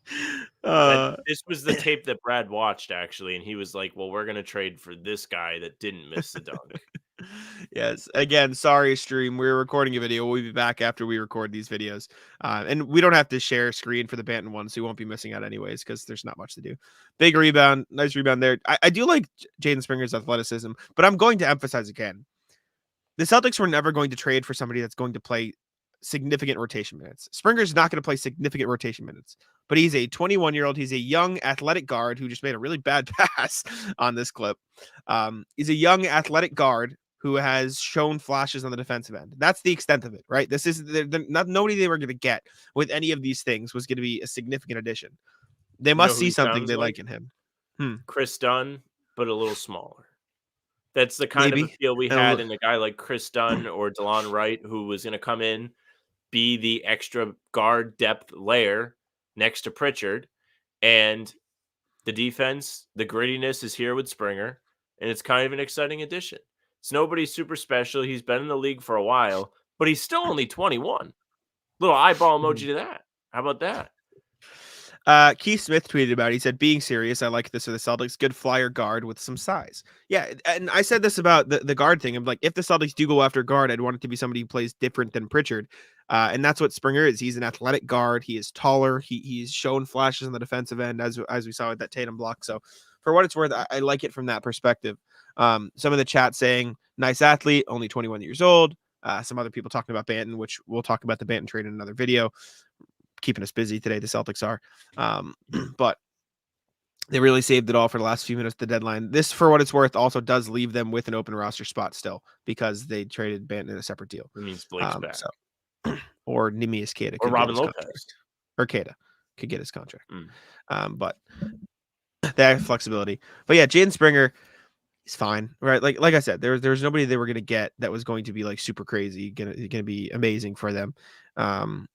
This was the tape that Brad watched, actually, and he was like, well, we're going to trade for this guy that didn't miss the dunk. Yes. Again, sorry, stream. We're recording a video. We'll be back after we record these videos. And we don't have to share a screen for the Banton one, so you won't be missing out anyways, because there's not much to do. Big rebound. Nice rebound there. I do like Jaden Springer's athleticism, but I'm going to emphasize again, the Celtics were never going to trade for somebody that's going to play significant rotation minutes. Springer's not going to play significant rotation minutes, but he's a 21-year-old. He's a young athletic guard who just made a really bad pass on this clip. He's a young athletic guard who has shown flashes on the defensive end. That's the extent of it, right? This is nobody they were going to get with any of these things was going to be a significant addition. They must see something they like in him. Chris Dunn, but a little smaller. That's the kind of a feel we had in a guy like Chris Dunn or DeLon Wright, who was going to come in, be the extra guard depth layer next to Pritchard. And the defense, the grittiness is here with Springer, and it's kind of an exciting addition. It's nobody super special. He's been in the league for a while, but he's still only 21. Little eyeball emoji to that. How about that? Keith Smith tweeted about it. He said, being serious, I like this for the Celtics. Good flyer guard with some size. Yeah, and I said this about the guard thing. I'm like, if the Celtics do go after guard, I'd want it to be somebody who plays different than Pritchard. And that's what Springer is. He's an athletic guard. He is taller. He's shown flashes on the defensive end, as we saw with that Tatum block. So for what it's worth, I like it from that perspective. Some of the chat saying, nice athlete, only 21 years old. Some other people talking about Banton, which we'll talk about the Banton trade in another video. Keeping us busy today, the Celtics are. But they really saved it all for the last few minutes of the deadline. This, for what it's worth, also does leave them with an open roster spot still because they traded Banton in a separate deal. It means Blake's back. Or Nemias Queta. Or Robin Lopez. Or Queta could get his contract. But they have flexibility. But yeah, Jaden Springer, he's fine, right? Like I said, there's nobody they were going to get that was going to be like super crazy, gonna be amazing for them. And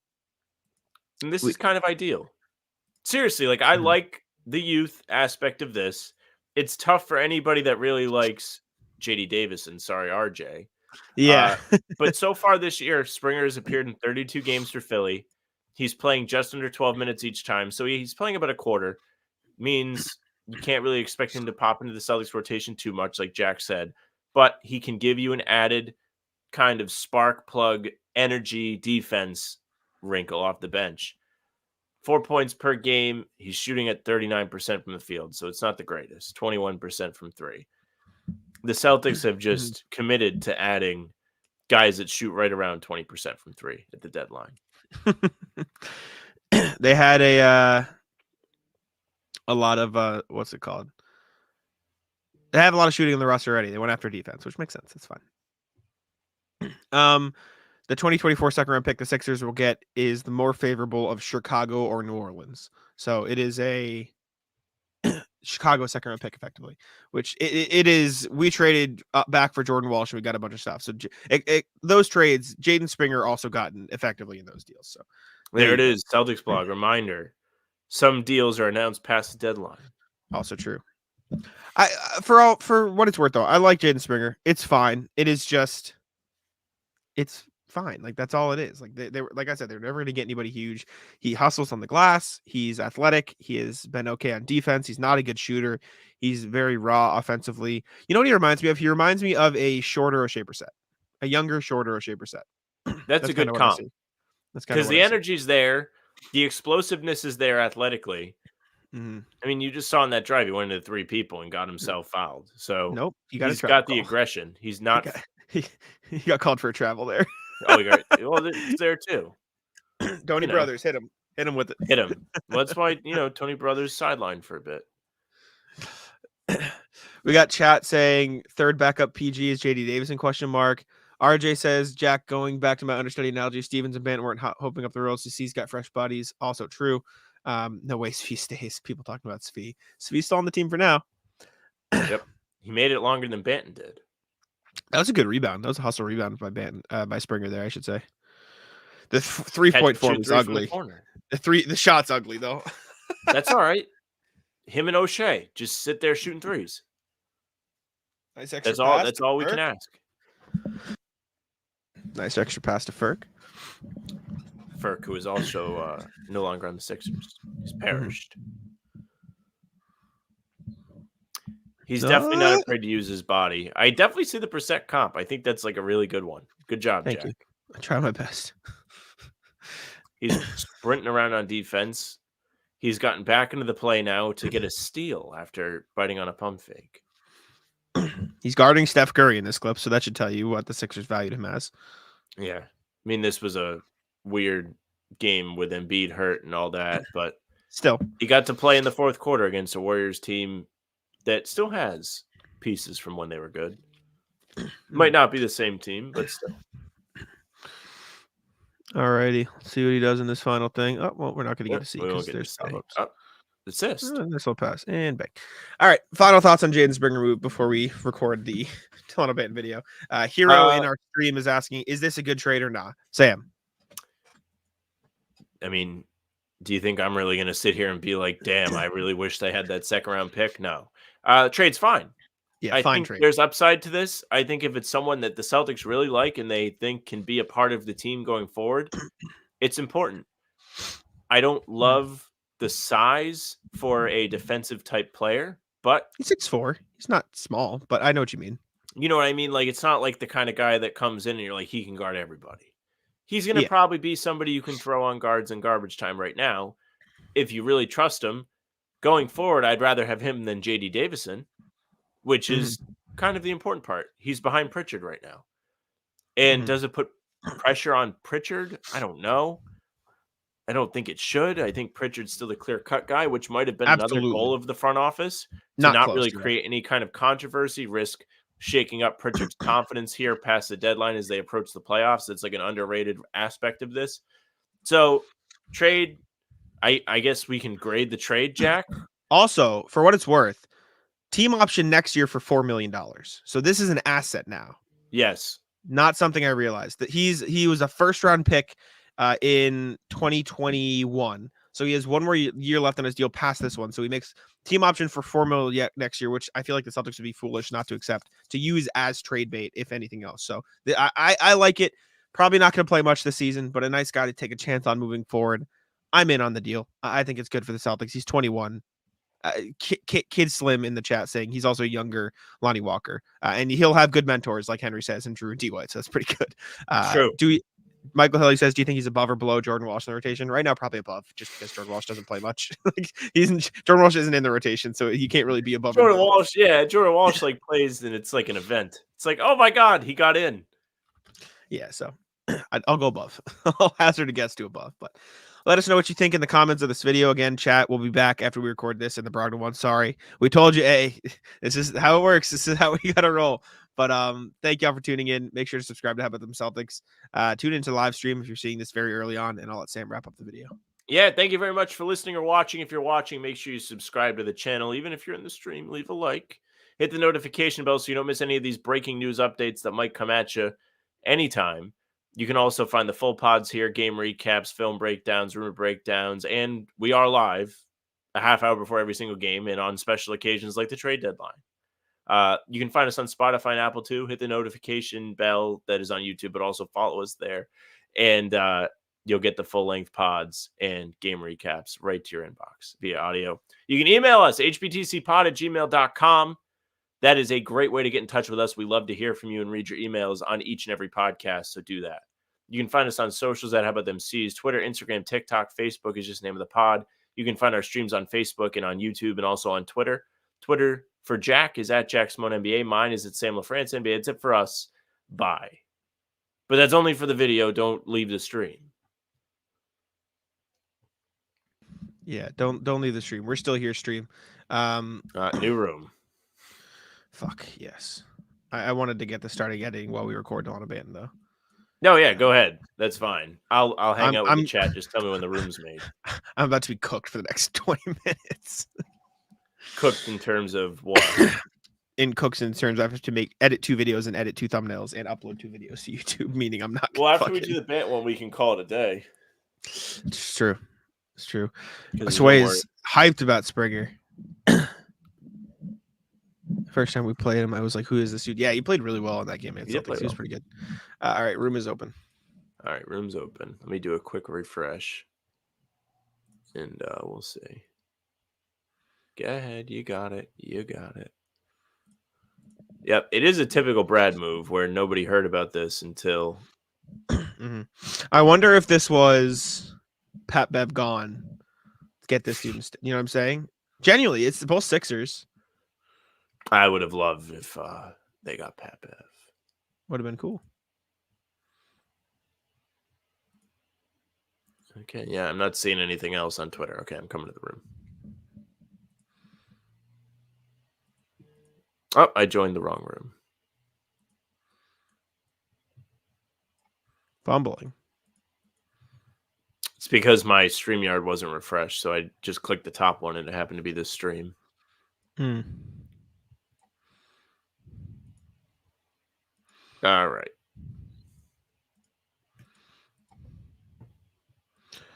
this is kind of ideal. Seriously, like I like the youth aspect of this. It's tough for anybody that really likes JD Davison. Sorry, RJ. Yeah. But so far this year, Springer has appeared in 32 games for Philly. He's playing just under 12 minutes each time. So he's playing about a quarter. Means you can't really expect him to pop into the Celtics rotation too much, like Jack said. But he can give you an added kind of spark plug energy defense wrinkle off the bench. 4 points per game. He's shooting at 39% from the field, so it's not the greatest. 21% from three. The Celtics have just committed to adding guys that shoot right around 20% from three at the deadline. They had a lot of what's it called? They have a lot of shooting on the roster already. They went after defense, which makes sense. It's fine. The 2024 second round pick the Sixers will get is the more favorable of Chicago or New Orleans. So it is a Chicago second round pick effectively, which it is. We traded back for Jordan Walsh and we got a bunch of stuff. So those trades, Jaden Springer also gotten effectively in those deals. So there it is. Celtics blog reminder. Some deals are announced past the deadline. Also true. For what it's worth though, I like Jaden Springer. It's fine. It is just, it's fine. Like that's all it is. Like they were, like I said, they're never going to get anybody huge. He hustles on the glass. He's athletic. He has been okay on defense. He's not a good shooter. He's very raw offensively. You know what he reminds me of? He reminds me of a shorter O'Shea Brissett, a younger, shorter O'Shea Brissett. That's a good comp. That's because the energy's there, the explosiveness is there athletically. Mm-hmm. I mean, you just saw in that drive, he went into three people and got himself fouled. So nope, he's got the aggression. He's not. He got called for a travel there. Oh, well, it's there too. Tony Brothers hit him with it. Hit him. Well, that's why Tony Brothers sidelined for a bit. We got chat saying third backup PG is JD Davison ? RJ says Jack, going back to my understudy analogy, Stevens and Banton weren't hoping up the road. C's got fresh bodies. Also true. No way Svi stays. People talking about Svi. Svi's still on the team for now. Yep. He made it longer than Banton did. That was a good rebound. That was a hustle rebound by Banton, by Springer there, I should say. The 3-point form was ugly. The shot's ugly though. That's all right. Him and O'Shea just sit there shooting threes. Nice extra That's all we can ask. Nice extra pass to Ferk. Ferk, who is also no longer on the Sixers. He's perished. He's definitely not afraid to use his body. I definitely see the percent comp. I think that's like a really good one. Good job, Thank Jack. you. I try my best. He's sprinting around on defense. He's gotten back into the play now to get a steal after biting on a pump fake. He's guarding Steph Curry in this clip, so that should tell you what the Sixers valued him as. Yeah. I mean, this was a weird game with Embiid hurt and all that, but Still, he got to play in the fourth quarter against a Warriors team that still has pieces from when they were good. Might not be the same team, but still. alrighty. Let's see what he does in this final thing. Oh, well, we're not going to get to see We won't because get to there's see. pop-ups. Oh, assist. This will pass and back. All right. Final thoughts on Jaden Springer move before we record the Toronto Banton video. Hero in our stream is asking, is this a good trade or not? Sam. I mean, do you think I'm really going to sit here and be like, damn, I really wish they had that second round pick? No. Trade's fine. Yeah, I fine think trade. there's upside to this. I think if it's someone that the Celtics really like and they think can be a part of the team going forward, it's important. I don't love the size for a defensive type player, but He's 6'4". He's not small, but I know what you mean. you know what I mean? Like, it's not like the kind of guy that comes in and you're like, he can guard everybody. He's going to Yeah. probably be somebody you can throw on guards in garbage time right now. If you really trust him going forward, I'd rather have him than JD Davison, which is kind of the important part. He's behind Pritchard right now. And does it put pressure on Pritchard? I don't know. I don't think it should. I think Pritchard's still the clear-cut guy, which might have been another goal of the front office to not really create any kind of controversy, risk shaking up Pritchard's confidence here past the deadline as they approach the playoffs. It's like an underrated aspect of this. So, trade, I guess we can grade the trade, Jack. Also, for what it's worth, team option next year for $4 million. So this is an asset now. Yes. Not something I realized. That he was a first-round pick in 2021. So he has one more year left on his deal past this one. So he makes team option for $4 million next year, which I feel like the Celtics would be foolish not to accept, to use as trade bait, if anything else. So I like it. Probably not going to play much this season, but a nice guy to take a chance on moving forward. I'm in on the deal. I think it's good for the Celtics. He's 21. Kid Slim in the chat saying he's also younger Lonnie Walker. And he'll have good mentors, like Henry says, and Drew D. White. So that's pretty good. True. Michael Hilly says, do you think he's above or below Jordan Walsh in the rotation? Right now, probably above, just because Jordan Walsh doesn't play much. Jordan Walsh isn't in the rotation, so he can't really be above. Jordan Walsh like plays, and it's like an event. It's like, oh my God, he got in. Yeah, so I'll go above. I'll hazard a guess to above, but let us know what you think in the comments of this video. Again, chat, we'll be back after we record this in the Brogdon one. Sorry. We told you, hey, this is how it works. This is how we got to roll. But thank y'all for tuning in. Make sure to subscribe to How About Them Celtics. Tune into the live stream if you're seeing this very early on, and I'll let Sam wrap up the video. Yeah, thank you very much for listening or watching. If you're watching, make sure you subscribe to the channel. Even if you're in the stream, leave a like. Hit the notification bell so you don't miss any of these breaking news updates that might come at you anytime. You can also find the full pods here, game recaps, film breakdowns, rumor breakdowns, and we are live a half hour before every single game and on special occasions like the trade deadline. You can find us on Spotify and Apple too. Hit the notification bell that is on YouTube, but also follow us there. And you'll get the full-length pods and game recaps right to your inbox via audio. You can email us, hbtcpod@gmail.com. That is a great way to get in touch with us. We love to hear from you and read your emails on each and every podcast, so do that. You can find us on socials at How About Them C's, Twitter, Instagram, TikTok, Facebook is just the name of the pod. You can find our streams on Facebook and on YouTube and also on Twitter. Twitter for Jack is at Jack Simone NBA. Mine is at Sam LaFrance NBA. It's it for us. Bye. But that's only for the video. Don't leave the stream. Yeah, don't leave the stream. We're still here, stream. New room. Fuck, yes. I wanted to get the starting editing while we record on a band, though. No, yeah, go ahead. That's fine. I'll hang out with the chat. Just tell me when the room's made. I'm about to be cooked for the next 20 minutes. Cooked in terms of what? In terms, I have to edit 2 videos and edit 2 thumbnails and upload 2 videos to YouTube, meaning I'm not. Well, after we do the Bant one, we can call it a day. It's true. It's true. Sway is hyped about Springer. First time we played him, I was like, who is this dude? Yeah, he played really well in that game. He was pretty good. All right, room is open. All right, room's open. Let me do a quick refresh, and we'll see. Go ahead. You got it. You got it. Yep, it is a typical Brad move where nobody heard about this until. Mm-hmm. I wonder if this was Pat Bev gone. Get this dude. You know what I'm saying? Genuinely, it's both Sixers. I would have loved if they got Pat Bev. Would have been cool. Okay, yeah, I'm not seeing anything else on Twitter. Okay, I'm coming to the room. Oh, I joined the wrong room. Fumbling. It's because my StreamYard wasn't refreshed, so I just clicked the top one, and it happened to be this stream. Hmm. All right.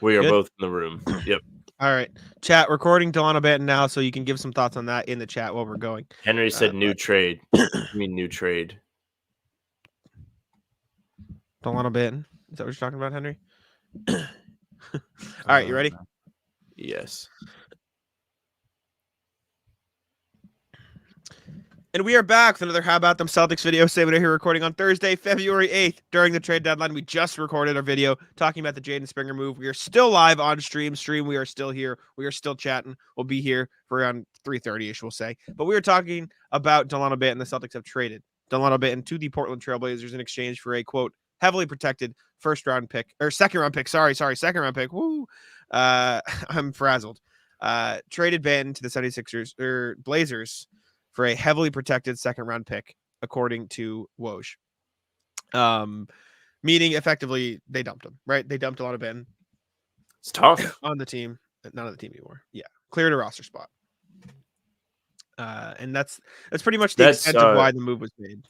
We are Good. both in the room. Yep. All right. Chat, recording Delano Banton now, so you can give some thoughts on that in the chat while we're going. Henry said new trade. I mean new trade. Delano Banton. Is that what you're talking about, Henry? All right, you ready? Yes. And we are back with another How About Them Celtics video. Say we're here recording on Thursday, February 8th. During the trade deadline, we just recorded our video talking about the Jaden Springer move. We are still live on stream. We are still here. We are still chatting. We'll be here for around 3:30-ish, we'll say. But we are talking about Delano Banton. The Celtics have traded Delano Banton to the Portland Trailblazers in exchange for a, quote, heavily protected second-round pick. Second-round pick. Woo! I'm frazzled. Traded Banton to the 76ers, or Blazers, for a heavily protected second-round pick, according to Woj. Meaning, effectively, they dumped him, right? They dumped a lot of Ben. It's tough. On the team. Not on the team anymore. Yeah. Cleared a roster spot. And that's pretty much the extent of why the move was made.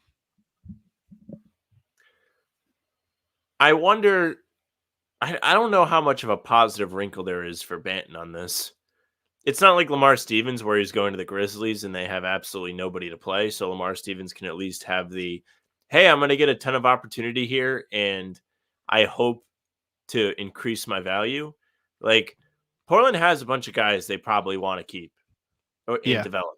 I wonder... I don't know how much of a positive wrinkle there is for Banton on this. It's not like Lamar Stevens where he's going to the Grizzlies and they have absolutely nobody to play. So Lamar Stevens can at least have the, hey, I'm going to get a ton of opportunity here and I hope to increase my value. Like Portland has a bunch of guys they probably want to keep and develop.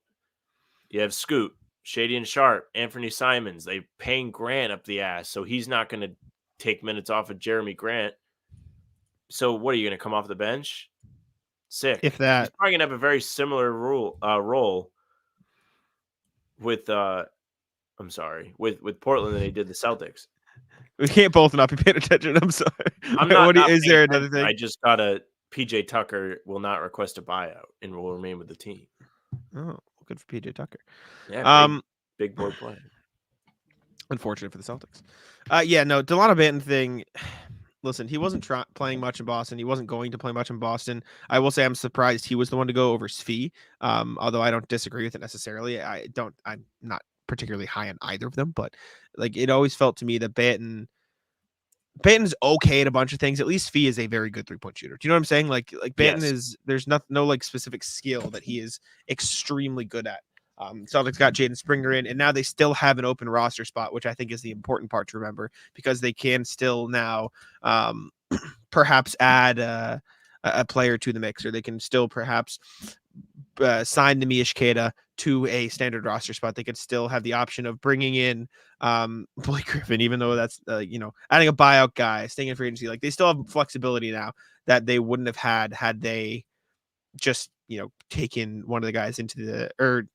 You have Scoot, Shady and Sharp, Anthony Simons. They're paying Grant up the ass, so he's not going to take minutes off of Jeremy Grant. So what are you going to come off the bench? Sick. If that, he's probably gonna have a very similar role with with Portland than he did the Celtics. We can't both not be paying attention. I'm sorry. I'm not. Is there another thing? I just got a PJ Tucker will not request a buyout and will remain with the team. Oh, good for PJ Tucker. Yeah. Big board player. Unfortunate for the Celtics. Delano Banton thing. Listen, he wasn't playing much in Boston. He wasn't going to play much in Boston. I will say I'm surprised he was the one to go over Svi. Although I don't disagree with it necessarily. I'm not particularly high on either of them, but like it always felt to me that Banton's okay at a bunch of things. At least Svi is a very good 3-point shooter. Do you know what I'm saying? Like Banton is there's no like specific skill that he is extremely good at. Celtics got Jaden Springer in, and now they still have an open roster spot, which I think is the important part to remember because they can still now perhaps add a player to the mix, or they can still perhaps sign Nemish Keita to a standard roster spot. They could still have the option of bringing in Blake Griffin, even though that's adding a buyout guy, staying in free agency. Like they still have flexibility now that they wouldn't have had they just taken one of the guys or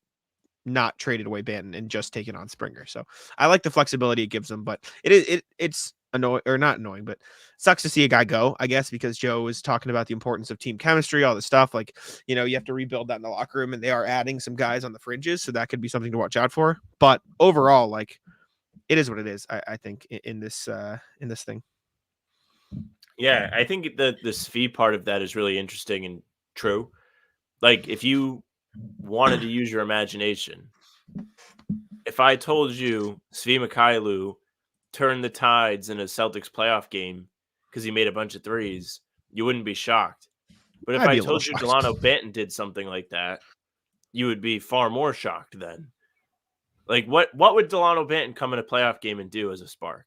not traded away Banton and just taken on Springer. So I like the flexibility it gives them, but it's annoying, or not annoying, but sucks to see a guy go, I guess, because Joe was talking about the importance of team chemistry, all this stuff. Like, you have to rebuild that in the locker room, and they are adding some guys on the fringes. So that could be something to watch out for. But overall, like it is what it is. I think in this thing. Yeah. I think the Svi part of that is really interesting and true. Like if you wanted to use your imagination. If I told you Svi Mykhailiuk turned the tides in a Celtics playoff game because he made a bunch of threes, you wouldn't be shocked. But if I told you Delano Banton did something like that, you would be far more shocked then. Like what would Delano Banton come in a playoff game and do as a spark?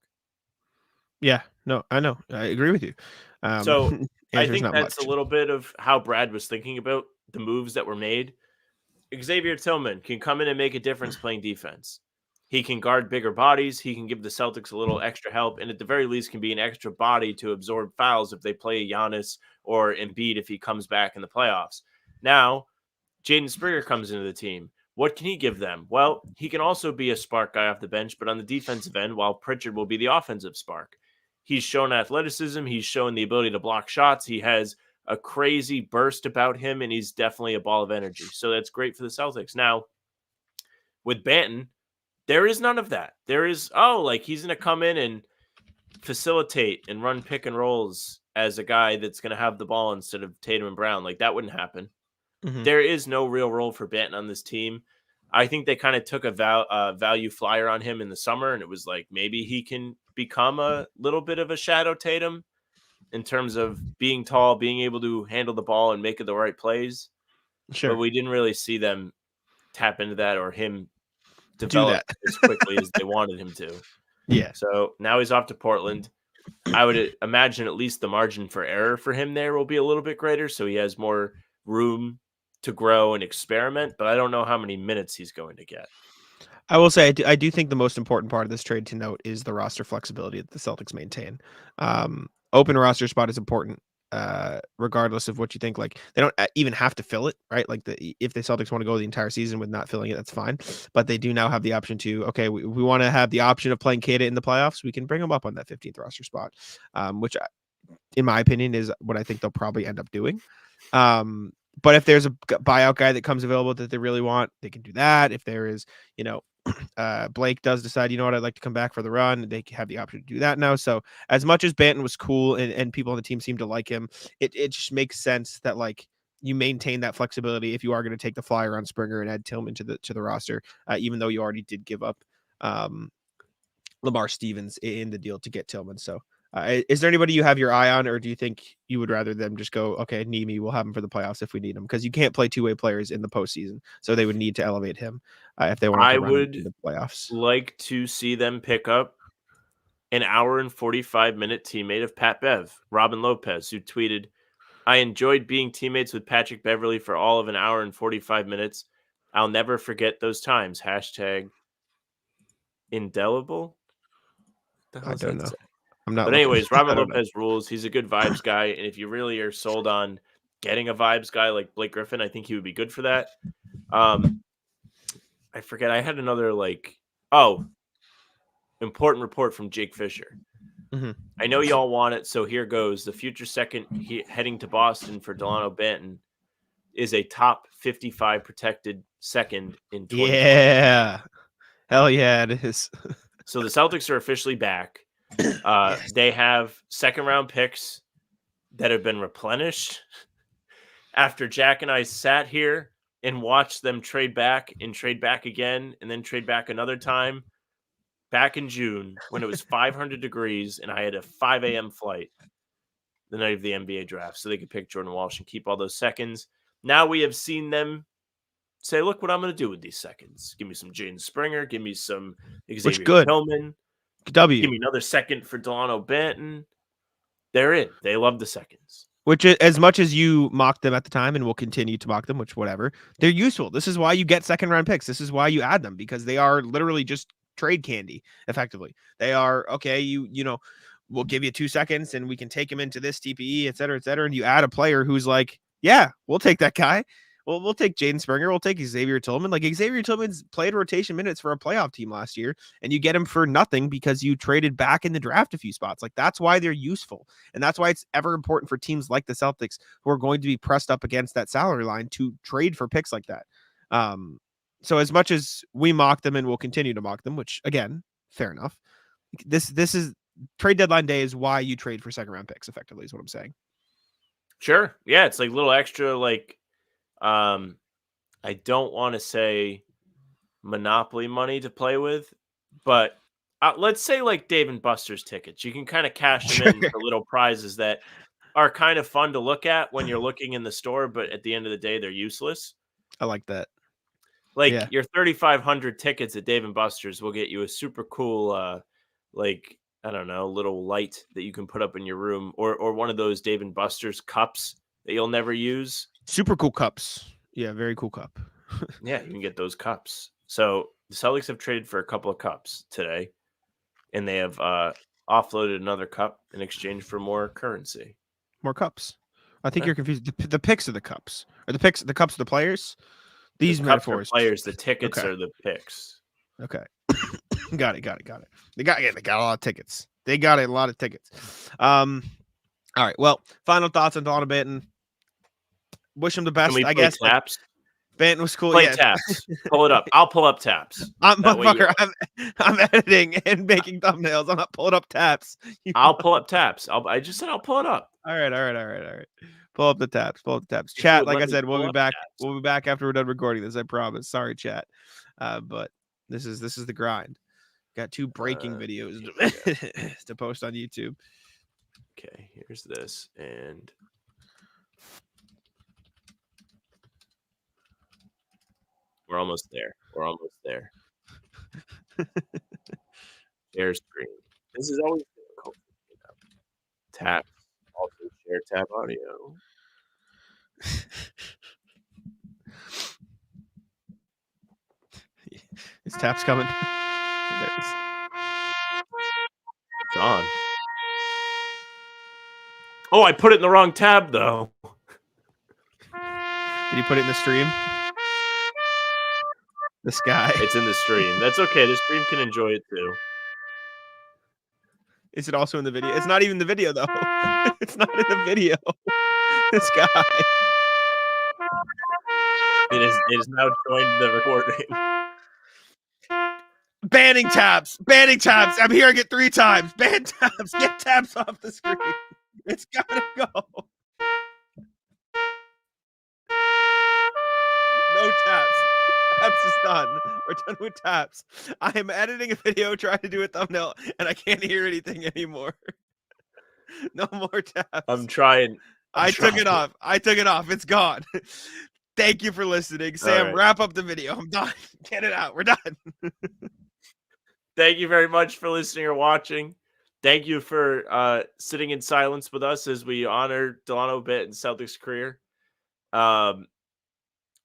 Yeah, No, I know. I agree with you. So I Answer's think not that's much. a little bit of how Brad was thinking about the moves that were made. Xavier Tillman can come in and make a difference playing defense. He can guard bigger bodies. He can give the Celtics a little extra help, and at the very least, can be an extra body to absorb fouls if they play Giannis or Embiid if he comes back in the playoffs. Now, Jaden Springer comes into the team. What can he give them? Well, he can also be a spark guy off the bench, but on the defensive end, while Pritchard will be the offensive spark. He's shown athleticism. He's shown the ability to block shots. He has a crazy burst about him, and he's definitely a ball of energy. So that's great for the Celtics. Now, with Banton, there is none of that. There is, he's going to come in and facilitate and run pick and rolls as a guy that's going to have the ball instead of Tatum and Brown. Like, that wouldn't happen. Mhm. There is no real role for Banton on this team. I think they kind of took a value flyer on him in the summer, and it was like maybe he can become a little bit of a shadow Tatum in terms of being tall, being able to handle the ball and make the right plays. Sure. But we didn't really see them tap into that or him Do develop that. as quickly as they wanted him to. Yeah. So now he's off to Portland. I would imagine at least the margin for error for him there will be a little bit greater, so he has more room to grow and experiment, but I don't know how many minutes he's going to get. I will say I do think the most important part of this trade to note is the roster flexibility that the Celtics maintain. Open roster spot is important, regardless of what you think. Like, they don't even have to fill it, right? Like, if the Celtics want to go the entire season with not filling it, that's fine. But they do now have the option to, okay, we want to have the option of playing Kata in the playoffs. We can bring him up on that 15th roster spot, which, in my opinion, is what I think they'll probably end up doing. But if there's a buyout guy that comes available that they really want, they can do that. If there is, Blake does decide, you know what, I'd like to come back for the run, they have the option to do that now. So as much as Banton was cool and people on the team seem to like him, it just makes sense that, like, you maintain that flexibility if you are going to take the flyer on Springer and add Tillman to the roster, even though you already did give up Lamar Stevens in the deal to get Tillman. So is there anybody you have your eye on, or do you think you would rather them just go, okay, Nemi, we'll have him for the playoffs if we need him? Because you can't play two-way players in the postseason, so they would need to elevate him if they want to run in the playoffs. Like to see them pick up an hour and 45-minute teammate of Pat Bev, Robin Lopez, who tweeted, I enjoyed being teammates with Patrick Beverley for all of an hour and 45 minutes. I'll never forget those times. Hashtag indelible. I don't know. I'm not. But anyways, Robin Lopez rules. He's a good vibes guy, and if you really are sold on getting a vibes guy like Blake Griffin, I think he would be good for that. I forget. I had another important report from Jake Fisher. Mm-hmm. I know y'all want it, so here goes. The future second heading to Boston for Delano Banton is a top 55 protected second in 2020. Yeah. Hell yeah, it is. So the Celtics are officially back. Yes. They have second-round picks that have been replenished after Jack and I sat here and watched them trade back again and then trade back another time back in June when it was 500 degrees and I had a 5 a.m. flight the night of the NBA draft so they could pick Jordan Walsh and keep all those seconds. Now we have seen them say, look what I'm going to do with these seconds. Give me some Jaden Springer. Give me some Xavier Tillman. Give me another second for Delano Banton. They're in. They love the seconds. Which, as much as you mocked them at the time and will continue to mock them, which whatever, they're useful. This is why you get second-round picks. This is why you add them, because they are literally just trade candy, effectively. They are, okay, we'll give you 2 seconds and we can take him into this TPE, et cetera, and you add a player who's like, yeah, we'll take that guy. Well, we'll take Jaden Springer. We'll take Xavier Tillman. Like, Xavier Tillman's played rotation minutes for a playoff team last year, and you get him for nothing because you traded back in the draft a few spots. Like, that's why they're useful. And that's why it's ever important for teams like the Celtics, who are going to be pressed up against that salary line, to trade for picks like that. So as much as we mock them and will continue to mock them, which, again, fair enough, this is trade deadline day is why you trade for second round picks, effectively, is what I'm saying. Sure. Yeah, it's like little extra, like, I don't want to say monopoly money to play with, but let's say like Dave & Buster's tickets. You can kind of cash them in for little prizes that are kind of fun to look at when you're looking in the store, but at the end of the day, they're useless. I like that. Your 3,500 tickets at Dave & Buster's will get you a super cool, I don't know, little light that you can put up in your room, or one of those Dave and Buster's cups that you'll never use. Super cool cups. Yeah, very cool cup. Yeah, you can get those cups. So the Celtics have traded for a couple of cups today, and they have offloaded another cup in exchange for more currency. More cups. I think you're confused. The picks are the cups. Or the cups are the players? These The cups are metaphors. players, the tickets Okay. are the picks. Okay. Got it. They got a lot of tickets. They got a lot of tickets. All right. Well, final thoughts on Delano Banton. Wish him the best. Can we I play guess taps? Banton was cool. Play Yeah. taps. Pull it up. I'll pull up taps. Motherfucker, I'm editing and making thumbnails. I'm not pulling up taps. I'll pull up taps. I just said I'll pull it up. All right. Pull up the taps. If you Chat, would like let I me said, we'll pull be up back. taps. We'll be back after we're done recording this. I promise. Sorry, chat. But this is the grind. Got 2 breaking videos to post on YouTube. Okay, here's this, and we're almost there. Share screen. This is always difficult. Tap. Also share tab audio. Is taps coming? It's on. Oh, I put it in the wrong tab, though. Did you put it in the stream? The sky. It's in the stream. That's okay. The stream can enjoy it, too. Is it also in the video? It's not even the video, though. It's not in the video. The sky. It is now joined the recording. Banning tabs. I'm hearing it 3 times. Ban tabs. Get tabs off the screen. It's gotta go. No taps. Taps is done. We're done with taps. I am editing a video trying to do a thumbnail, and I can't hear anything anymore. No more taps. I'm trying. I took it off. It's gone. Thank you for listening. Sam, right. Wrap up the video. I'm done. Get it out. We're done. Thank you very much for listening or watching. Thank you for sitting in silence with us as we honor Delano Banton's Celtics career.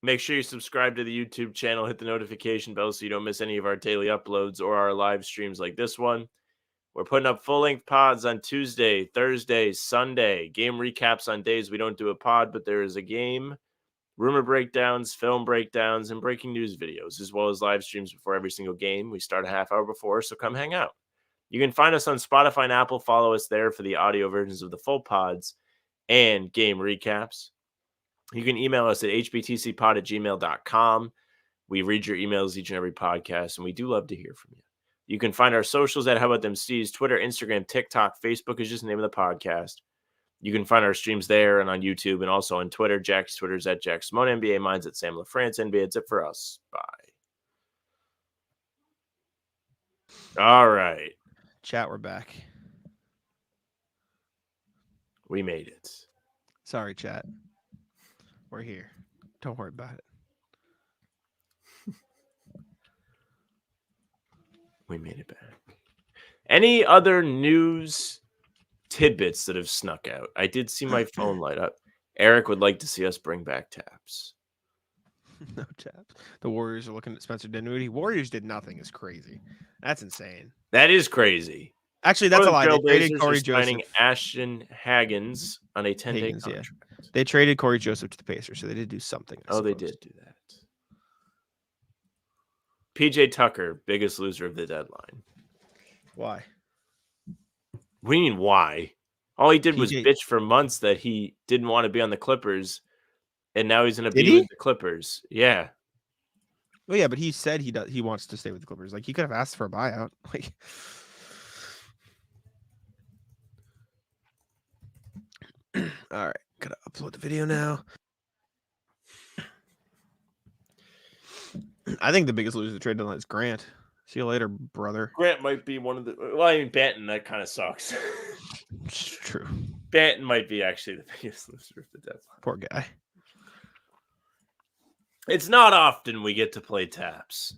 Make sure you subscribe to the YouTube channel, hit the notification bell so you don't miss any of our daily uploads or our live streams like this one. We're putting up full-length pods on Tuesday, Thursday, Sunday, game recaps on days we don't do a pod, but there is a game, rumor breakdowns, film breakdowns, and breaking news videos, as well as live streams before every single game. We start a half hour before, so come hang out. You can find us on Spotify and Apple. Follow us there for the audio versions of the full pods and game recaps. You can email us at hbtcpod@gmail.com. We read your emails each and every podcast, and we do love to hear from you. You can find our socials at How About Them Steves, Twitter, Instagram, TikTok, Facebook is just the name of the podcast. You can find our streams there and on YouTube and also on Twitter. Jack's Twitter is at Jack Simone NBA. Mine's at Sam LaFrance NBA. That's it for us. Bye. All right. Chat, we're back. We made it. Sorry, chat. We're here. Don't worry about it. We made it back. Any other news tidbits that have snuck out? I did see my phone light up. Eric would like to see us bring back taps. No taps. The Warriors are looking at Spencer Dinwiddie. Warriors did nothing. Is crazy. That's insane. That is crazy. Actually, that's a lie. They traded Trailblazers Corey are signing Joseph. Ashton Haggins on a 10-day Higgins, yeah. contract. They traded Corey Joseph to the Pacers, so they did do something. I Oh, they suppose. did do that. PJ Tucker, biggest loser of the deadline. Why? What do you mean, why? All he did was PJ bitch for months that he didn't want to be on the Clippers, and now he's going to Did be he? with the Clippers. Yeah. Well, yeah, but he said he wants to stay with the Clippers. Like, he could have asked for a buyout. Like, all right, gotta upload the video now. I think the biggest loser of the trade deadline is Grant. See you later, brother. Grant might be one of the. Well, I mean, Banton, that kind of sucks. It's true. Banton might be actually the biggest loser of the deadline. Poor guy. It's not often we get to play taps.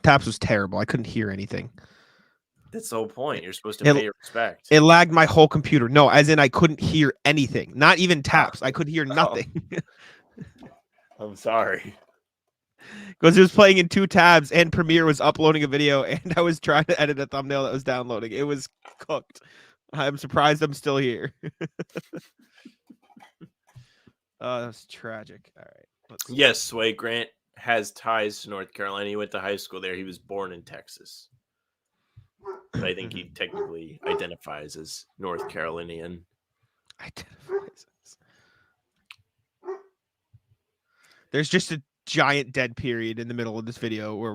Taps was terrible. I couldn't hear anything. That's the whole point. You're supposed to pay your respect. It lagged my whole computer. No, as in I couldn't hear anything. Not even taps. I could hear nothing. I'm sorry. Because it was playing in 2 tabs and Premiere was uploading a video and I was trying to edit a thumbnail that was downloading. It was cooked. I'm surprised I'm still here. Oh, that was tragic. All right. Let's see. Yes, Sway Grant has ties to North Carolina. He went to high school there. He was born in Texas. But I think he technically identifies as North Carolinian. There's just a giant dead period in the middle of this video where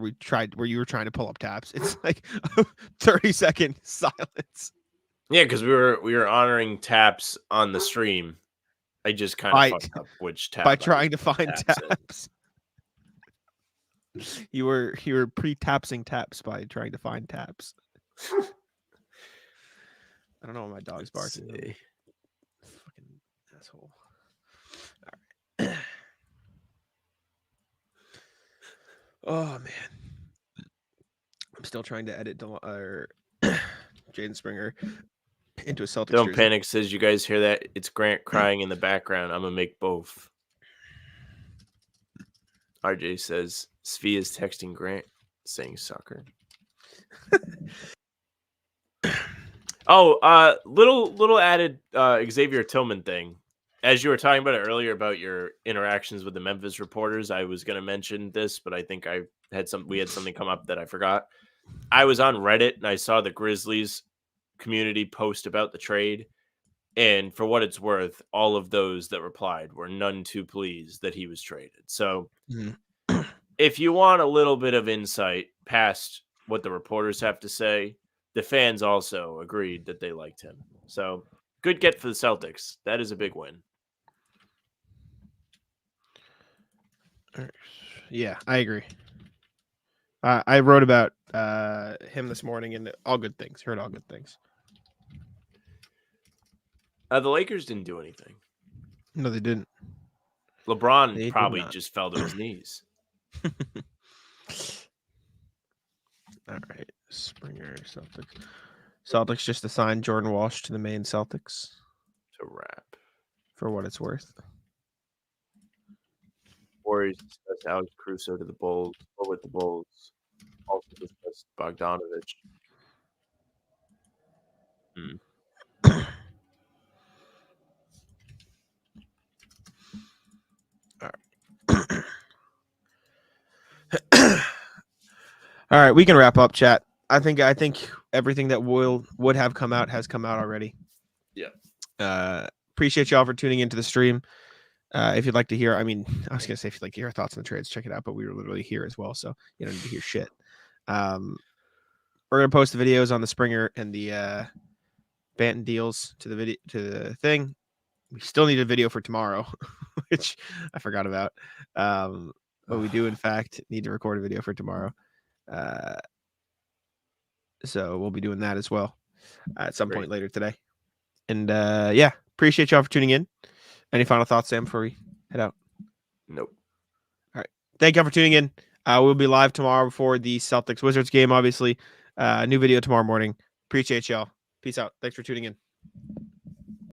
you were trying to pull up taps. It's like 30-second silence. Yeah, because we were honoring taps on the stream. I just kind of fucked up which tab by trying to find taps. You were pre-tapsing taps by trying to find taps. I don't know what my dog's barking. Fucking asshole. All right. Oh man, I'm still trying to edit Jaden Springer into a Celtics. Don't jersey. panic. Says you guys hear that? It's Grant crying in the background. I'm gonna make both. RJ says Svi is texting Grant saying sucker. Oh, little added Xavier Tillman thing. As you were talking about it earlier about your interactions with the Memphis reporters, I was going to mention this, but I think we had something come up that I forgot. I was on Reddit and I saw the Grizzlies community post about the trade, and for what it's worth, all of those that replied were none too pleased that he was traded. So, if you want a little bit of insight past what the reporters have to say, the fans also agreed that they liked him. So, good get for the Celtics. That is a big win. Yeah, I agree. I wrote about him this morning and all good things. Heard all good things. The Lakers didn't do anything. No, they didn't. LeBron probably just fell to his knees. All right, Springer Celtics. Celtics just assigned Jordan Walsh to the main Celtics. It's a wrap. For what it's worth. Warriors discussed Alex Caruso to the Bulls, or with the Bulls. Also discussed Bogdanovich. All right. All right, we can wrap up, chat. I think everything that would have come out has come out already. Yeah. Appreciate y'all for tuning into the stream. If you'd like to hear, I was gonna say if you'd like to hear our thoughts on the trades, check it out. But we were literally here as well, so you don't need to hear shit. We're gonna post the videos on the Springer and the Banton deals to the thing. We still need a video for tomorrow, which I forgot about. But we do in fact need to record a video for tomorrow. So we'll be doing that as well at some point later today. And yeah, appreciate y'all for tuning in. Any final thoughts, Sam, before we head out? Nope. All right. Thank y'all for tuning in. We'll be live tomorrow before the Celtics Wizards game, obviously. New video tomorrow morning. Appreciate y'all. Peace out. Thanks for tuning in.